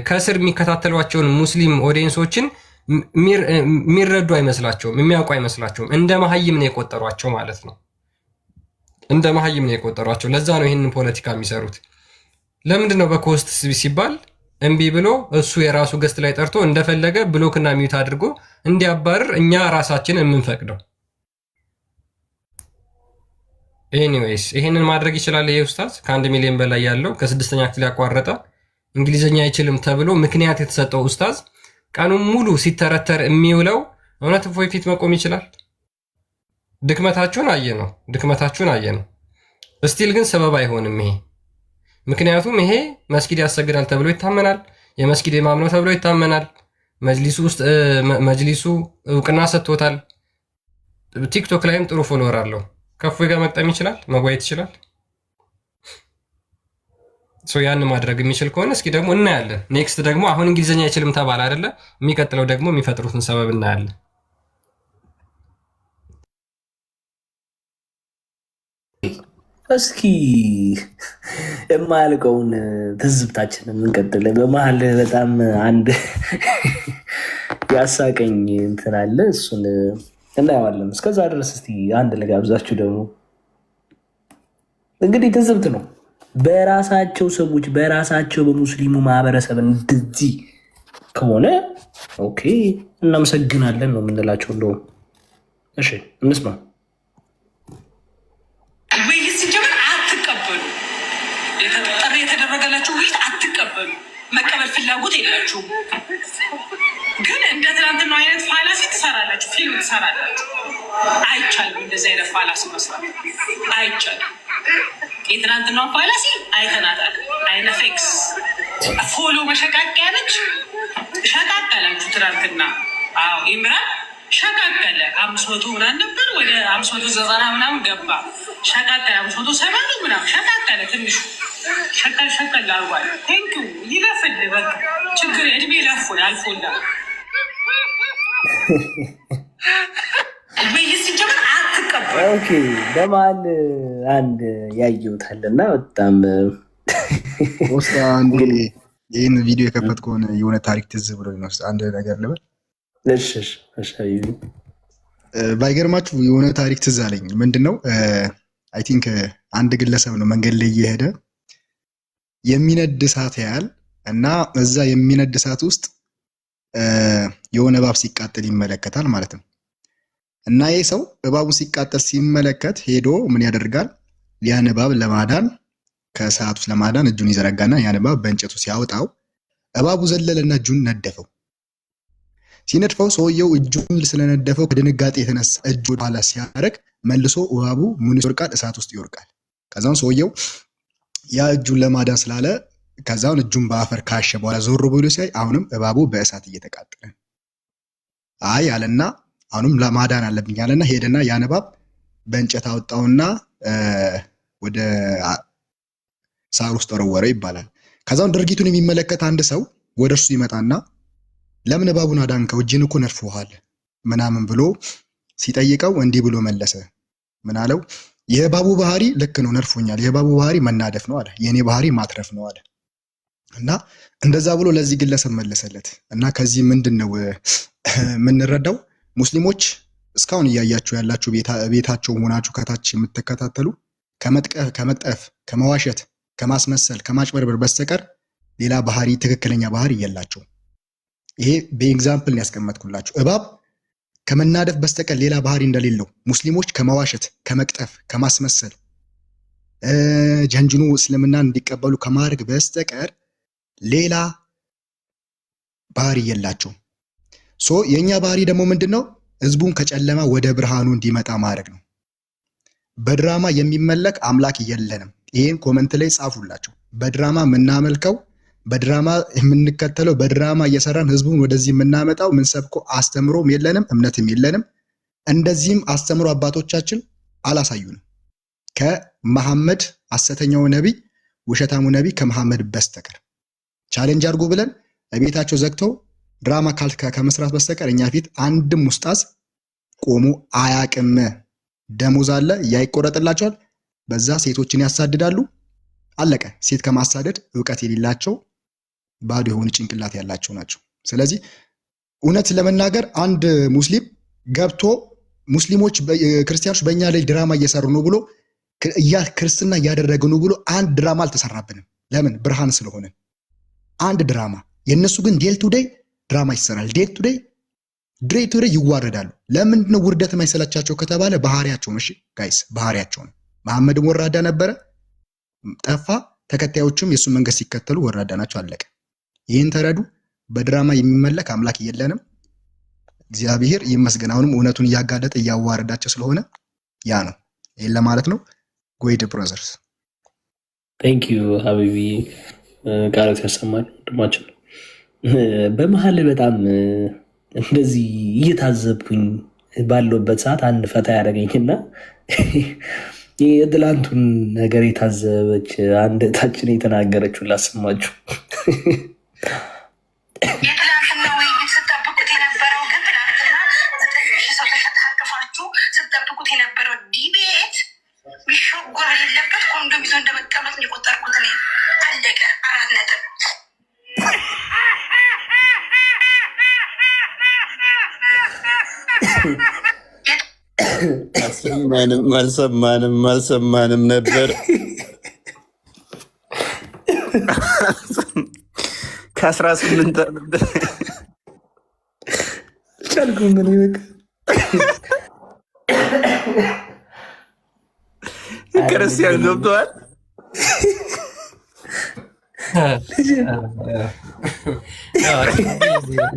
ከስር የሚከታተሏቸውን ሙስሊም ኦዲየንሶችን የሚረዱ አይመስላቸውም፣ የሚያውቁ አይመስላቸውም። እንደ መሀይም ነው የቆጠሯቸው ማለት ነው። እንደ መሀይም ነው የቆጠሯቸው። ለዛ ነው ይህንን ፖለቲካ የሚሰሩት። ለምንድን ነው በኮስት ሲባል እምቢ ብሎ እሱ የራሱ ገስት ላይ ጠርቶ እንደፈለገ ብሎክና ሚዩት አድርጎ እንዲያባርር እኛ ራሳችን የምንፈቅደው? ኤኒዌይስ ይህንን ማድረግ ይችላል ይሄ ኡስታዝ። ከ1 ሚሊዮን በላይ ያለው ከ6ኛ ክፍል ያቋረጠ እንግሊዝኛ አይችልም ተብሎ ምክንያት የተሰጠው ኡስታዝ ቀኑን ሙሉ ሲተረተር የሚውለው እውነት እፎይ ፊት መቆም ይችላል? ድክመታችሁን አየ ነው። እስቲል ግን ሰበብ አይሆንም ይሄ። ምክንያቱም ይሄ መስጊድ ያሰግዳል ተብሎ ይታመናል፣ የመስጊድ ኢማም ነው ተብሎ ይታመናል። መጅሊሱ እውቅና ሰጥቶታል። ቲክቶክ ላይም ጥሩ ፎሎወር አለው። ከእፎይ ጋር መቅጠም ይችላል፣ መወያየት ይችላል። ያን ማድረግ የሚችል ከሆነ እስኪ ደግሞ እናያለን። ኔክስት ደግሞ አሁን እንግሊዝኛ አይችልም ተባለ አይደለ? የሚቀጥለው ደግሞ የሚፈጥሩትን ሰበብ እናያለን። እስኪ የማያልቀውን ትዝብታችንን እንቀጥል። በመሀል በጣም አንድ ያሳቀኝ እንትን አለ፣ እሱን እናየዋለን። እስከዛ ድረስ እስቲ አንድ ልጋብዛችሁ። ደግሞ እንግዲህ ትዝብት ነው። በራሳቸው ሰዎች በራሳቸው በሙስሊሙ ማህበረሰብ እንደዚህ ከሆነ ኦኬ እናመሰግናለን ነው የምንላቸው። እንደውም እሺ እንስማ። ውይይት ሲጀምር አትቀበሉ፣ ጥሪ የተደረገላችሁ ውይይት አትቀበሉ፣ መቀበል ፍላጎት የላችሁም። ግን እንደ ትናንትናው አይነት ፋላሲ ትሰራላችሁ፣ ፊልም ትሰራላችሁ። አይቻልም። እንደዚህ አይነት ፋላሲ መስራት አይቻልም። የትናንትናው ፋላሲ አይተናታል። አይነ ፌክስ ፎሎ መሸቃቂያ ነች። ሸቃቀላችሁ ትናንትና። አዎ ኢምራን ሸቃቀለ። 500 ምናምን ነበር ወደ 590 ምናምን ገባ። ሸቃቀለ 570 ምናምን ሸቃቀለ። ትንሹ ሸቀል አርጓል። ቴንኪ ይለፍል። በቃ ችግር እድሜ ለፎል አልፎላ ኦኬ። በመሀል አንድ ያየሁታልና በጣም ውስጥ አንድ ይህን ቪዲዮ የከፈት ከሆነ የሆነ ታሪክ ትዝ ብሎ ውስጥ አንድ ነገር ልበል። ባይገርማችሁ የሆነ ታሪክ ትዝ አለኝ። ምንድነው አይ ቲንክ አንድ ግለሰብ ነው መንገድ ላይ እየሄደ የሚነድ እሳት ያያል እና እዛ የሚነድ እሳት ውስጥ የሆነ እባብ ሲቃጠል ይመለከታል ማለት ነው። እና ይህ ሰው እባቡ ሲቃጠል ሲመለከት ሄዶ ምን ያደርጋል? ያን እባብ ለማዳን ከእሳቱ ለማዳን እጁን ይዘረጋና ያን እባብ በእንጨቱ ሲያወጣው እባቡ ዘለለና እጁን ነደፈው። ሲነድፈው ሰውየው እጁን ስለነደፈው ከድንጋጤ የተነሳ እጁ ኋላ ሲያደርግ መልሶ እባቡ ምን ይወርቃል? እሳት ውስጥ ይወርቃል። ከዛውን ሰውየው ያ እጁን ለማዳን ስላለ ከዛውን እጁን በአፈር ካሸ በኋላ ዞር ብሎ ሲያይ አሁንም እባቡ በእሳት እየተቃጠለ አይ አለና አሁንም ለማዳን አለብኝ አለና ሄደና ያን እባብ በእንጨት አወጣውና ወደ ሳር ውስጥ ወረወረው ይባላል። ከዛውን ድርጊቱን የሚመለከት አንድ ሰው ወደ እርሱ ይመጣና ለምን እባቡን አዳንከው? እጅን እኮ ነድፎሃል ምናምን ብሎ ሲጠይቀው እንዲህ ብሎ መለሰ። ምን አለው? የእባቡ ባህሪ ልክ ነው ነድፎኛል፣ የእባቡ ባህሪ መናደፍ ነው አለ፣ የኔ ባህሪ ማትረፍ ነው አለ። እና እንደዛ ብሎ ለዚህ ግለሰብ መለሰለት። እና ከዚህ ምንድነው የምንረዳው ሙስሊሞች እስካሁን እያያችሁ ያላችሁ ቤታቸው ሆናችሁ ከታች የምትከታተሉ ከመቅጠፍ፣ ከመዋሸት፣ ከማስመሰል፣ ከማጭበርበር በስተቀር ሌላ ባህሪ ትክክለኛ ባህሪ የላቸው። ይሄ በኤግዛምፕል ያስቀመጥኩላችሁ። እባብ ከመናደፍ በስተቀር ሌላ ባህሪ እንደሌለው ሙስሊሞች ከመዋሸት፣ ከመቅጠፍ፣ ከማስመሰል ጀንጅኑ እስልምናን እንዲቀበሉ ከማድረግ በስተቀር ሌላ ባህሪ የላቸው። የኛ ባህሪ ደግሞ ምንድነው? ህዝቡን ከጨለማ ወደ ብርሃኑ እንዲመጣ ማድረግ ነው። በድራማ የሚመለክ አምላክ የለንም። ይሄን ኮመንት ላይ ጻፉላቸው። በድራማ የምናመልከው፣ በድራማ የምንከተለው፣ በድራማ እየሰራን ህዝቡን ወደዚህ የምናመጣው ምንሰብከው አስተምሮም የለንም፣ እምነትም የለንም። እንደዚህም አስተምሮ አባቶቻችን አላሳዩንም ከመሐመድ ሐሰተኛው ነቢይ፣ ውሸታሙ ነቢይ ከመሐመድ በስተቀር ቻሌንጅ አድርጉ ብለን ቤታቸው ዘግተው ድራማ ከመስራት በስተቀር እኛ ፊት አንድም ኡስታዝ ቆሞ አያቅም። ደሞዝ አለ ያይቆረጥላቸዋል። በዛ ሴቶችን ያሳድዳሉ። አለቀ። ሴት ከማሳደድ ዕውቀት የሌላቸው ባዶ የሆነ ጭንቅላት ያላቸው ናቸው። ስለዚህ እውነት ለመናገር አንድ ሙስሊም ገብቶ ሙስሊሞች ክርስቲያኖች በእኛ ላይ ድራማ እየሰሩ ነው ብሎ ክርስትና እያደረገ ነው ብሎ አንድ ድራማ አልተሰራብንም። ለምን? ብርሃን ስለሆነ አንድ ድራማ። የእነሱ ግን ዴል ቱ ዴይ ድራማ ይሰራል። ዴል ቱ ዴይ ይዋረዳሉ። ለምንድን ነው ውርደት የማይሰለቻቸው ከተባለ ባህሪያቸው ነው። እሺ ጋይስ፣ ባህሪያቸው ነው። መሐመድም ወራዳ ነበረ፣ ጠፋ። ተከታዮችም የእሱን መንገድ ሲከተሉ ወራዳ ናቸው። አለቀ። ይህን ተረዱ። በድራማ የሚመለክ አምላክ የለንም። እግዚአብሔር ይመስገን። አሁንም እውነቱን እያጋለጠ እያዋረዳቸው ስለሆነ ያ ነው። ይህን ለማለት ነው። ጎይድ ብሮዘርስ ቴንክ ዩ ሀቢቢ፣ ቃላት ያሰማል ወንድማችን። በመሀል በጣም እንደዚህ እየታዘብኩኝ ባለበት ሰዓት አንድ ፈታ ያደረገኝና የትላንቱን ነገር የታዘበች አንድ ታችን የተናገረችውን ላሰማችሁ። የትላንትና ውይይት ስጠብቁት የነበረው ግን ትላንትና 9,000 ሰው ተሸታቅፋችሁ ስጠብቁት የነበረው ዲቤት ቢሾጎር የሌለበት ኮንዶም ይዞ እንደመቀመጥ የቆጠርኩት እኔ። አለቀ። 4 ነጥብ። አልሰማንም ነበር። ከ18 ቻልኩ ምን ይበቃ ክርስቲያን ገብተዋል።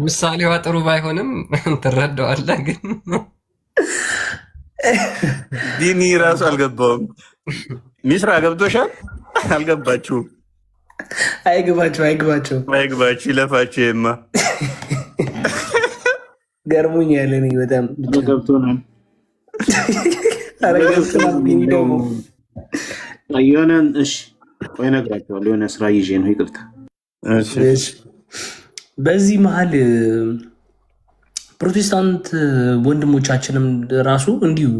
ምሳሌዋ ጥሩ ባይሆንም ትረዳዋለህ። ግን ዲኒ ራሱ አልገባውም። ሚስራ ገብቶሻል? አልገባችሁም? አይግባችሁ ይለፋችሁ። የማ ገርሞኝ ያለ በጣም ገብቶናል። የሆነ እሺ፣ ቆይ እነግራቸዋለሁ። የሆነ ስራ ይዤ ነው። ይቅርታ። በዚህ መሀል ፕሮቴስታንት ወንድሞቻችንም ራሱ እንዲሁ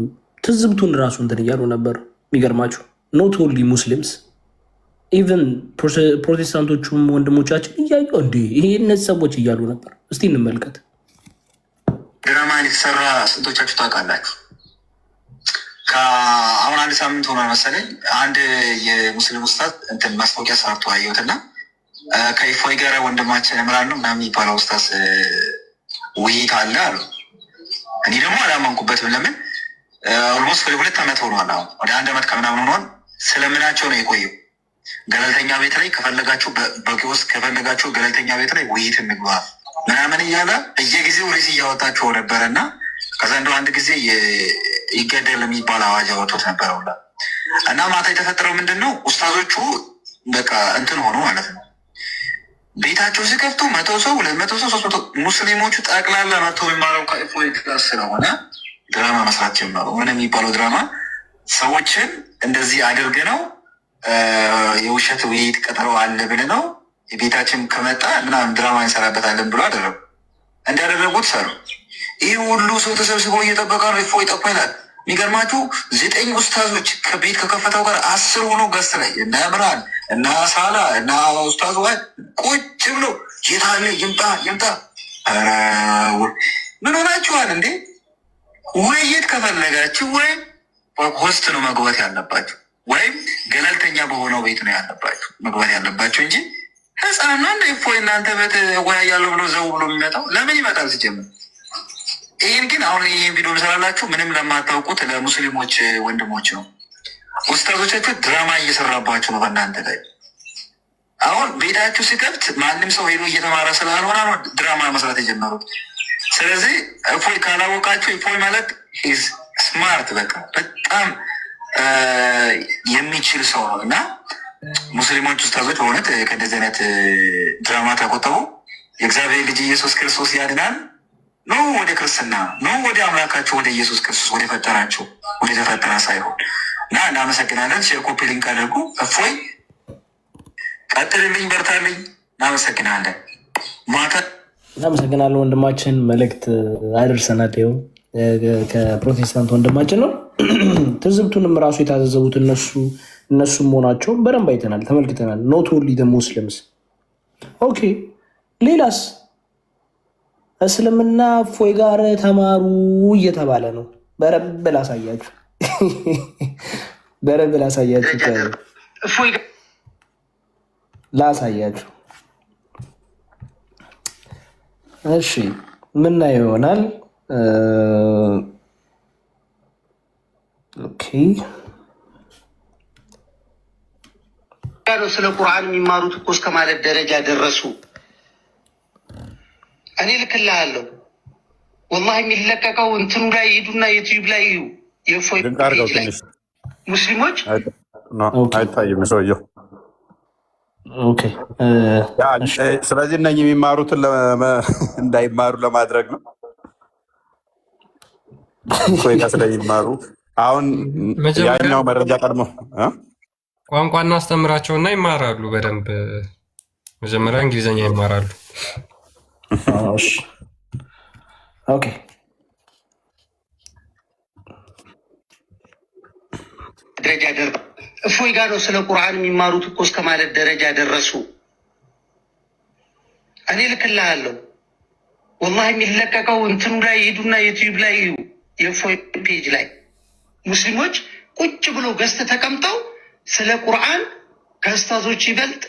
ትዝብቱን ራሱ እንትን እያሉ ነበር። የሚገርማችሁ ኖት ኦንሊ ሙስሊምስ ኢቨን ፕሮቴስታንቶቹም ወንድሞቻችን እያዩ እንዲ ይሄ እነዚህ ሰዎች እያሉ ነበር። እስቲ እንመልከት። ድራማ የተሰራ ስንቶቻችሁ ታውቃላችሁ? አሁን 1 ሳምንት ሆኗል መሰለኝ። አንድ የሙስሊም ኡስታዝ እንትን ማስታወቂያ ሰርቶ አየሁትና ከኢፎይ ጋር ወንድማችን እምራን ነው ምናምን የሚባለው ኡስታዝ ውይይት አለ አሉ። እኔ ደግሞ አላመንኩበትም። ለምን ኦልሞስት 2 ዓመት ሆኗል። አሁን ወደ 1 ዓመት ከምናምን ሆኗል። ስለምናቸው ነው የቆየው። ገለልተኛ ቤት ላይ ከፈለጋችሁ በኪውስ ከፈለጋችሁ ገለልተኛ ቤት ላይ ውይይት እንግባ ምናምን እያለ በየጊዜው ሬስ እያወጣችሁ ነበረ እና ከዛ እንደው አንድ ጊዜ ይገደል የሚባል አዋጅ ያወጡት ነበረ ሁላ እና ማታ የተፈጠረው ምንድን ነው? ኡስታዞቹ በቃ እንትን ሆኖ ማለት ነው ቤታቸው ሲከፍቱ 100 ሰው 200 ሰው 300 ሙስሊሞቹ ጠቅላላ መጥተው የሚማረው ከኢፎይ ክላስ ስለሆነ ድራማ መስራት ጀመሩ። ምን የሚባለው ድራማ ሰዎችን እንደዚህ አድርግ ነው የውሸት ውይይት ቀጠሮ አለ ብል ነው የቤታችን ከመጣ ምናምን ድራማ እንሰራበታለን ብሎ አደረጉ። እንዳደረጉት ሰሩ። ይህ ሁሉ ሰው ተሰብስበው እየጠበቀ ነው። ኢፎይ ጠፋ ይላል። የሚገርማችሁ 9 ኡስታዞች ከቤት ከከፈተው ጋር 10 ሆኖ ገስት ላይ እና እምራን እና ሳላ እና ኡስታዝ ቁጭ ብሎ የታለ ይምጣ ምን ሆናችኋል እንዴ? ውይይት ከፈለጋችሁ ወይም ሆስት ነው መግባት ያለባችሁ፣ ወይም ገለልተኛ በሆነው ቤት ነው ያለባችሁ መግባት ያለባችሁ እንጂ ህፃን ነው እንደ እፎይ እናንተ ቤት እወያያለሁ ብሎ ዘው ብሎ የሚመጣው ለምን ይመጣል ሲጀምር? ይህን ግን አሁን ይህን ቪዲዮ ምሰራላችሁ ምንም ለማታውቁት ለሙስሊሞች ወንድሞች ነው። ኡስታዞቻችሁ ድራማ እየሰራባችሁ ነው በእናንተ ላይ። አሁን ቤታችሁ ሲከፍት ማንም ሰው ሄዶ እየተማረ ስላልሆነ ነው ድራማ መስራት የጀመሩት። ስለዚህ እፎይ ካላወቃችሁ እፎይ ማለት ስማርት በቃ በጣም የሚችል ሰው ነው እና ሙስሊሞች ኡስታዞች በእውነት ከእንደዚህ አይነት ድራማ ተቆጠቡ። የእግዚአብሔር ልጅ ኢየሱስ ክርስቶስ ያድናል። ኖ ወደ ክርስትና ኖ ወደ አምላካችሁ ወደ ኢየሱስ ክርስቶስ ወደ ፈጠራችሁ ወደ ተፈጠረ ሳይሆን እና እናመሰግናለን። ሼር ኮፒ ሊንክ አድርጉ። እፎይ ቀጥልልኝ፣ በርታልኝ። እናመሰግናለን። ማታ እናመሰግናለን። ወንድማችን መልእክት አድርሰናል። ይኸው ከፕሮቴስታንት ወንድማችን ነው። ትዝብቱንም ራሱ የታዘዘቡት እነሱም መሆናቸውን በደንብ አይተናል፣ ተመልክተናል። ኖት ኦንሊ ዘ ሙስሊምስ። ኦኬ ሌላስ? እስልምና እፎይ ጋር ተማሩ እየተባለ ነው። በረብ ላሳያችሁ፣ በረብ ላሳያችሁ፣ ላሳያችሁ። እሺ ምናየው ይሆናል። ኦኬ ስለ ቁርአን የሚማሩት እኮ እስከ ማለት ደረጃ ደረሱ። እኔ ልክልሃለሁ ወላሂ የሚለቀቀው እንትኑ ላይ ሂዱና ዩቲዩብ ላይ እዩ። የእፎይ ላይ ሙስሊሞች አይታይም ሰውየው። ስለዚህ እነኝህ የሚማሩትን እንዳይማሩ ለማድረግ ነው። ስለሚማሩ አሁን ያኛው መረጃ ቀድሞ ቋንቋ እናስተምራቸውና ይማራሉ በደንብ። መጀመሪያ እንግሊዝኛ ይማራሉ። ኦኬ ደረጃ ደር እፎይ ጋር ነው ስለ ቁርአን የሚማሩት እኮ እስከ ማለት ደረጃ ደረሱ። እኔ ልክልሃለሁ ወላሂ የሚለቀቀው እንትኑ ላይ ሂዱና ዩቲዩብ ላይ እዩ። የእፎይ ፔጅ ላይ ሙስሊሞች ቁጭ ብሎ ገዝተ ተቀምጠው ስለ ቁርአን ከኡስታዞች ይበልጥ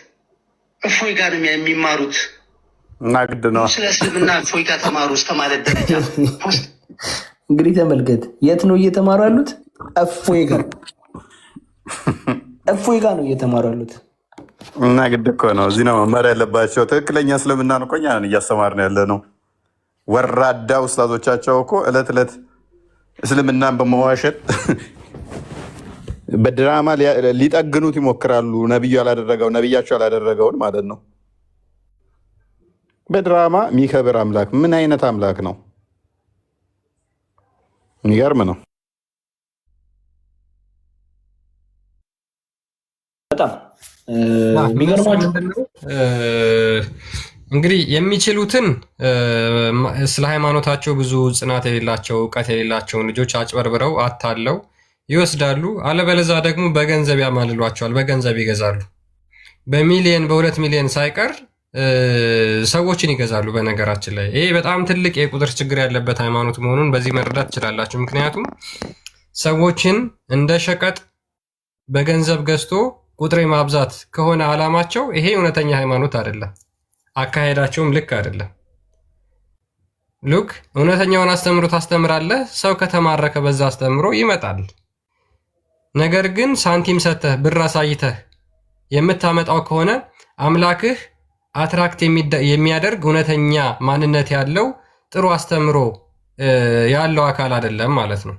እፎይ ጋር ነው የሚማሩት እና ግድ ነው ስለ እስልምና እፎይ ጋር ተማሩ እስከ ማለት ደረጃ። እንግዲህ ተመልከት፣ የት ነው እየተማሩ ያሉት? እፎይ ጋር ነው እየተማሩ ያሉት። እና ግድ እኮ ነው። እዚህ ነው መማር ያለባቸው። ትክክለኛ እስልምና ነው እኮ እኛ እያስተማርን ያለ ነው። ወራዳ ኡስታዞቻቸው እኮ እለት እለት እስልምናን በመዋሸት በድራማ ሊጠግኑት ይሞክራሉ። ነቢያቸው ያላደረገውን ማለት ነው። በድራማ የሚከብር አምላክ ምን አይነት አምላክ ነው? የሚገርም ነው በጣም የሚገርማችሁ። እንግዲህ የሚችሉትን ስለ ሃይማኖታቸው ብዙ ጽናት የሌላቸው እውቀት የሌላቸውን ልጆች አጭበርብረው አታለው ይወስዳሉ። አለበለዛ ደግሞ በገንዘብ ያማልሏቸዋል፣ በገንዘብ ይገዛሉ። በሚሊየን በ2 ሚሊዮን ሳይቀር ሰዎችን ይገዛሉ። በነገራችን ላይ ይሄ በጣም ትልቅ የቁጥር ችግር ያለበት ሃይማኖት መሆኑን በዚህ መረዳት ትችላላችሁ። ምክንያቱም ሰዎችን እንደ ሸቀጥ በገንዘብ ገዝቶ ቁጥር ማብዛት ከሆነ ዓላማቸው ይሄ እውነተኛ ሃይማኖት አይደለም። አካሄዳቸውም ልክ አይደለም። ሉክ እውነተኛውን አስተምሮ ታስተምራለህ። ሰው ከተማረከ በዛ አስተምሮ ይመጣል። ነገር ግን ሳንቲም ሰተህ ብር አሳይተህ የምታመጣው ከሆነ አምላክህ አትራክት የሚያደርግ እውነተኛ ማንነት ያለው ጥሩ አስተምሮ ያለው አካል አይደለም ማለት ነው።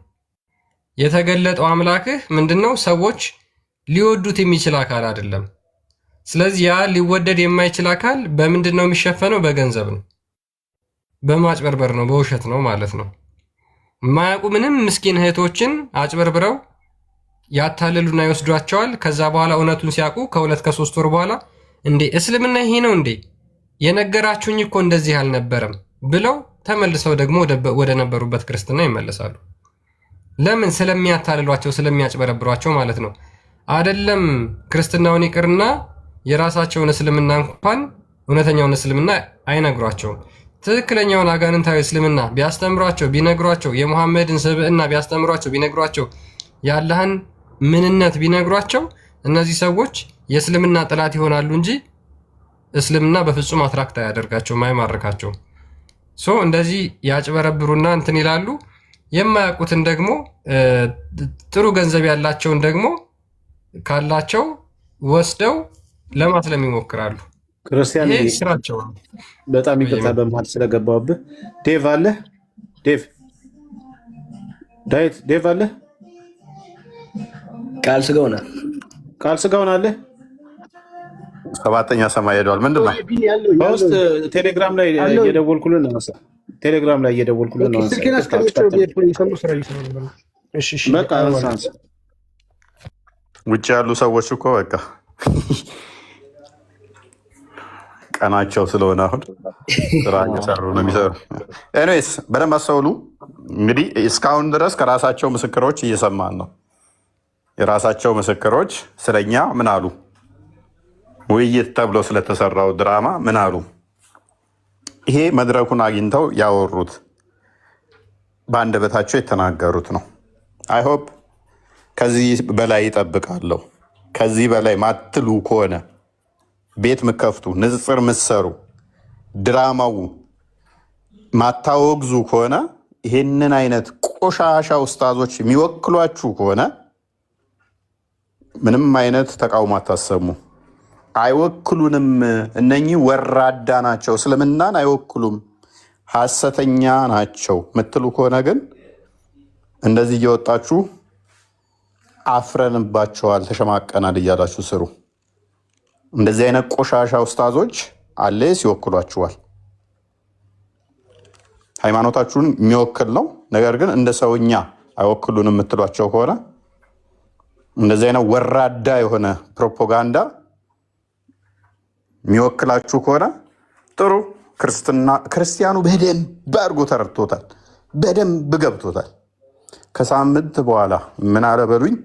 የተገለጠው አምላክህ ምንድነው? ሰዎች ሊወዱት የሚችል አካል አይደለም። ስለዚህ ያ ሊወደድ የማይችል አካል በምንድን ነው የሚሸፈነው? በገንዘብ ነው፣ በማጭበርበር ነው፣ በውሸት ነው ማለት ነው። የማያውቁ ምንም ምስኪን እህቶችን አጭበርብረው ያታልሉና ይወስዷቸዋል። ከዛ በኋላ እውነቱን ሲያውቁ ከ2 ከ3 ወር በኋላ እንዴ እስልምና ይሄ ነው እንዴ? የነገራችሁኝ እኮ እንደዚህ አልነበረም ብለው ተመልሰው ደግሞ ወደ ነበሩበት ክርስትና ይመለሳሉ። ለምን? ስለሚያታልሏቸው፣ ስለሚያጭበረብሯቸው ማለት ነው። አይደለም ክርስትናውን ይቅርና የራሳቸውን እስልምና እንኳን እውነተኛውን እስልምና አይነግሯቸውም። ትክክለኛውን አጋንንታዊ እስልምና ቢያስተምሯቸው ቢነግሯቸው የሙሐመድን ስብዕና ቢያስተምሯቸው ቢነግሯቸው የአላህን ምንነት ቢነግሯቸው እነዚህ ሰዎች የእስልምና ጥላት ይሆናሉ እንጂ እስልምና በፍጹም አትራክት አያደርጋቸውም፣ አይማርካቸውም። እንደዚህ ያጭበረብሩና እንትን ይላሉ። የማያውቁትን ደግሞ ጥሩ ገንዘብ ያላቸውን ደግሞ ካላቸው ወስደው ለማስለም ይሞክራሉ። ክርስቲያን ይሄ ስራቸው ነው። በጣም ይቅርታ በመሀል ስለገባሁብህ። ዴቭ አለ? ዴቭ አለ? ቃል ስጋውና አለ? ሰባተኛ ሰማይ ሄደዋል። ምንድን ነው በውስጥ ቴሌግራም ላይ እየደወልኩልን ነው። ቴሌግራም ላይ እየደወልኩልን ነው። ውጭ ያሉ ሰዎች እኮ በቃ ቀናቸው ስለሆነ አሁን ስራ እየሰሩ ነው የሚሰሩ። ኤኒዌይስ በደንብ አስተውሉ። እንግዲህ እስካሁን ድረስ ከራሳቸው ምስክሮች እየሰማን ነው። የራሳቸው ምስክሮች ስለኛ ምን አሉ? ውይይት ተብሎ ስለተሰራው ድራማ ምን አሉ? ይሄ መድረኩን አግኝተው ያወሩት በአንደበታቸው የተናገሩት ነው። አይሆፕ ከዚህ በላይ ይጠብቃለሁ። ከዚህ በላይ ማትሉ ከሆነ ቤት ምከፍቱ፣ ንጽጽር ምሰሩ፣ ድራማው ማታወግዙ ከሆነ ይሄንን አይነት ቆሻሻ ኡስታዞች የሚወክሏችሁ ከሆነ ምንም አይነት ተቃውሞ አታሰሙ። አይወክሉንም፣ እነኚህ ወራዳ ናቸው፣ እስልምናን አይወክሉም፣ ሐሰተኛ ናቸው ምትሉ ከሆነ ግን እንደዚህ እየወጣችሁ አፍረንባቸዋል፣ ተሸማቀናል እያላችሁ ስሩ። እንደዚህ አይነት ቆሻሻ ኡስታዞች አሌስ ይወክሏችኋል። ሃይማኖታችሁን የሚወክል ነው፣ ነገር ግን እንደ ሰውኛ አይወክሉንም የምትሏቸው ከሆነ እንደዚህ አይነት ወራዳ የሆነ ፕሮፓጋንዳ የሚወክላችሁ ከሆነ ጥሩ። ክርስቲያኑ በደንብ አድርጎ ተረድቶታል፣ በደንብ ገብቶታል። ከሳምንት በኋላ ምን አለ በሉኝ፣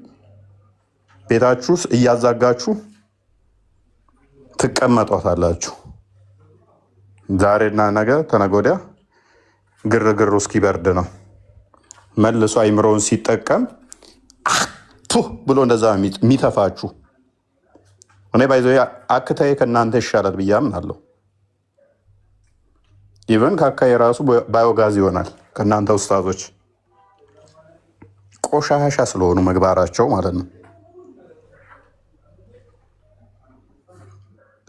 ቤታችሁ እያዛጋችሁ ትቀመጧታላችሁ። ዛሬና ነገ ተነገ ወዲያ ግርግሩ እስኪበርድ ነው። መልሶ አይምሮውን ሲጠቀም ብሎ እንደዛ የሚተፋችሁ። እኔ ባይዘ አክታዬ ከእናንተ ይሻላል ብዬ አምናለሁ። ኢቨን ከአካዬ ራሱ ባዮጋዝ ይሆናል ከእናንተ ኡስታዞች፣ ቆሻሻ ስለሆኑ ምግባራቸው ማለት ነው።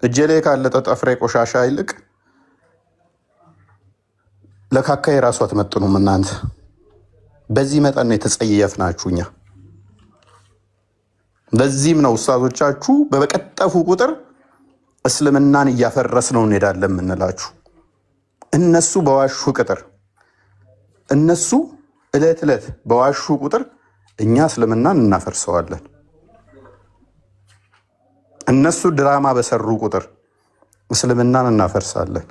እጄ ላይ ካለ ጠፍሬ ቆሻሻ ይልቅ ለካካዬ ራሱ አትመጥኑም እናንተ። በዚህ መጠን የተጸየፍናችሁ እኛ። ለዚህም ነው ኡስታዞቻችሁ በበቀጠፉ ቁጥር እስልምናን እያፈረስነው እንሄዳለን የምንላችሁ። እነሱ በዋሹ ቁጥር፣ እነሱ እለት ዕለት በዋሹ ቁጥር እኛ እስልምናን እናፈርሰዋለን። እነሱ ድራማ በሰሩ ቁጥር እስልምናን እናፈርሳለን።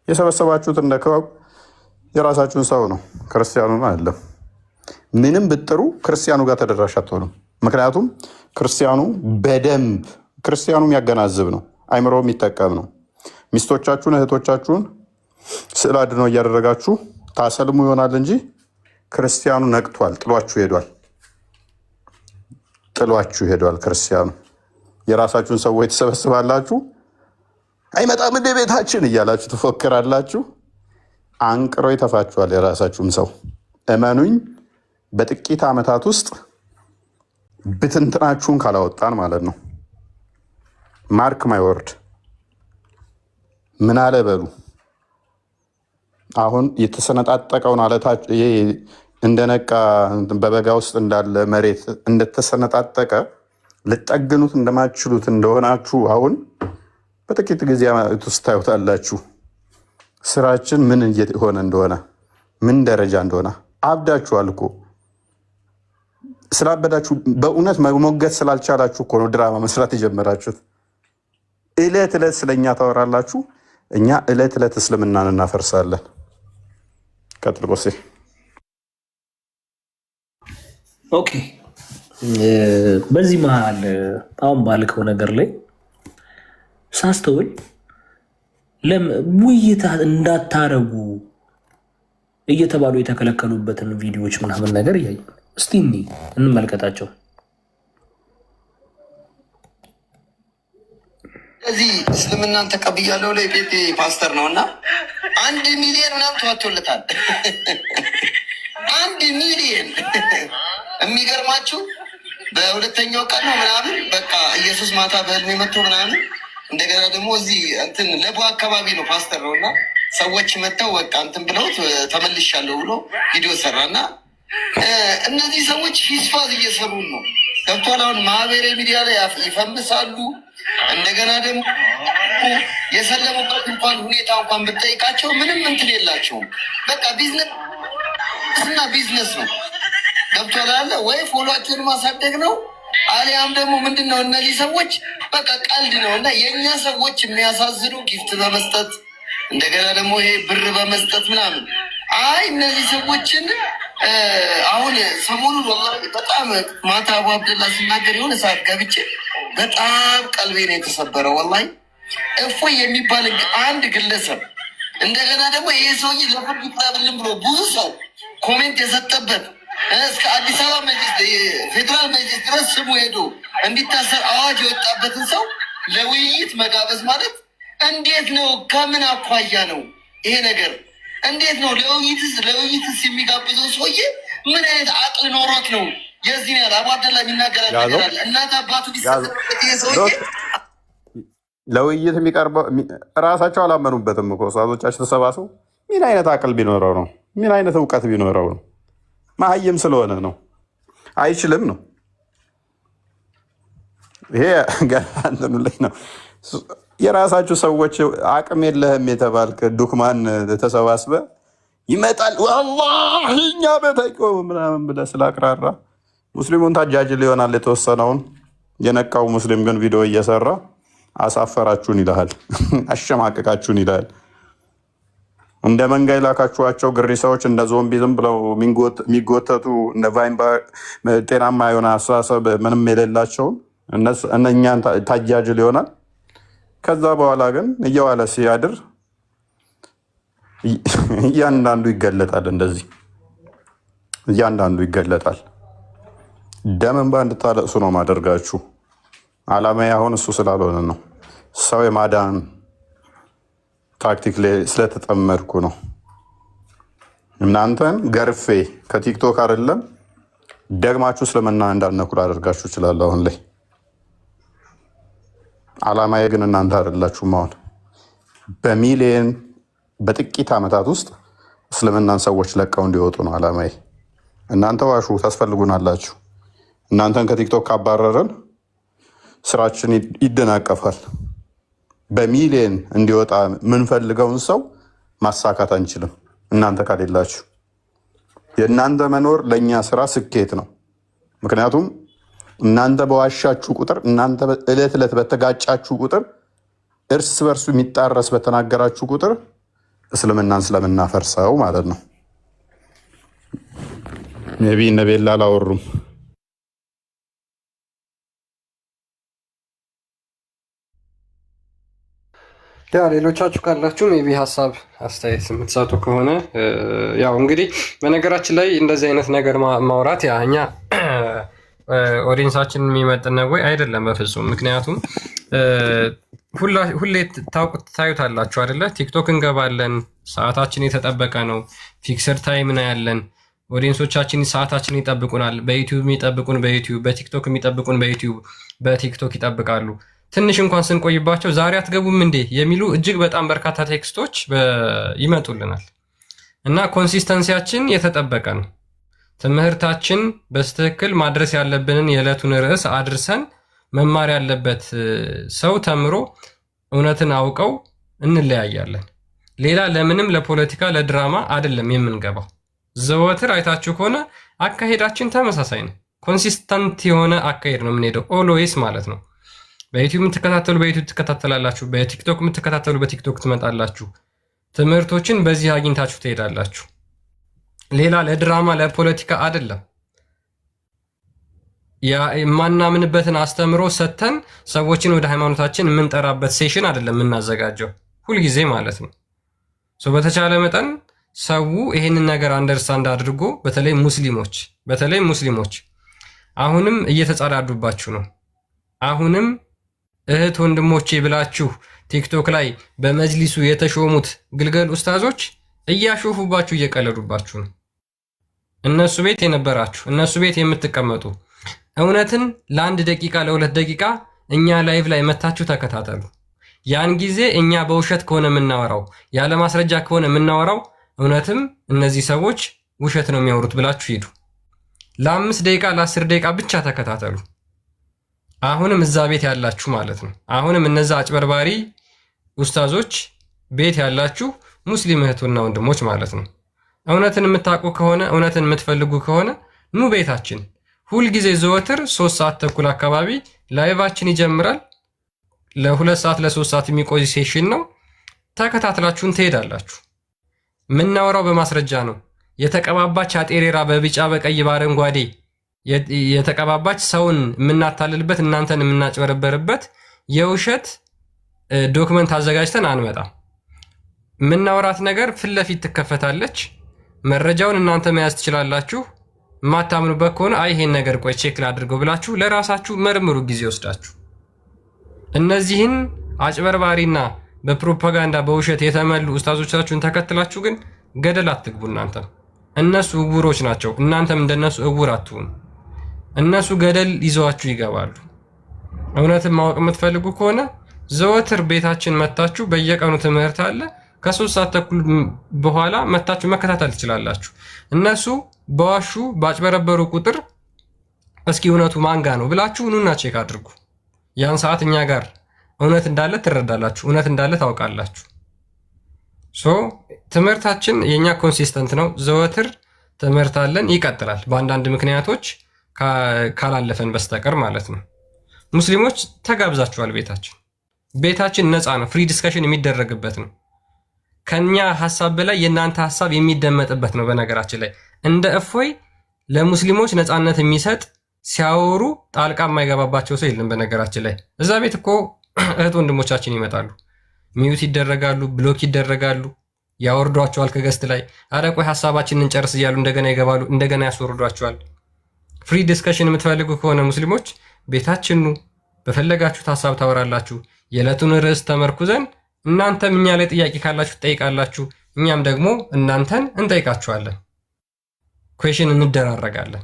የሰበሰባችሁት እንደ ክበብ የራሳችሁን ሰው ነው፣ ክርስቲያኑን አይደለም። ምንም ብጥሩ ክርስቲያኑ ጋር ተደራሽ አትሆኑም። ምክንያቱም ክርስቲያኑ በደንብ ክርስቲያኑ የሚያገናዝብ ነው፣ አይምሮ የሚጠቀም ነው። ሚስቶቻችሁን እህቶቻችሁን ስዕል አድኖ እያደረጋችሁ ታሰልሙ ይሆናል እንጂ ክርስቲያኑ ነቅቷል፣ ጥሏችሁ ሄዷል። ክርስቲያኑ የራሳችሁን ሰዎች ትሰበስባላችሁ፣ አይመጣም እንደ ቤታችን እያላችሁ ትፎክራላችሁ። አንቅሮ ይተፋችኋል የራሳችሁን ሰው። እመኑኝ፣ በጥቂት ዓመታት ውስጥ ብትንትናችሁን ካላወጣን ማለት ነው። ማርክ ማይ ወርድ። ምን አለ በሉ። አሁን የተሰነጣጠቀውን እንደነቃ በበጋ ውስጥ እንዳለ መሬት እንደተሰነጣጠቀ ልጠግኑት እንደማትችሉት እንደሆናችሁ አሁን በጥቂት ጊዜ ውስጥ ታዩታላችሁ። ስራችን ምን እየሆነ እንደሆነ፣ ምን ደረጃ እንደሆነ። አብዳችኋል እኮ። ስላበዳችሁ በእውነት መሞገት ስላልቻላችሁ እኮ ነው ድራማ መስራት የጀመራችሁት። እለት ዕለት ስለኛ ታወራላችሁ፣ እኛ እለት ዕለት እስልምናን እናፈርሳለን። ቀጥል ቆሴ። ኦኬ፣ በዚህ መሀል አሁን ባልከው ነገር ላይ ሳስተውል ውይይት እንዳታረጉ እየተባሉ የተከለከሉበትን ቪዲዮዎች ምናምን ነገር እያዩ እስቲ እንመልከታቸው። እዚህ እስልምናን ተቀብያለሁ ላይ ጴጴ ፓስተር ነው እና 1 ሚሊዮን ምናምን ተዋቶለታል። 1 ሚሊዮን የሚገርማችሁ በሁለተኛው ቀን ነው ምናምን በቃ ኢየሱስ ማታ በህልሜ መጥቶ ምናምን እንደገና ደግሞ እዚህ እንትን ለቡ አካባቢ ነው ፓስተር ነው እና ሰዎች መጥተው በቃ እንትን ብለውት ተመልሻለሁ ብሎ ቪዲዮ ሰራና እነዚህ ሰዎች ፊስፋዝ እየሰሩ ነው ገብቷል። አሁን ማህበራዊ ሚዲያ ላይ ይፈምሳሉ። እንደገና ደግሞ የሰለሙበት እንኳን ሁኔታ እንኳን ብጠይቃቸው ምንም እንትን የላቸውም። በቃ ቢዝነስ ነው ገብቷል አለ ወይ ፎሎቸውን ማሳደግ ነው አሊያም ደግሞ ምንድን ነው እነዚህ ሰዎች በቃ ቀልድ ነው። እና የእኛ ሰዎች የሚያሳዝኑ ጊፍት በመስጠት እንደገና ደግሞ ይሄ ብር በመስጠት ምናምን እነዚህ ሰዎችን አሁን ሰሞኑን ወላሂ በጣም ማታ አቡ አብደላ ሲናገር የሆነ ሰዓት ገብቼ በጣም ቀልቤ ነው የተሰበረው። ወላሂ እፎይ የሚባል አንድ ግለሰብ እንደገና ደግሞ ይሄ ሰውዬ ለፍርድ ይቅረብልን ብሎ ብዙ ሰው ኮሜንት የሰጠበት እስከ አዲስ አበባ ፌዴራል መጅሊስ ድረስ ስሙ ሄዶ እንዲታሰር አዋጅ የወጣበትን ሰው ለውይይት መጋበዝ ማለት እንዴት ነው? ከምን አኳያ ነው ይሄ ነገር? እንዴት ነው ለውይይትስ የሚጋብዘው ሰውዬ ምን አይነት አቅል ኖሮት ነው? የዚህ ያለ አቡ አብደላ የሚናገራል ነገር አለ። እናት አባቱ ሊሰጥበት ይሄ ሰውዬ ለውይይት የሚቀርበው እራሳቸው አላመኑበትም እኮ ኡስታዞቻችን ተሰባስበው ምን አይነት አቅል ቢኖረው ነው? ምን አይነት እውቀት ቢኖረው ነው? መሀይም ስለሆነ ነው። አይችልም ነው። ይሄ ገና እንትኑ ላይ ነው። የራሳችሁ ሰዎች አቅም የለህም የተባልክ ዱክማን ተሰባስበ ይመጣል ወላሂ እኛ በተቆ ምናምን ብለህ ስላቅራራ ሙስሊሙን ታጃጅል ይሆናል። የተወሰነውን የነቃው ሙስሊም ግን ቪዲዮ እየሰራ አሳፈራችሁን ይልሃል፣ አሸማቀቃችሁን ይልሃል። እንደ መንጋ የላካችኋቸው ግሪሳዎች እንደ ዞምቢ ዝም ብለው የሚጎተቱ እንደ ቫይን ጤናማ የሆነ አስተሳሰብ ምንም የሌላቸውን እነኛን ታጃጅል ይሆናል። ከዛ በኋላ ግን እየዋለ ሲያድር እያንዳንዱ ይገለጣል። እንደዚህ እያንዳንዱ ይገለጣል። ደም እንባ እንድታለቅሱ ነው ማደርጋችሁ። አላማዬ አሁን እሱ ስላልሆነ ነው። ሰው የማዳን ታክቲክ ላይ ስለተጠመድኩ ነው። እናንተን ገርፌ ከቲክቶክ አይደለም ደግማችሁ እስልምና እንዳነኩ ላደርጋችሁ እችላለሁ አሁን ላይ። አላማዬ ግን እናንተ አይደላችሁም። አሁን በሚሊየን በጥቂት ዓመታት ውስጥ እስልምናን ሰዎች ለቀው እንዲወጡ ነው አላማዬ። እናንተ ዋሹ፣ ታስፈልጉናላችሁ። እናንተን ከቲክቶክ ካባረረን ስራችን ይደናቀፋል። በሚሊየን እንዲወጣ የምንፈልገውን ሰው ማሳካት አንችልም እናንተ ከሌላችሁ። የእናንተ መኖር ለእኛ ስራ ስኬት ነው። ምክንያቱም እናንተ በዋሻችሁ ቁጥር፣ እናንተ እለት ዕለት በተጋጫችሁ ቁጥር፣ እርስ በርሱ የሚጣረስ በተናገራችሁ ቁጥር እስልምናን ስለምናፈርሰው ማለት ነው። ሜይ ቢ እነ ቤላ አላወሩም። ያ ሌሎቻችሁ ካላችሁ ሜይ ቢ ሀሳብ አስተያየት የምትሰጡ ከሆነ ያው እንግዲህ በነገራችን ላይ እንደዚህ አይነት ነገር ማውራት ያ እኛ ኦዲየንሳችንን የሚመጥን ወይ አይደለም በፍጹም። ምክንያቱም ሁሌ ታዩታላችሁ አይደለ? ቲክቶክ እንገባለን፣ ሰዓታችን የተጠበቀ ነው፣ ፊክስድ ታይም ነው ያለን። ኦዲየንሶቻችን ሰዓታችን ይጠብቁናል። በዩቲዩብ የሚጠብቁን በዩቲዩብ፣ በቲክቶክ የሚጠብቁን በዩቲዩብ፣ በቲክቶክ ይጠብቃሉ። ትንሽ እንኳን ስንቆይባቸው ዛሬ አትገቡም እንዴ የሚሉ እጅግ በጣም በርካታ ቴክስቶች ይመጡልናል። እና ኮንሲስተንሲያችን የተጠበቀ ነው። ትምህርታችን በስትክክል ማድረስ ያለብንን የዕለቱን ርዕስ አድርሰን መማር ያለበት ሰው ተምሮ እውነትን አውቀው እንለያያለን። ሌላ ለምንም ለፖለቲካ ለድራማ አይደለም የምንገባው። ዘወትር አይታችሁ ከሆነ አካሄዳችን ተመሳሳይ ነው። ኮንሲስተንት የሆነ አካሄድ ነው የምንሄደው ኦልዌይስ ማለት ነው። በዩቲዩብ የምትከታተሉ በዩቲዩብ ትከታተላላችሁ። በቲክቶክ የምትከታተሉ በቲክቶክ ትመጣላችሁ። ትምህርቶችን በዚህ አግኝታችሁ ትሄዳላችሁ። ሌላ ለድራማ ለፖለቲካ አይደለም። የማናምንበትን አስተምሮ ሰጥተን ሰዎችን ወደ ሃይማኖታችን የምንጠራበት ሴሽን አይደለም የምናዘጋጀው። ሁልጊዜ ማለት ነው። በተቻለ መጠን ሰው ይሄንን ነገር አንደርስታንድ አድርጎ በተለይ ሙስሊሞች አሁንም እየተጻዳዱባችሁ ነው። አሁንም እህት ወንድሞቼ ብላችሁ ቲክቶክ ላይ በመጅሊሱ የተሾሙት ግልገል ኡስታዞች እያሾፉባችሁ እየቀለዱባችሁ ነው። እነሱ ቤት የነበራችሁ እነሱ ቤት የምትቀመጡ እውነትን ለአንድ ደቂቃ ለሁለት ደቂቃ እኛ ላይቭ ላይ መታችሁ ተከታተሉ። ያን ጊዜ እኛ በውሸት ከሆነ የምናወራው ያለ ማስረጃ ከሆነ የምናወራው እውነትም እነዚህ ሰዎች ውሸት ነው የሚያወሩት ብላችሁ ሂዱ። ለ5 ደቂቃ ለ10 ደቂቃ ብቻ ተከታተሉ። አሁንም እዛ ቤት ያላችሁ ማለት ነው። አሁንም እነዛ አጭበርባሪ ኡስታዞች ቤት ያላችሁ ሙስሊም እህቱና ወንድሞች ማለት ነው። እውነትን የምታውቁ ከሆነ እውነትን የምትፈልጉ ከሆነ ኑ ቤታችን። ሁልጊዜ ዘወትር 3 ሰዓት ተኩል አካባቢ ላይቫችን ይጀምራል። ለ2 ሰዓት ለ3 ሰዓት የሚቆይ ሴሽን ነው። ተከታትላችሁን ትሄዳላችሁ። ምናወራው በማስረጃ ነው። የተቀባባች አጤሬራ በቢጫ በቀይ በአረንጓዴ የተቀባባች ሰውን የምናታልልበት እናንተን የምናጭበረበርበት የውሸት ዶክመንት አዘጋጅተን አንመጣም። ምናወራት ነገር ፊት ለፊት ትከፈታለች። መረጃውን እናንተ መያዝ ትችላላችሁ። የማታምኑበት ከሆነ አይ ይሄን ነገር ቆይ ቼክ ላድርገው ብላችሁ ለራሳችሁ መርምሩ ጊዜ ወስዳችሁ። እነዚህን አጭበርባሪና በፕሮፓጋንዳ በውሸት የተመሉ ኡስታዞቻችሁን ተከትላችሁ ግን ገደል አትግቡ። እነሱ እውሮች ናቸው። እናንተም እንደነሱ እውር አትሁኑ። እነሱ ገደል ይዘዋችሁ ይገባሉ። እውነትን ማወቅ የምትፈልጉ ከሆነ ዘወትር ቤታችን መታችሁ በየቀኑ ትምህርት አለ። ከ3 ሰዓት ተኩል በኋላ መታችሁ መከታተል ትችላላችሁ። እነሱ በዋሹ ባጭበረበሩ ቁጥር እስኪ እውነቱ ማንጋ ነው ብላችሁ ኑና ቼክ አድርጉ። ያን ሰዓት እኛ ጋር እውነት እንዳለ ትረዳላችሁ፣ እውነት እንዳለ ታውቃላችሁ። ትምህርታችን የኛ ኮንሲስተንት ነው። ዘወትር ትምህርት አለን፣ ይቀጥላል። በአንዳንድ ምክንያቶች ካላለፈን በስተቀር ማለት ነው። ሙስሊሞች ተጋብዛችኋል። ቤታችን ነፃ ነው። ፍሪ ዲስከሽን የሚደረግበት ነው። ከኛ ሐሳብ በላይ የእናንተ ሐሳብ የሚደመጥበት ነው። በነገራችን ላይ እንደ እፎይ ለሙስሊሞች ነፃነት የሚሰጥ ሲያወሩ ጣልቃ የማይገባባቸው ሰው የለም። በነገራችን ላይ እዛ ቤት እኮ እህት ወንድሞቻችን ይመጣሉ፣ ሚዩት ይደረጋሉ፣ ብሎክ ይደረጋሉ፣ ያወርዷቸዋል ከገስት ላይ። አረ ቆይ ሐሳባችንን እንጨርስ እያሉ እንደገና ይገባሉ፣ እንደገና ያስወርዷቸዋል። ፍሪ ዲስከሽን የምትፈልጉ ከሆነ ሙስሊሞች ቤታችን ኑ፣ በፈለጋችሁት ሐሳብ ታወራላችሁ። የዕለቱን ርዕስ ተመርኩዘን እናንተም እኛ ላይ ጥያቄ ካላችሁ ትጠይቃላችሁ፣ እኛም ደግሞ እናንተን እንጠይቃችኋለን። ኩዌሽን እንደራረጋለን።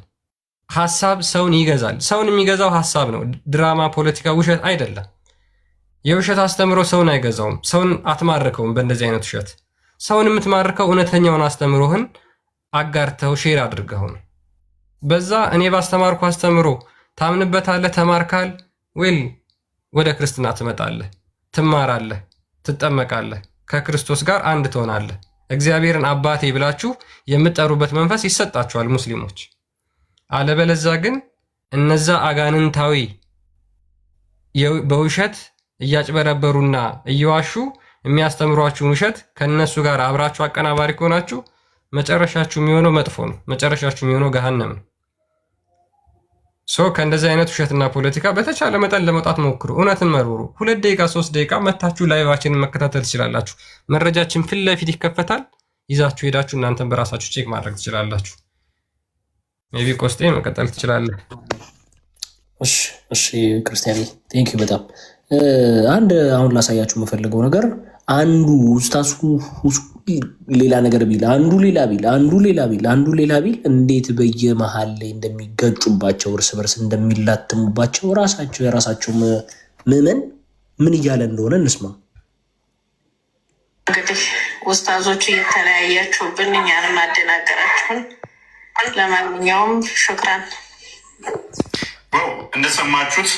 ሐሳብ ሰውን ይገዛል። ሰውን የሚገዛው ሐሳብ ነው። ድራማ፣ ፖለቲካ፣ ውሸት አይደለም። የውሸት አስተምሮ ሰውን አይገዛውም። ሰውን አትማርከውም በእንደዚህ አይነት ውሸት። ሰውን የምትማርከው እውነተኛውን አስተምሮህን አጋርተው ሼር አድርገው ነው። በዛ እኔ ባስተማርኩ አስተምሮ ታምንበታለህ፣ ተማርካል ወይ ወደ ክርስትና ትመጣለህ፣ ትማራለህ፣ ትጠመቃለህ፣ ከክርስቶስ ጋር አንድ ትሆናለህ። እግዚአብሔርን አባቴ ብላችሁ የምትጠሩበት መንፈስ ይሰጣችኋል ሙስሊሞች። አለበለዛ ግን እነዛ አጋንንታዊ በውሸት እያጭበረበሩና እየዋሹ የሚያስተምሯችሁን ውሸት ከነሱ ጋር አብራችሁ አቀናባሪ ከሆናችሁ መጨረሻችሁ የሚሆነው መጥፎ ነው። መጨረሻችሁ የሚሆነው ገሃነም ነው። ከእንደዚህ አይነት ውሸትና ፖለቲካ በተቻለ መጠን ለመውጣት ሞክሩ። እውነትን መርምሩ። 2 ደቂቃ 3 ደቂቃ መታችሁ ላይቫችንን መከታተል ትችላላችሁ። መረጃችን ፊት ለፊት ይከፈታል። ይዛችሁ ሄዳችሁ እናንተን በራሳችሁ ቼክ ማድረግ ትችላላችሁ። ሜቢ ቆስጤ መቀጠል ትችላለህ። እሺ ክርስቲያኔ ቴንኪው በጣም አንድ አሁን ላሳያችሁ የምፈልገው ነገር አንዱ ኡስታዙ ሌላ ነገር ቢል አንዱ ሌላ ቢል አንዱ ሌላ ቢል እንዴት በየመሃል ላይ እንደሚገጩባቸው እርስ በርስ እንደሚላትሙባቸው የራሳቸው ምዕመን ምን እያለ እንደሆነ እንስማ። እንግዲህ ኡስታዞቹ እየተለያያችሁብን እኛንም አደናገራችሁን። ለማንኛውም ሹክራን። እንደሰማችሁት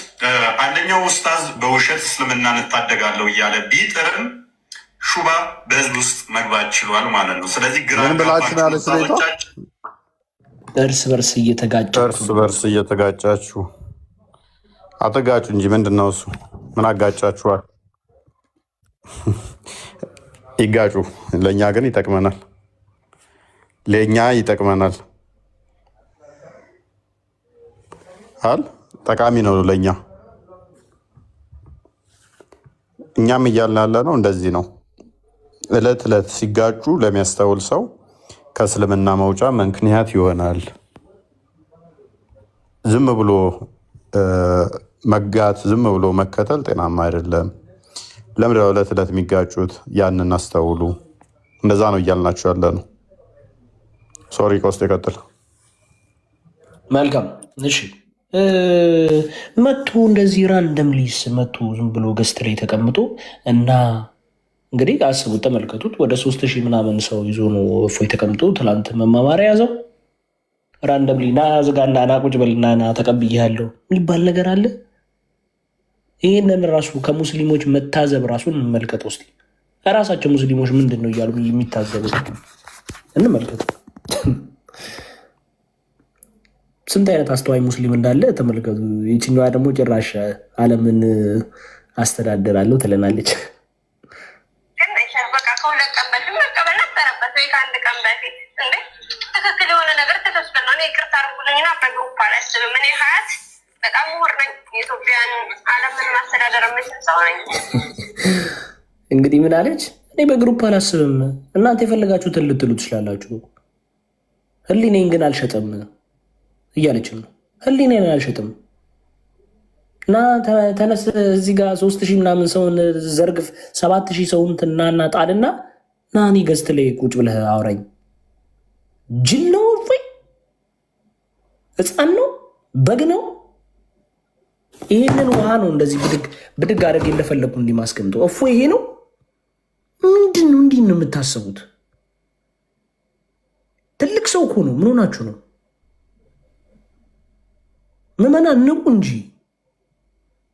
አንደኛው ኡስታዝ በውሸት እስልምናን እንታደጋለሁ እያለ ቢጥርም ሹባ በህዝብ ውስጥ መግባት ችሏል ማለት ነው። ስለዚህ እርስ በርስ እየተጋጫችሁ አትጋጩ እንጂ ምንድን ነው እሱ? ምን አጋጫችኋል? ይጋጩ። ለእኛ ግን ይጠቅመናል። ጠቃሚ ነው ለእኛ። እኛም እያልን ያለ ነው እንደዚህ ነው። እለት እለት ሲጋጩ ለሚያስተውል ሰው ከእስልምና መውጫ ምክንያት ይሆናል። ዝም ብሎ መጋት፣ ዝም ብሎ መከተል ጤናማ አይደለም። ለምንድነው እለት እለት የሚጋጩት? ያንን አስተውሉ። እንደዛ ነው እያልናቸው ያለ ነው። ሶሪ ቆስጥ ይቀጥል። መልካም እሺ። መቶ እንደዚህ ራንደም ሊስ መቶ ዝም ብሎ ገስት ላይ ተቀምጦ እና እንግዲህ አስቡት፣ ተመልከቱት። ወደ 3000 ምናምን ሰው ይዞ ነው እፎይ ተቀምጦ ትላንት መማማሪያ ያዘው። ራንደምሊ ና ዝጋና ና ቁጭ በልና ና ተቀብያለሁ የሚባል ነገር አለ? ይህንን ራሱ ከሙስሊሞች መታዘብ ራሱን እንመልከት ውስጥ ራሳቸው ሙስሊሞች ምንድን ነው እያሉ የሚታዘቡት እንመልከት። ስንት አይነት አስተዋይ ሙስሊም እንዳለ ተመልከቱ። ይችኛዋ ደግሞ ጭራሽ ዓለምን አስተዳደራለሁ ትለናለች። በቃ ከሁለት ቀን በፊት መቀበል ነበረበት ወይ ከአንድ ቀን በፊት እንዴ? ትክክል የሆነ ነገር ተከስበል ነው። ይቅርታ አድርጉልኝና በግሩፕ አላስብም። እኔ ሀያት በጣም ምሁር ነኝ። የኢትዮጵያን ዓለምን ማስተዳደር የምችል ሰው ነኝ። እንግዲህ ምን አለች? እኔ በግሩፕ አላስብም፣ እናንተ የፈለጋችሁትን ልትሉ ትችላላችሁ፣ ህሊኔን ግን አልሸጥም እያለችም ነው። ህሊኔን አልሸጥም እና ተነስ እዚህ ጋር 3000 ምናምን ሰውን ዘርግፍ 7000 ሰውን ትናና ጣልና ና እኔ ገዝት ላይ ቁጭ ብለህ አውራኝ። ጅል ነው ወይ ህፃን ነው በግ ነው? ይህንን ውሃ ነው እንደዚህ ብድግ አድርጌ እንደፈለግኩ እንዲህ ማስቀምጠው። እፎ ይሄ ነው ምንድን ነው? እንዲህ ነው የምታስቡት? ትልቅ ሰው እኮ ነው። ምን ሆናችሁ ነው? ምመና ንቁ እንጂ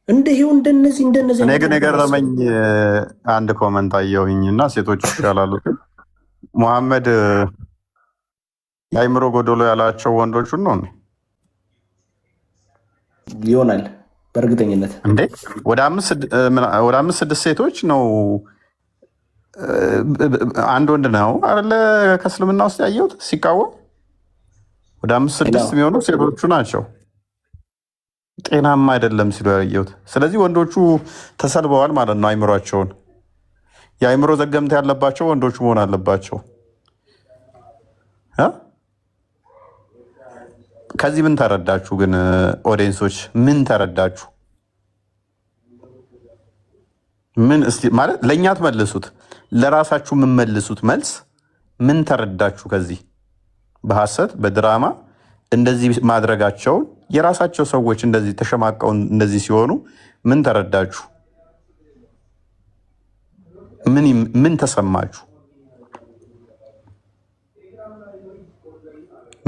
እንደነዚህ እኔ ግን የገረመኝ አንድ ኮመንት አየሁኝ እና ሴቶች ይሻላሉ ሙሐመድ የአይምሮ ጎደሎ ያላቸው ወንዶቹን ነው ይሆናል በእርግጠኝነት። እንዴ ወደ 5-6 ሴቶች ነው አንድ ወንድ ነው አለ ከእስልምና ውስጥ ያየሁት ሲቃወም። ወደ 5-6 የሚሆኑ ሴቶቹ ናቸው ጤናማ አይደለም ሲሉ ያየሁት። ስለዚህ ወንዶቹ ተሰልበዋል ማለት ነው። አይምሯቸውን የአይምሮ ዘገምት ያለባቸው ወንዶቹ መሆን አለባቸው። ከዚህ ምን ተረዳችሁ ግን ኦዲየንሶች? ምን ተረዳችሁ? ምን እስቲ ማለት ለእኛ ትመልሱት፣ ለራሳችሁ የምመልሱት መልስ ምን ተረዳችሁ? ከዚህ በሐሰት በድራማ እንደዚህ ማድረጋቸውን የራሳቸው ሰዎች እንደዚህ ተሸማቀው እንደዚህ ሲሆኑ ምን ተረዳችሁ? ምን ተሰማችሁ?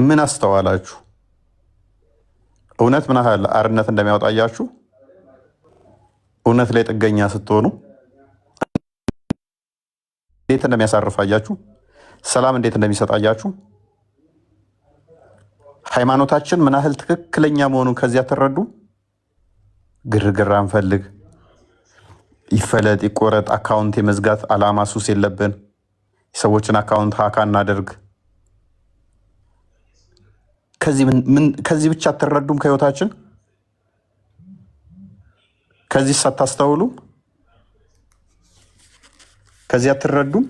ምን አስተዋላችሁ? እውነት ምን ያህል አርነት እንደሚያወጣያችሁ፣ እውነት ላይ ጥገኛ ስትሆኑ እንዴት እንደሚያሳርፋያችሁ፣ ሰላም እንዴት እንደሚሰጣያችሁ፣ ሃይማኖታችን ምን ያህል ትክክለኛ መሆኑን ከዚያ ትረዱ። ግርግር አንፈልግ፣ ይፈለጥ ይቆረጥ፣ አካውንት የመዝጋት አላማ ሱስ የለብን። የሰዎችን አካውንት ሀካ እናደርግ። ከዚህ ብቻ አትረዱም? ከህይወታችን ከዚህ ሳታስተውሉ ከዚህ አትረዱም?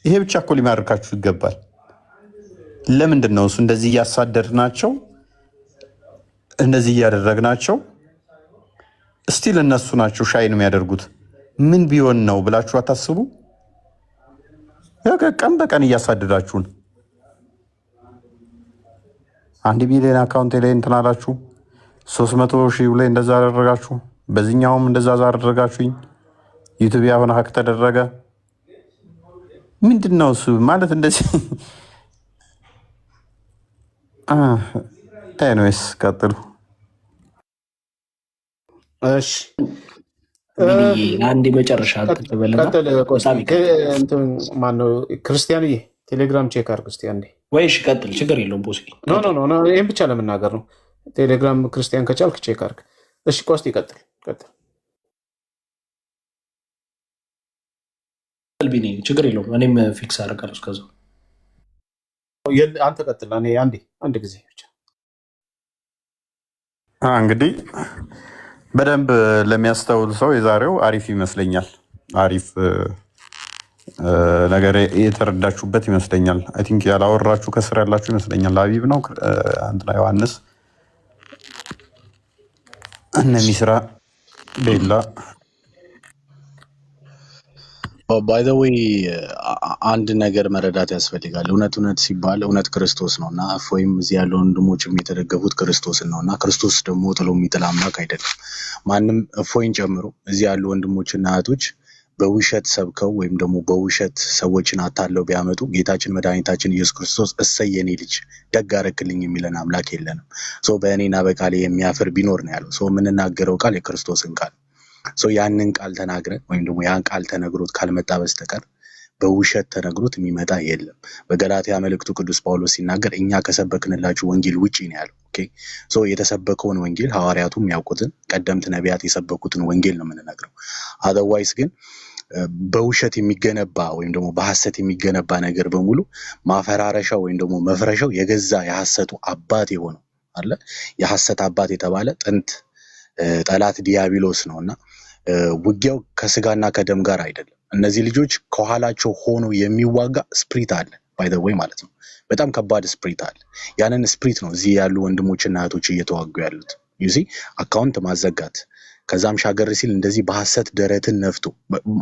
ይሄ ብቻ እኮ ሊማርካችሁ ይገባል። ለምንድን ነው እሱ እንደዚህ እያሳደድናቸው እንደዚህ እያደረግናቸው እስቲል እነሱ ናቸው ሻይ ነው የሚያደርጉት? ምን ቢሆን ነው ብላችሁ አታስቡ? ቀን በቀን እያሳደዳችሁን 1 ሚሊዮን አካውንት ላይ እንትን አላችሁ፣ 300,000 ላይ እንደዛ አደረጋችሁ፣ በዚህኛውም እንደዛ አደረጋችሁኝ፣ ዩቲዩብ ያሆነ ሀክ ተደረገ። ምንድን ነው እሱ ማለት እንደዚህ? ኤኒዌይስ ቀጥሉ። እሺ አንድ መጨረሻ ማነው ክርስቲያንዬ ቴሌግራም ቼክ አድርግ እስኪ አንዴ። ወይሽ ቀጥል፣ ችግር የለውም ቦስ። ኖ ይህም ብቻ ለመናገር ነው። ቴሌግራም ክርስቲያን ከቻልክ ቼክ አድርግ። እሺ ቆስጥ ይቀጥል። ችግር የለውም፣ እኔም ፊክስ አደርጋለሁ እስከዛው። አንተ ቀጥል። እኔ አንድ ጊዜ ብቻ እንግዲህ በደንብ ለሚያስተውል ሰው የዛሬው አሪፍ ይመስለኛል። አሪፍ ነገር የተረዳችሁበት ይመስለኛል። አይ ቲንክ ያላወራችሁ ከስር ያላችሁ ይመስለኛል። ሀቢብ ነው አንድና ዮሐንስ እነሚስራ ቤላ ባይ ዘ ዌይ አንድ ነገር መረዳት ያስፈልጋል። እውነት ሲባል እውነት ክርስቶስ ነው እና እፎይም እዚህ ያለው ወንድሞችም የተደገፉት ክርስቶስን ነው እና ክርስቶስ ደግሞ ጥሎ የሚጥል አምላክ አይደለም። ማንም እፎይን ጨምሮ እዚህ ያሉ ወንድሞችና እህቶች በውሸት ሰብከው ወይም ደግሞ በውሸት ሰዎችን አታለው ቢያመጡ ጌታችን መድኃኒታችን ኢየሱስ ክርስቶስ እሰይ የኔ ልጅ ደግ አደረክልኝ የሚለን አምላክ የለንም። በእኔና በቃሌ የሚያፍር ቢኖር ነው ያለው። የምንናገረው ቃል የክርስቶስን ቃል ያንን ቃል ተናግረን ወይም ደግሞ ያን ቃል ተነግሮት ካልመጣ በስተቀር በውሸት ተነግሮት የሚመጣ የለም። በገላትያ መልእክቱ ቅዱስ ጳውሎስ ሲናገር እኛ ከሰበክንላችሁ ወንጌል ውጪ ነው ያለው። የተሰበከውን ወንጌል ሐዋርያቱም ያውቁትን ቀደምት ነቢያት የሰበኩትን ወንጌል ነው የምንነግረው። አዘርዋይስ ግን በውሸት የሚገነባ ወይም ደግሞ በሐሰት የሚገነባ ነገር በሙሉ ማፈራረሻው ወይም ደግሞ መፍረሻው የገዛ የሐሰቱ አባት የሆነው አለ። የሐሰት አባት የተባለ ጥንት ጠላት ዲያብሎስ ነውና ውጊያው ከስጋና ከደም ጋር አይደለም። እነዚህ ልጆች ከኋላቸው ሆኖ የሚዋጋ ስፕሪት አለ ባይ ዘ ዌይ ማለት ነው። በጣም ከባድ ስፕሪት አለ። ያንን ስፕሪት ነው እዚህ ያሉ ወንድሞችና እህቶች እየተዋጉ ያሉት። ዩሲ አካውንት ማዘጋት ከዛም ሻገር ሲል እንደዚህ በሐሰት ደረትን ነፍቶ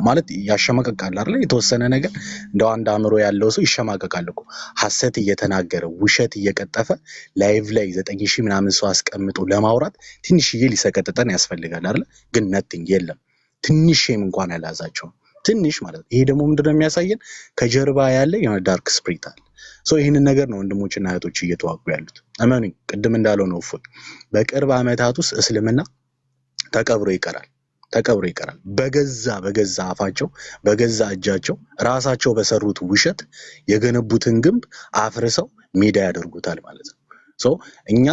ማለት ያሸማቀቃል አይደል? የተወሰነ ነገር እንደው አንድ አእምሮ ያለው ሰው ይሸማቀቃል እኮ ሐሰት እየተናገረ ውሸት እየቀጠፈ ላይቭ ላይ 9000 ምናምን ሰው አስቀምጦ ለማውራት ትንሽዬ ሊሰቀጥጠን ያስፈልጋል አይደል? ግን ነቲንግ የለም። ትንሽም እንኳን ያላዛቸው ትንሽ ማለት ይሄ ደግሞ ምንድነው የሚያሳየን? ከጀርባ ያለ የሆነ ዳርክ ስፕሪት አለ። ይህንን ነገር ነው ወንድሞችና እህቶች እየተዋጉ ያሉት። እመኑኝ፣ ቅድም እንዳለው ነው እፎይ በቅርብ ዓመታት ውስጥ እስልምና ተቀብሮ ይቀራል። በገዛ አፋቸው በገዛ እጃቸው ራሳቸው በሰሩት ውሸት የገነቡትን ግንብ አፍርሰው ሜዳ ያደርጉታል ማለት ነው። እኛ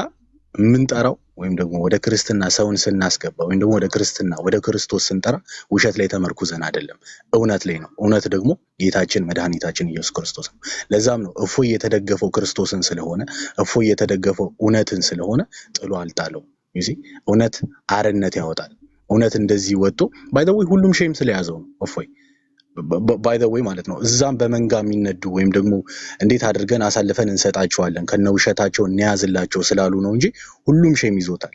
የምንጠራው ወይም ደግሞ ወደ ክርስትና ሰውን ስናስገባ ወይም ደግሞ ወደ ክርስትና ወደ ክርስቶስ ስንጠራ ውሸት ላይ ተመርኩዘን አይደለም፣ እውነት ላይ ነው። እውነት ደግሞ ጌታችን መድኃኒታችን ኢየሱስ ክርስቶስ ነው። ለዛም ነው እፎይ የተደገፈው ክርስቶስን ስለሆነ እፎይ የተደገፈው እውነትን ስለሆነ ጥሎ አልጣለው። እውነት አርነት ያወጣል። እውነት እንደዚህ ወጥቶ ባይ ዘ ወይ ሁሉም ሼም ስለያዘው ነው እፎይ ባይ ዘ ወይ ማለት ነው። እዛም በመንጋ የሚነዱ ወይም ደግሞ እንዴት አድርገን አሳልፈን እንሰጣቸዋለን ከነውሸታቸው እንያዝላቸው ስላሉ ነው እንጂ ሁሉም ሼም ይዞታል።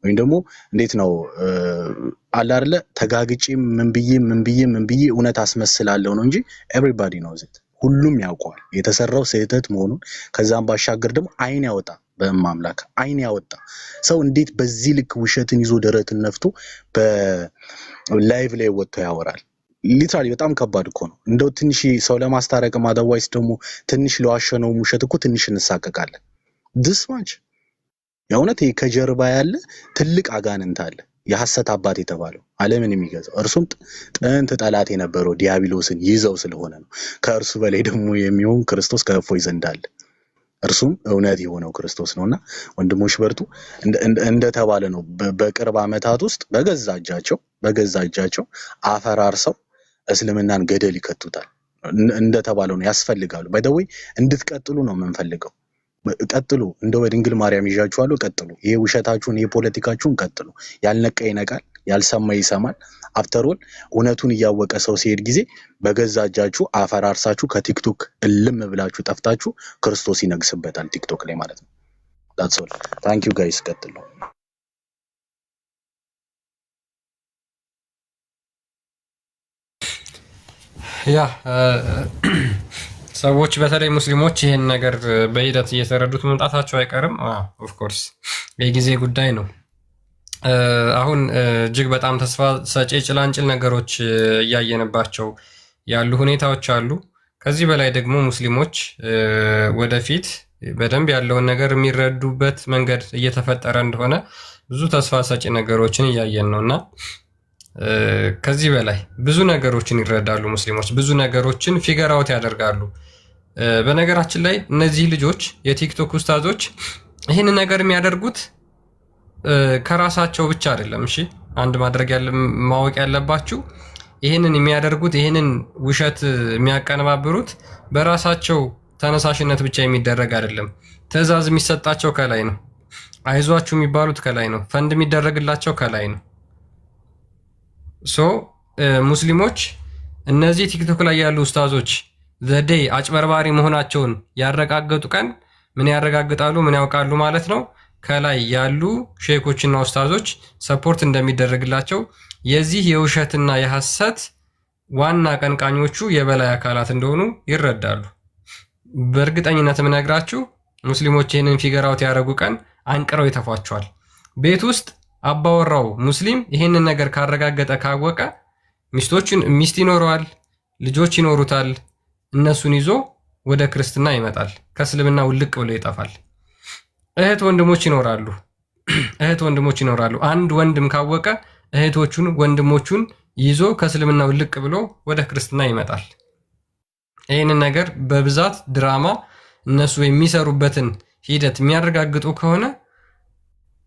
ወይም ደግሞ እንዴት ነው አለ አይደለ ተጋግጬ ምን ብዬ እውነት አስመስላለሁ ነው እንጂ ኤቭሪባዲ ኖውዝ ኢት ሁሉም ያውቀዋል የተሰራው ስህተት መሆኑን። ከዛም ባሻገር ደግሞ አይን ያወጣ በማምላክ አይን ያወጣ ሰው እንዴት በዚህ ልክ ውሸትን ይዞ ደረትን ነፍቶ በላይቭ ላይ ወጥቶ ያወራል? ሊትራሊ በጣም ከባድ እኮ ነው። እንደው ትንሽ ሰው ለማስታረቅ ማዳዋይስ ደግሞ ትንሽ ለዋሸነው ውሸት እኮ ትንሽ እንሳቀቃለን። ድስማች የእውነት ከጀርባ ያለ ትልቅ አጋንንት አለ፣ የሐሰት አባት የተባለው ዓለምን የሚገዛው እርሱም ጥንት ጠላት የነበረው ዲያብሎስን ይዘው ስለሆነ ነው። ከእርሱ በላይ ደግሞ የሚሆን ክርስቶስ ከእፎይ ዘንድ አለ። እርሱም እውነት የሆነው ክርስቶስ ነውና ወንድሞች በርቱ። እንደተባለ ነው በቅርብ ዓመታት ውስጥ በገዛ እጃቸው አፈራርሰው እስልምናን ገደል ይከቱታል። እንደተባለው ነው ያስፈልጋሉ። ባይ ዘ ወይ እንድትቀጥሉ ነው የምንፈልገው። ቀጥሉ፣ እንደው በድንግል ማርያም ይዣችኋለሁ፣ ቀጥሉ። ይሄ ውሸታችሁን ይሄ ፖለቲካችሁን ቀጥሉ። ያልነቃ ይነቃል፣ ያልሰማ ይሰማል። አፍተሮል እውነቱን እያወቀ ሰው ሲሄድ ጊዜ በገዛ እጃችሁ አፈራርሳችሁ ከቲክቶክ እልም ብላችሁ ጠፍታችሁ ክርስቶስ ይነግስበታል ቲክቶክ ላይ ማለት ነው። ዳትስ ኦል። ታንክ ዩ ጋይስ። ቀጥሉ። ያ ሰዎች በተለይ ሙስሊሞች ይሄን ነገር በሂደት እየተረዱት መምጣታቸው አይቀርም። ኦፍ ኮርስ የጊዜ ጉዳይ ነው። አሁን እጅግ በጣም ተስፋ ሰጪ ጭላንጭል ነገሮች እያየንባቸው ያሉ ሁኔታዎች አሉ። ከዚህ በላይ ደግሞ ሙስሊሞች ወደፊት በደንብ ያለውን ነገር የሚረዱበት መንገድ እየተፈጠረ እንደሆነ ብዙ ተስፋ ሰጪ ነገሮችን እያየን ነውና ከዚህ በላይ ብዙ ነገሮችን ይረዳሉ ሙስሊሞች፣ ብዙ ነገሮችን ፊገር አውት ያደርጋሉ። በነገራችን ላይ እነዚህ ልጆች የቲክቶክ ኡስታዞች ይህንን ነገር የሚያደርጉት ከራሳቸው ብቻ አይደለም። እሺ አንድ ማወቅ ያለባችሁ ይህንን የሚያደርጉት ይህንን ውሸት የሚያቀነባብሩት በራሳቸው ተነሳሽነት ብቻ የሚደረግ አይደለም። ትዕዛዝ የሚሰጣቸው ከላይ ነው። አይዟችሁ የሚባሉት ከላይ ነው። ፈንድ የሚደረግላቸው ከላይ ነው። ሙስሊሞች እነዚህ ቲክቶክ ላይ ያሉ ኡስታዞች ዘዴይ አጭበርባሪ መሆናቸውን ያረጋገጡ ቀን ምን ያረጋግጣሉ? ምን ያውቃሉ ማለት ነው? ከላይ ያሉ ሼኮችና ኡስታዞች ሰፖርት እንደሚደረግላቸው የዚህ የውሸትና የሐሰት ዋና ቀንቃኞቹ የበላይ አካላት እንደሆኑ ይረዳሉ። በእርግጠኝነት የምነግራችሁ ሙስሊሞች ይህንን ፊገር አውት ያደረጉ ቀን አንቅረው ይተፏቸዋል። ቤት ውስጥ አባወራው ሙስሊም ይህንን ነገር ካረጋገጠ ካወቀ ሚስት ይኖረዋል፣ ልጆች ይኖሩታል። እነሱን ይዞ ወደ ክርስትና ይመጣል። ከእስልምና ውልቅ ብሎ ይጠፋል። እህት ወንድሞች ይኖራሉ። አንድ ወንድም ካወቀ እህቶቹን ወንድሞቹን ይዞ ከእስልምና ውልቅ ብሎ ወደ ክርስትና ይመጣል። ይህንን ነገር በብዛት ድራማ እነሱ የሚሰሩበትን ሂደት የሚያረጋግጡ ከሆነ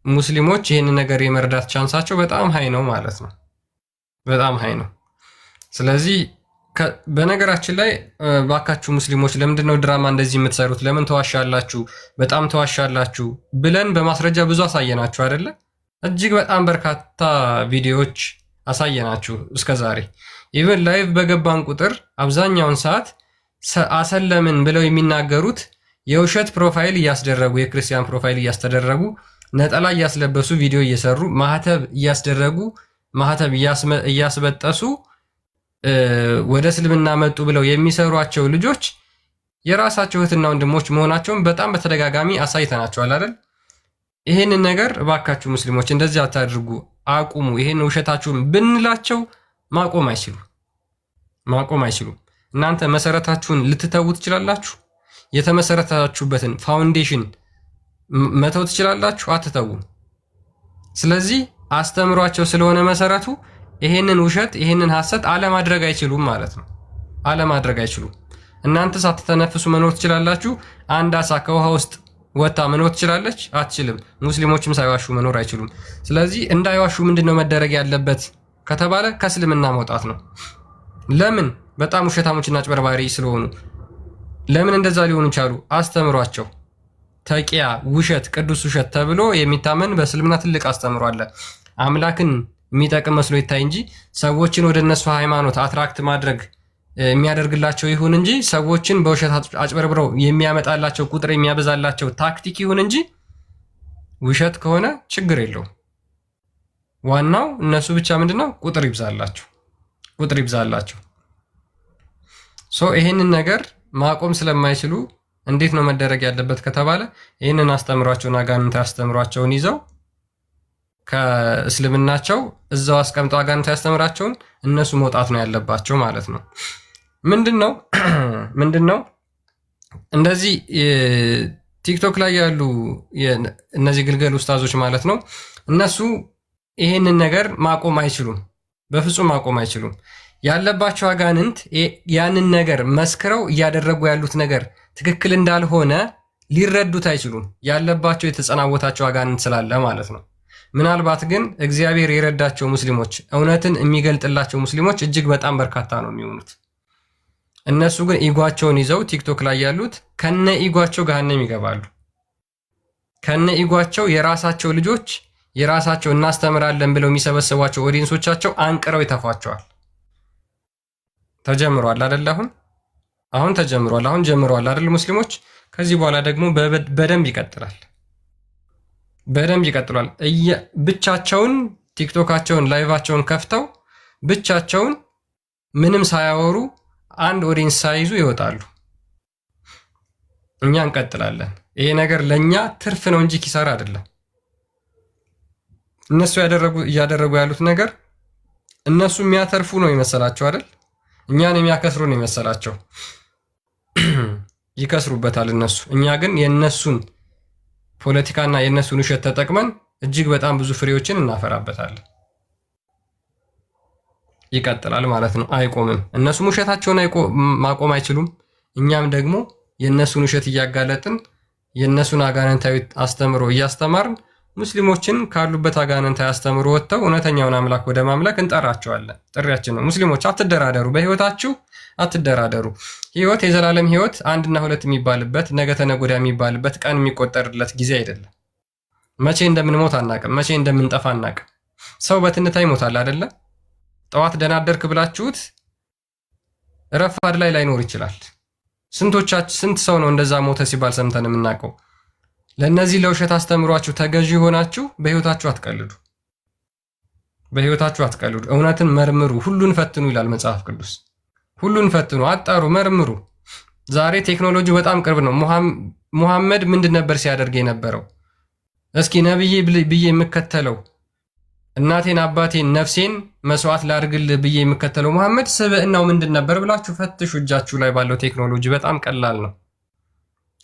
ሙስሊሞች ይህንን ነገር የመርዳት ቻንሳቸው በጣም ሀይ ነው ማለት ነው። በጣም ሀይ ነው። ስለዚህ በነገራችን ላይ ባካችሁ ሙስሊሞች ለምንድነው ድራማ እንደዚህ የምትሰሩት? ለምን ተዋሻላችሁ? በጣም ተዋሻላችሁ ብለን በማስረጃ ብዙ አሳየናችሁ አይደለ? እጅግ በጣም በርካታ ቪዲዮዎች አሳየናችሁ እስከዛሬ። ኢቨን ላይቭ በገባን ቁጥር አብዛኛውን ሰዓት አሰለምን ብለው የሚናገሩት የውሸት ፕሮፋይል እያስደረጉ የክርስቲያን ፕሮፋይል እያስደረጉ ነጠላ እያስለበሱ ቪዲዮ እየሰሩ ማህተብ እያስደረጉ ማህተብ እያስበጠሱ ወደ እስልምና መጡ ብለው የሚሰሯቸው ልጆች የራሳቸው እህትና ወንድሞች መሆናቸውን በጣም በተደጋጋሚ አሳይተናቸዋል አይደል? ይህንን ነገር እባካችሁ ሙስሊሞች እንደዚህ አታድርጉ፣ አቁሙ፣ ይህን ውሸታችሁን ብንላቸው ማቆም አይችሉም። እናንተ መሰረታችሁን ልትተዉ ትችላላችሁ። የተመሰረታችሁበትን ፋውንዴሽን መተው ትችላላችሁ? አትተውም። ስለዚህ አስተምሯቸው ስለሆነ መሰረቱ ይሄንን ውሸት ይሄንን ሐሰት አለማድረግ አይችሉም ማለት ነው። አለማድረግ አይችሉም። እናንተ ሳትተነፍሱ መኖር ትችላላችሁ። አንድ አሳ ከውሃ ውስጥ ወጣ መኖር ትችላለች? አትችልም። ሙስሊሞችም ሳይዋሹ መኖር አይችሉም። ስለዚህ እንዳይዋሹ ምንድነው መደረግ ያለበት ከተባለ ከእስልምና መውጣት ነው። ለምን? በጣም ውሸታሞችና አጭበርባሪ ስለሆኑ። ለምን እንደዛ ሊሆኑ ቻሉ? አስተምሯቸው። ተቂያ ውሸት፣ ቅዱስ ውሸት ተብሎ የሚታመን በእስልምና ትልቅ አስተምሮ አለ። አምላክን የሚጠቅም መስሎ ይታይ እንጂ ሰዎችን ወደ እነሱ ሃይማኖት አትራክት ማድረግ የሚያደርግላቸው ይሁን እንጂ ሰዎችን በውሸት አጭበርብረው የሚያመጣላቸው ቁጥር የሚያበዛላቸው ታክቲክ ይሁን እንጂ ውሸት ከሆነ ችግር የለውም። ዋናው እነሱ ብቻ ምንድነው ቁጥር ይብዛላቸው። ይህንን ነገር ማቆም ስለማይችሉ እንዴት ነው መደረግ ያለበት ከተባለ ይህንን አስተምሯቸውን አጋንንት ያስተምሯቸውን ይዘው ከእስልምናቸው እዛው አስቀምጠው አጋንንት ያስተምራቸውን እነሱ መውጣት ነው ያለባቸው ማለት ነው። ምንድነው እንደዚህ ቲክቶክ ላይ ያሉ እነዚህ ግልገል ኡስታዞች ማለት ነው። እነሱ ይሄንን ነገር ማቆም አይችሉም፣ በፍጹም ማቆም አይችሉም። ያለባቸው አጋንንት ያንን ነገር መስክረው እያደረጉ ያሉት ነገር ትክክል እንዳልሆነ ሊረዱት አይችሉም። ያለባቸው የተጸናወታቸው አጋንንት ስላለ ማለት ነው። ምናልባት ግን እግዚአብሔር የረዳቸው ሙስሊሞች፣ እውነትን የሚገልጥላቸው ሙስሊሞች እጅግ በጣም በርካታ ነው የሚሆኑት። እነሱ ግን ኢጓቸውን ይዘው ቲክቶክ ላይ ያሉት ከነ ኢጓቸው ገሃነም ይገባሉ። ከነ ኢጓቸው የራሳቸው ልጆች የራሳቸው እናስተምራለን ብለው የሚሰበስቧቸው ኦዲየንሶቻቸው አንቅረው ይተፏቸዋል። ተጀምሯል አይደል? አሁን ተጀምሯል። አሁን ጀምሯል አይደል? ሙስሊሞች ከዚህ በኋላ ደግሞ በደንብ ይቀጥላል። ብቻቸውን ቲክቶካቸውን ላይቫቸውን ከፍተው ብቻቸውን ምንም ሳያወሩ አንድ ኦዲየንስ ሳይዙ ይወጣሉ። እኛ እንቀጥላለን። ይሄ ነገር ለኛ ትርፍ ነው እንጂ ኪሳራ አይደለም። እነሱ እያደረጉ ያሉት ነገር እነሱ የሚያተርፉ ነው ይመሰላቸው አይደል? እኛን የሚያከስሩ ነው ይመሰላቸው። ይከስሩበታል እነሱ። እኛ ግን የነሱን ፖለቲካና የነሱን ውሸት ተጠቅመን እጅግ በጣም ብዙ ፍሬዎችን እናፈራበታለን። ይቀጥላል ማለት ነው። አይቆምም። እነሱም ውሸታቸውን ማቆም አይችሉም። እኛም ደግሞ የነሱን ውሸት እያጋለጥን የነሱን አጋንንታዊ አስተምሮ እያስተማርን ሙስሊሞችን ካሉበት አጋንንታዊ አስተምሮ ወጥተው እውነተኛውን አምላክ ወደ ማምለክ እንጠራቸዋለን። ጥሪያችን ነው። ሙስሊሞች አትደራደሩ፣ በህይወታችሁ አትደራደሩ። ህይወት የዘላለም ህይወት አንድና ሁለት የሚባልበት ነገ ተነገ ወዲያ የሚባልበት ቀን የሚቆጠርለት ጊዜ አይደለም። መቼ እንደምንሞት አናቅም። መቼ እንደምንጠፋ አናቅም። ሰው በትንታ ይሞታል አይደለ? ጠዋት ደህና አደርክ ብላችሁት ረፋድ ላይ ላይኖር ይችላል። ስንት ሰው ነው እንደዛ ሞተ ሲባል ሰምተን የምናውቀው? ለእነዚህ ለውሸት አስተምሯችሁ ተገዢ ሆናችሁ በህይወታችሁ አትቀልዱ። በህይወታችሁ አትቀልዱ። እውነትን መርምሩ፣ ሁሉን ፈትኑ ይላል መጽሐፍ ቅዱስ። ሁሉን ፈትኑ፣ አጣሩ፣ መርምሩ። ዛሬ ቴክኖሎጂ በጣም ቅርብ ነው። ሙሐመድ ምንድን ነበር ሲያደርግ የነበረው? እስኪ ነብዬ ብዬ የምከተለው እናቴን አባቴን ነፍሴን መስዋዕት ላድርግልህ ብዬ የምከተለው ሙሐመድ ስብዕናው ምንድን ነበር ብላችሁ ፈትሹ። እጃችሁ ላይ ባለው ቴክኖሎጂ በጣም ቀላል ነው።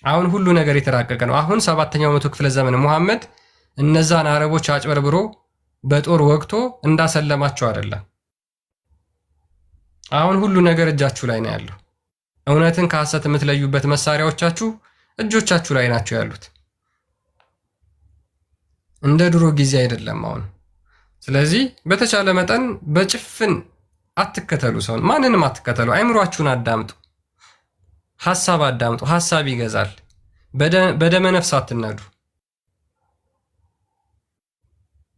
አሁን ሁሉ ነገር የተራቀቀ ነው። አሁን 7ኛው መቶ ክፍለ ዘመን ሙሐመድ እነዛን አረቦች አጭበርብሮ በጦር ወግቶ እንዳሰለማቸው አይደለም። አሁን ሁሉ ነገር እጃችሁ ላይ ነው ያለው። እውነትን ከሐሰት የምትለዩበት መሳሪያዎቻችሁ እጆቻችሁ ላይ ናቸው ያሉት። እንደ ድሮ ጊዜ አይደለም አሁን። ስለዚህ በተቻለ መጠን በጭፍን አትከተሉ፣ ሰውን ማንንም አትከተሉ። አይምሯችሁን አዳምጡ፣ ሐሳብ አዳምጡ። ሐሳብ ይገዛል። በደመ ነፍስ አትነዱ።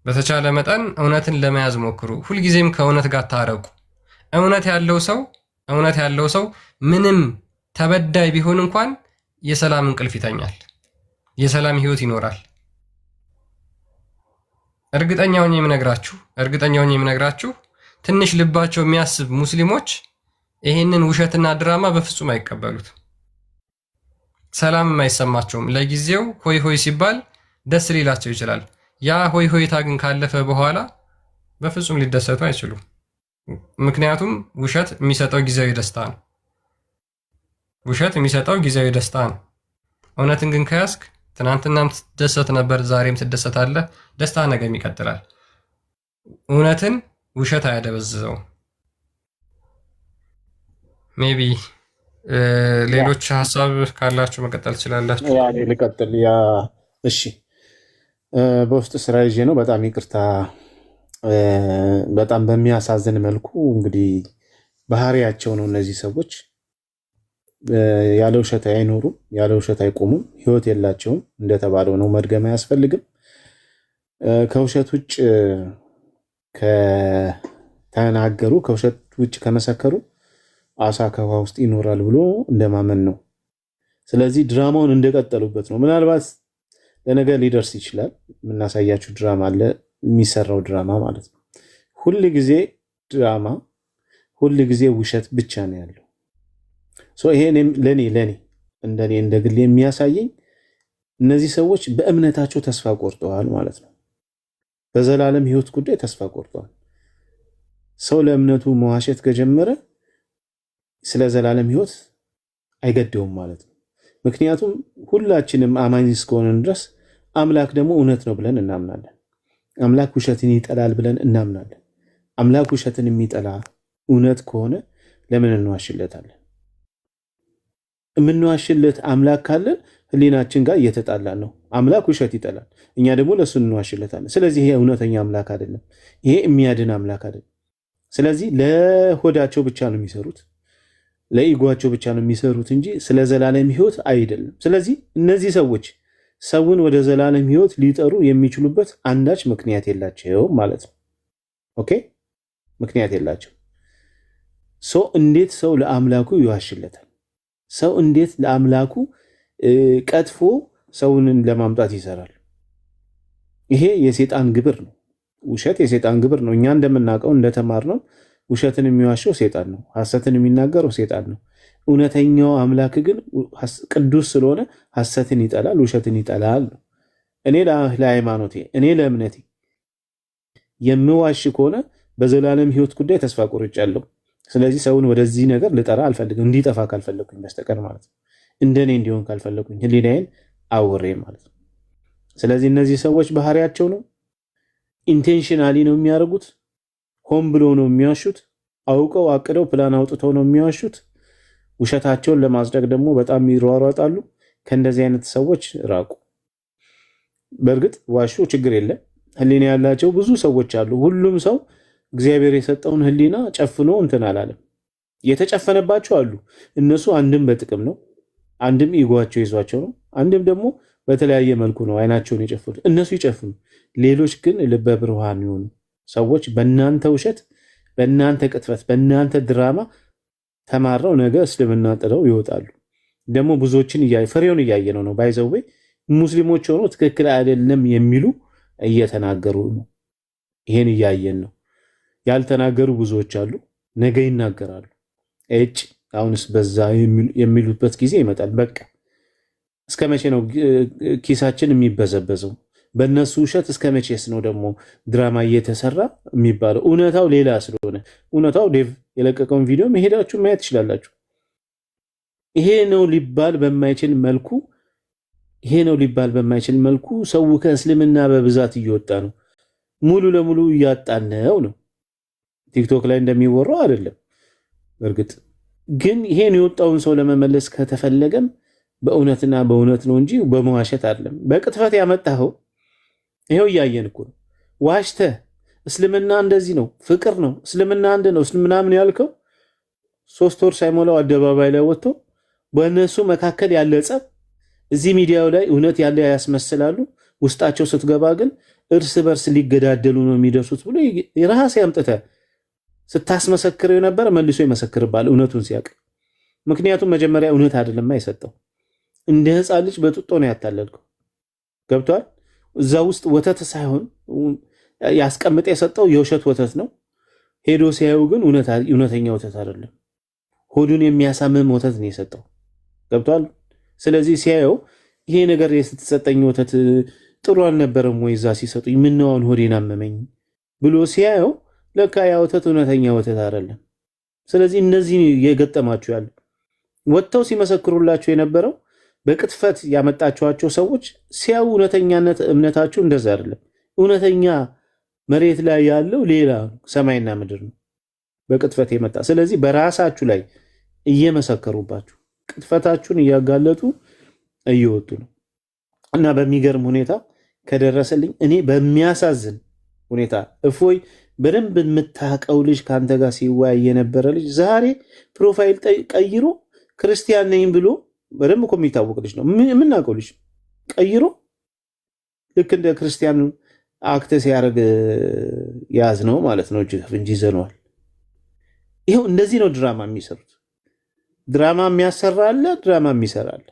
በተቻለ መጠን እውነትን ለመያዝ ሞክሩ። ሁልጊዜም ከእውነት ጋር ታረቁ። እውነት ያለው ሰው ምንም ተበዳይ ቢሆን እንኳን የሰላም እንቅልፍ ይተኛል፣ የሰላም ህይወት ይኖራል። እርግጠኛውን የምነግራችሁ ትንሽ ልባቸው የሚያስብ ሙስሊሞች ይሄንን ውሸትና ድራማ በፍጹም አይቀበሉት። ሰላምም አይሰማቸውም። ለጊዜው ሆይ ሆይ ሲባል ደስ ሊላቸው ይችላል። ያ ሆይ ሆይታ ግን ካለፈ በኋላ በፍጹም ሊደሰቱ አይችሉም። ምክንያቱም ውሸት የሚሰጠው ጊዜያዊ ደስታ ነው። እውነትን ግን ከያዝክ ትናንትናም ትደሰት ነበር፣ ዛሬም ትደሰታለህ። ደስታ ነገም ይቀጥላል። እውነትን ውሸት አያደበዝዘው። ሜቢ ሌሎች ሀሳብ ካላችሁ መቀጠል ትችላላችሁ። ልቀጥል። እሺ፣ በውስጥ ስራ ይዤ ነው። በጣም ይቅርታ። በጣም በሚያሳዝን መልኩ እንግዲህ ባህሪያቸው ነው። እነዚህ ሰዎች ያለ ውሸት አይኖሩም፣ ያለ ውሸት አይቆሙም፣ ህይወት የላቸውም። እንደተባለው ነው፣ መድገም አያስፈልግም። ከውሸት ውጭ ከተናገሩ፣ ከውሸት ውጭ ከመሰከሩ አሳ ከውሃ ውስጥ ይኖራል ብሎ እንደማመን ነው። ስለዚህ ድራማውን እንደቀጠሉበት ነው። ምናልባት ለነገ ሊደርስ ይችላል። የምናሳያችሁ ድራማ አለ፣ የሚሰራው ድራማ ማለት ነው። ሁል ጊዜ ድራማ፣ ሁል ጊዜ ውሸት ብቻ ነው ያለው። ይሄ ለኔ እንደኔ እንደ ግሌ የሚያሳየኝ እነዚህ ሰዎች በእምነታቸው ተስፋ ቆርጠዋል ማለት ነው። በዘላለም ህይወት ጉዳይ ተስፋ ቆርጠዋል። ሰው ለእምነቱ መዋሸት ከጀመረ ስለ ዘላለም ህይወት አይገደውም ማለት ነው። ምክንያቱም ሁላችንም አማኝ እስከሆነን ድረስ አምላክ ደግሞ እውነት ነው ብለን እናምናለን። አምላክ ውሸትን ይጠላል ብለን እናምናለን። አምላክ ውሸትን የሚጠላ እውነት ከሆነ ለምን እንዋሽለታለን? የምንዋሽለት አምላክ ካለን ህሊናችን ጋር እየተጣላን ነው። አምላክ ውሸት ይጠላል፣ እኛ ደግሞ ለሱ እንዋሽለታለን። ስለዚህ ይሄ እውነተኛ አምላክ አይደለም፣ ይሄ የሚያድን አምላክ አይደለም። ስለዚህ ለሆዳቸው ብቻ ነው የሚሰሩት፣ ለኢጓቸው ብቻ ነው የሚሰሩት እንጂ ስለ ዘላለም ህይወት አይደለም። ስለዚህ እነዚህ ሰዎች ሰውን ወደ ዘላለም ህይወት ሊጠሩ የሚችሉበት አንዳች ምክንያት የላቸው ማለት ነው። ኦኬ፣ ምክንያት የላቸው። እንዴት ሰው ለአምላኩ ይዋሽለታል? ሰው እንዴት ለአምላኩ ቀጥፎ ሰውን ለማምጣት ይሰራል? ይሄ የሰይጣን ግብር ነው። ውሸት የሰይጣን ግብር ነው። እኛ እንደምናውቀው እንደተማርነው ውሸትን የሚዋሸው ሰይጣን ነው። ሐሰትን የሚናገረው ሰይጣን ነው። እውነተኛው አምላክ ግን ቅዱስ ስለሆነ ሐሰትን ይጠላል፣ ውሸትን ይጠላል። እኔ ለሃይማኖቴ፣ እኔ ለእምነቴ የምዋሽ ከሆነ በዘላለም ህይወት ጉዳይ ተስፋ ቆርጫለሁ። ስለዚህ ሰውን ወደዚህ ነገር ልጠራ አልፈልግም፣ እንዲጠፋ ካልፈለኩኝ በስተቀር ማለት ነው። እንደኔ እንዲሆን ካልፈለኩኝ ህሊናዬን አውሬ ማለት ነው። ስለዚህ እነዚህ ሰዎች ባህሪያቸው ነው። ኢንቴንሽናሊ ነው የሚያደርጉት። ሆን ብሎ ነው የሚዋሹት። አውቀው አቅደው ፕላን አውጥተው ነው የሚዋሹት። ውሸታቸውን ለማጽደቅ ደግሞ በጣም ይሯሯጣሉ። ከእንደዚህ አይነት ሰዎች ራቁ። በእርግጥ ዋሹ፣ ችግር የለም። ህሊና ያላቸው ብዙ ሰዎች አሉ። ሁሉም ሰው እግዚአብሔር የሰጠውን ህሊና ጨፍኖ እንትን አላለም። የተጨፈነባቸው አሉ። እነሱ አንድም በጥቅም ነው፣ አንድም ኢጓቸው ይዟቸው ነው፣ አንድም ደግሞ በተለያየ መልኩ ነው አይናቸውን የጨፈኑት። እነሱ ይጨፍኑ። ሌሎች ግን ልበ ብሩሃን የሆኑ ሰዎች በእናንተ ውሸት በእናንተ ቅጥፈት በእናንተ ድራማ ተማረው ነገ እስልምና ጥለው ይወጣሉ። ደግሞ ብዙዎችን ፍሬውን እያየነው ነው። ባይዘዌ ሙስሊሞች ሆኖ ትክክል አይደለም የሚሉ እየተናገሩ ነው። ይሄን እያየን ነው። ያልተናገሩ ብዙዎች አሉ፣ ነገ ይናገራሉ። አሁንስ በዛ የሚሉበት ጊዜ ይመጣል። በቃ እስከ መቼ ነው ኪሳችን የሚበዘበዘው? በእነሱ ውሸት እስከ መቼስ ነው ደግሞ ድራማ እየተሰራ የሚባለው? እውነታው ሌላ ስለሆነ እውነታው ዴቭ የለቀቀውን ቪዲዮ መሄዳችሁ ማየት ትችላላችሁ። ይሄ ነው ሊባል በማይችል መልኩ ሰው ከእስልምና በብዛት እየወጣ ነው። ሙሉ ለሙሉ እያጣነው ነው። ቲክቶክ ላይ እንደሚወራው አይደለም። በእርግጥ ግን ይሄን የወጣውን ሰው ለመመለስ ከተፈለገም በእውነትና በእውነት ነው እንጂ በመዋሸት አይደለም። በቅጥፈት ያመጣኸው ይሄው እያየን እኮ ነው። ዋሽተህ እስልምና እንደዚህ ነው፣ ፍቅር ነው፣ እስልምና አንድ ነው፣ እስልምና ምን ያልከው 3 ወር ሳይሞላው አደባባይ ላይ ወጥቶ በእነሱ መካከል ያለ ጸብ እዚህ ሚዲያው ላይ እውነት ያለ ያስመስላሉ። ውስጣቸው ስትገባ ግን እርስ በርስ ሊገዳደሉ ነው የሚደርሱት ብሎ የራስ ያምጥተህ ስታስመሰክረው የነበረ መልሶ ይመሰክርባል እውነቱን ሲያውቅ። ምክንያቱም መጀመሪያ እውነት አይደለም የሰጠው፣ እንደ ሕፃን ልጅ በጡጦ ነው ያታለልከው። ገብቷል? እዛ ውስጥ ወተት ሳይሆን ያስቀምጠ የሰጠው የውሸት ወተት ነው። ሄዶ ሲያዩ ግን እውነተኛ ወተት አይደለም፣ ሆዱን የሚያሳምም ወተት ነው የሰጠው። ገብቷል? ስለዚህ ሲያየው ይሄ ነገር የስትሰጠኝ ወተት ጥሩ አልነበረም ወይ እዛ ሲሰጡኝ ምነውን ሆዴን አመመኝ ብሎ ሲያየው ለካ ያ ወተት እውነተኛ ወተት አይደለም። ስለዚህ እነዚህ የገጠማችሁ ያሉ ወጥተው ሲመሰክሩላችሁ የነበረው በቅጥፈት ያመጣችኋቸው ሰዎች ሲያዩ እውነተኛነት እምነታችሁ እንደዛ አይደለም። እውነተኛ መሬት ላይ ያለው ሌላ ሰማይና ምድር ነው፣ በቅጥፈት የመጣ። ስለዚህ በራሳችሁ ላይ እየመሰከሩባችሁ ቅጥፈታችሁን እያጋለጡ እየወጡ ነው እና በሚገርም ሁኔታ ከደረሰልኝ እኔ በሚያሳዝን ሁኔታ እፎይ በደንብ የምታውቀው ልጅ ከአንተ ጋር ሲወያይ የነበረ ልጅ ዛሬ ፕሮፋይል ቀይሮ ክርስቲያን ነኝ ብሎ በደንብ እኮ የሚታወቅ ልጅ ነው፣ የምናውቀው ልጅ ቀይሮ ልክ እንደ ክርስቲያን አክተ ሲያደርግ ያዝ ነው ማለት ነው እንጂ ይዘነዋል። ይኸው እንደዚህ ነው ድራማ የሚሰሩት። ድራማ የሚያሰራ አለ፣ ድራማ የሚሰራ አለ።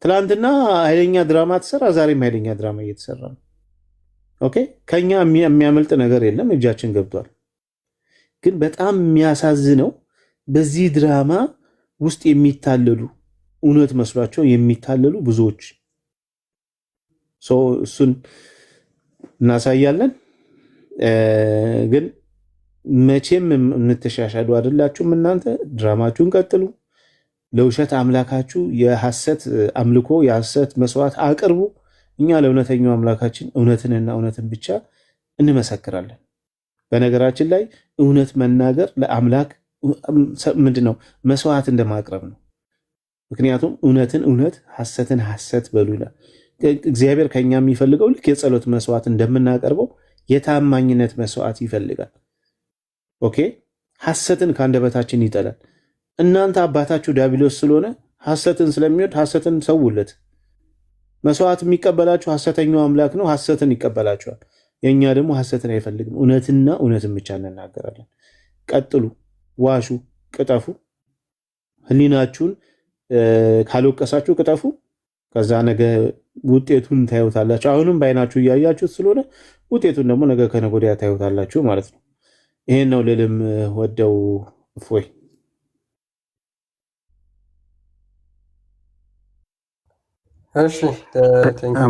ትላንትና ኃይለኛ ድራማ ተሰራ፣ ዛሬም ኃይለኛ ድራማ እየተሰራ ነው። ኦኬ፣ ከኛ የሚያመልጥ ነገር የለም፣ እጃችን ገብቷል። ግን በጣም የሚያሳዝነው በዚህ ድራማ ውስጥ የሚታለሉ እውነት መስሏቸው የሚታለሉ ብዙዎች እሱን እናሳያለን። ግን መቼም እንተሻሻሉ አይደላችሁም። እናንተ ድራማችሁን ቀጥሉ። ለውሸት አምላካችሁ የሐሰት አምልኮ የሐሰት መስዋዕት አቅርቡ። እኛ ለእውነተኛው አምላካችን እውነትንና እውነትን ብቻ እንመሰክራለን። በነገራችን ላይ እውነት መናገር ለአምላክ ምንድነው? መስዋዕት እንደማቅረብ ነው። ምክንያቱም እውነትን እውነት ሐሰትን ሐሰት በሉ ይላል። እግዚአብሔር ከኛ የሚፈልገው ልክ የጸሎት መስዋዕት እንደምናቀርበው የታማኝነት መስዋዕት ይፈልጋል። ኦኬ፣ ሐሰትን ከአንደበታችን ይጠላል። እናንተ አባታችሁ ዲያብሎስ ስለሆነ ሐሰትን ስለሚወድ ሐሰትን ሰውለት። መስዋዕት የሚቀበላችሁ ሐሰተኛው አምላክ ነው፣ ሐሰትን ይቀበላችኋል። የኛ ደግሞ ሐሰትን አይፈልግም። እውነትና እውነትን ብቻ እንናገራለን። ቀጥሉ፣ ዋሹ፣ ቅጠፉ። ህሊናችሁን ካልወቀሳችሁ ቅጠፉ። ከዛ ነገ ውጤቱን ታዩታላችሁ። አሁንም በአይናችሁ እያያችሁት ስለሆነ ውጤቱን ደግሞ ነገ ከነገ ወዲያ ታዩታላችሁ ማለት ነው። ይሄን ነው ልልም ወደው እፎይ። እሺ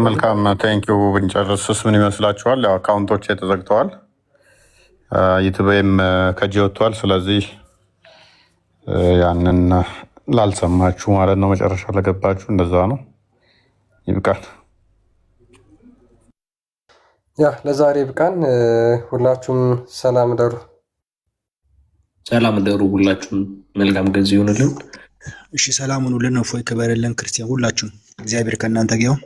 መልካም ቴንኪው። ብንጨርስስ ምን ይመስላችኋል? ያው አካውንቶች ተዘግተዋል፣ ዩቲዩብም ከእጄ ወጥቷል። ስለዚህ ያንን ላልሰማችሁ ማለት ነው፣ መጨረሻ ለገባችሁ እንደዛ ነው። ይብቃል። ያ ለዛሬ ብቃን። ሁላችሁም ሰላም ደሩ፣ ሰላም ደሩ። ሁላችሁም መልካም ጊዜ ይሁንልን። እሺ፣ ሰላም ሁኑልን። እፎይ ክበርልን። ክርስቲያን ሁላችሁም እግዚአብሔር ከእናንተ ጋር ይሁን።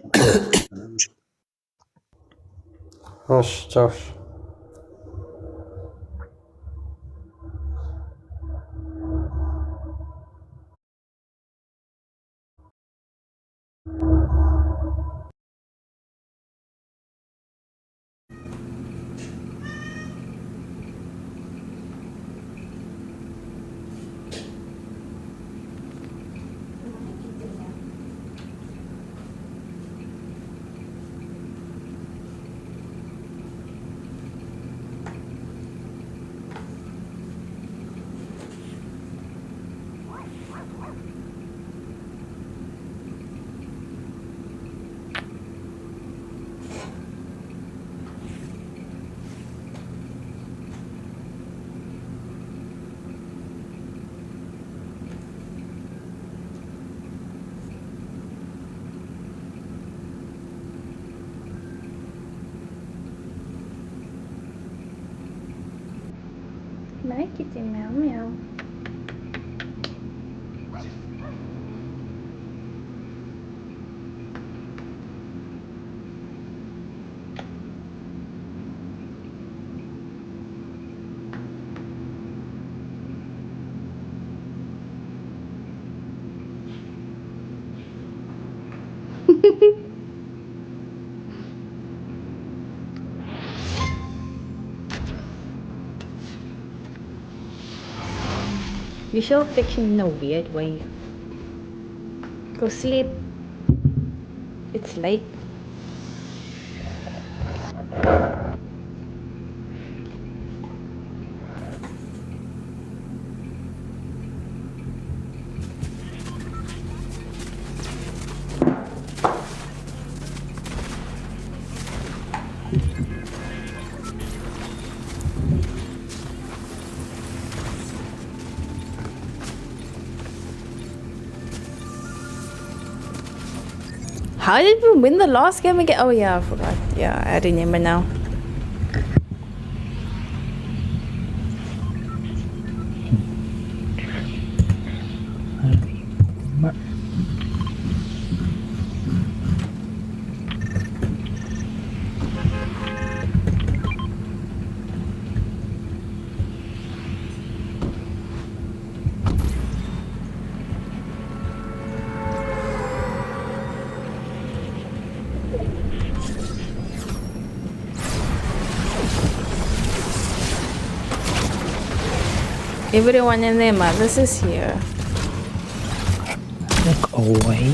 እሺ፣ ቻው። Mấy cái chị mèo mèo. You show fiction in a weird way. Go sleep. It's late. How did we win the last game again? Oh yeah, I forgot. Yeah, I remember now. Everyone and their mothers is here. Look away.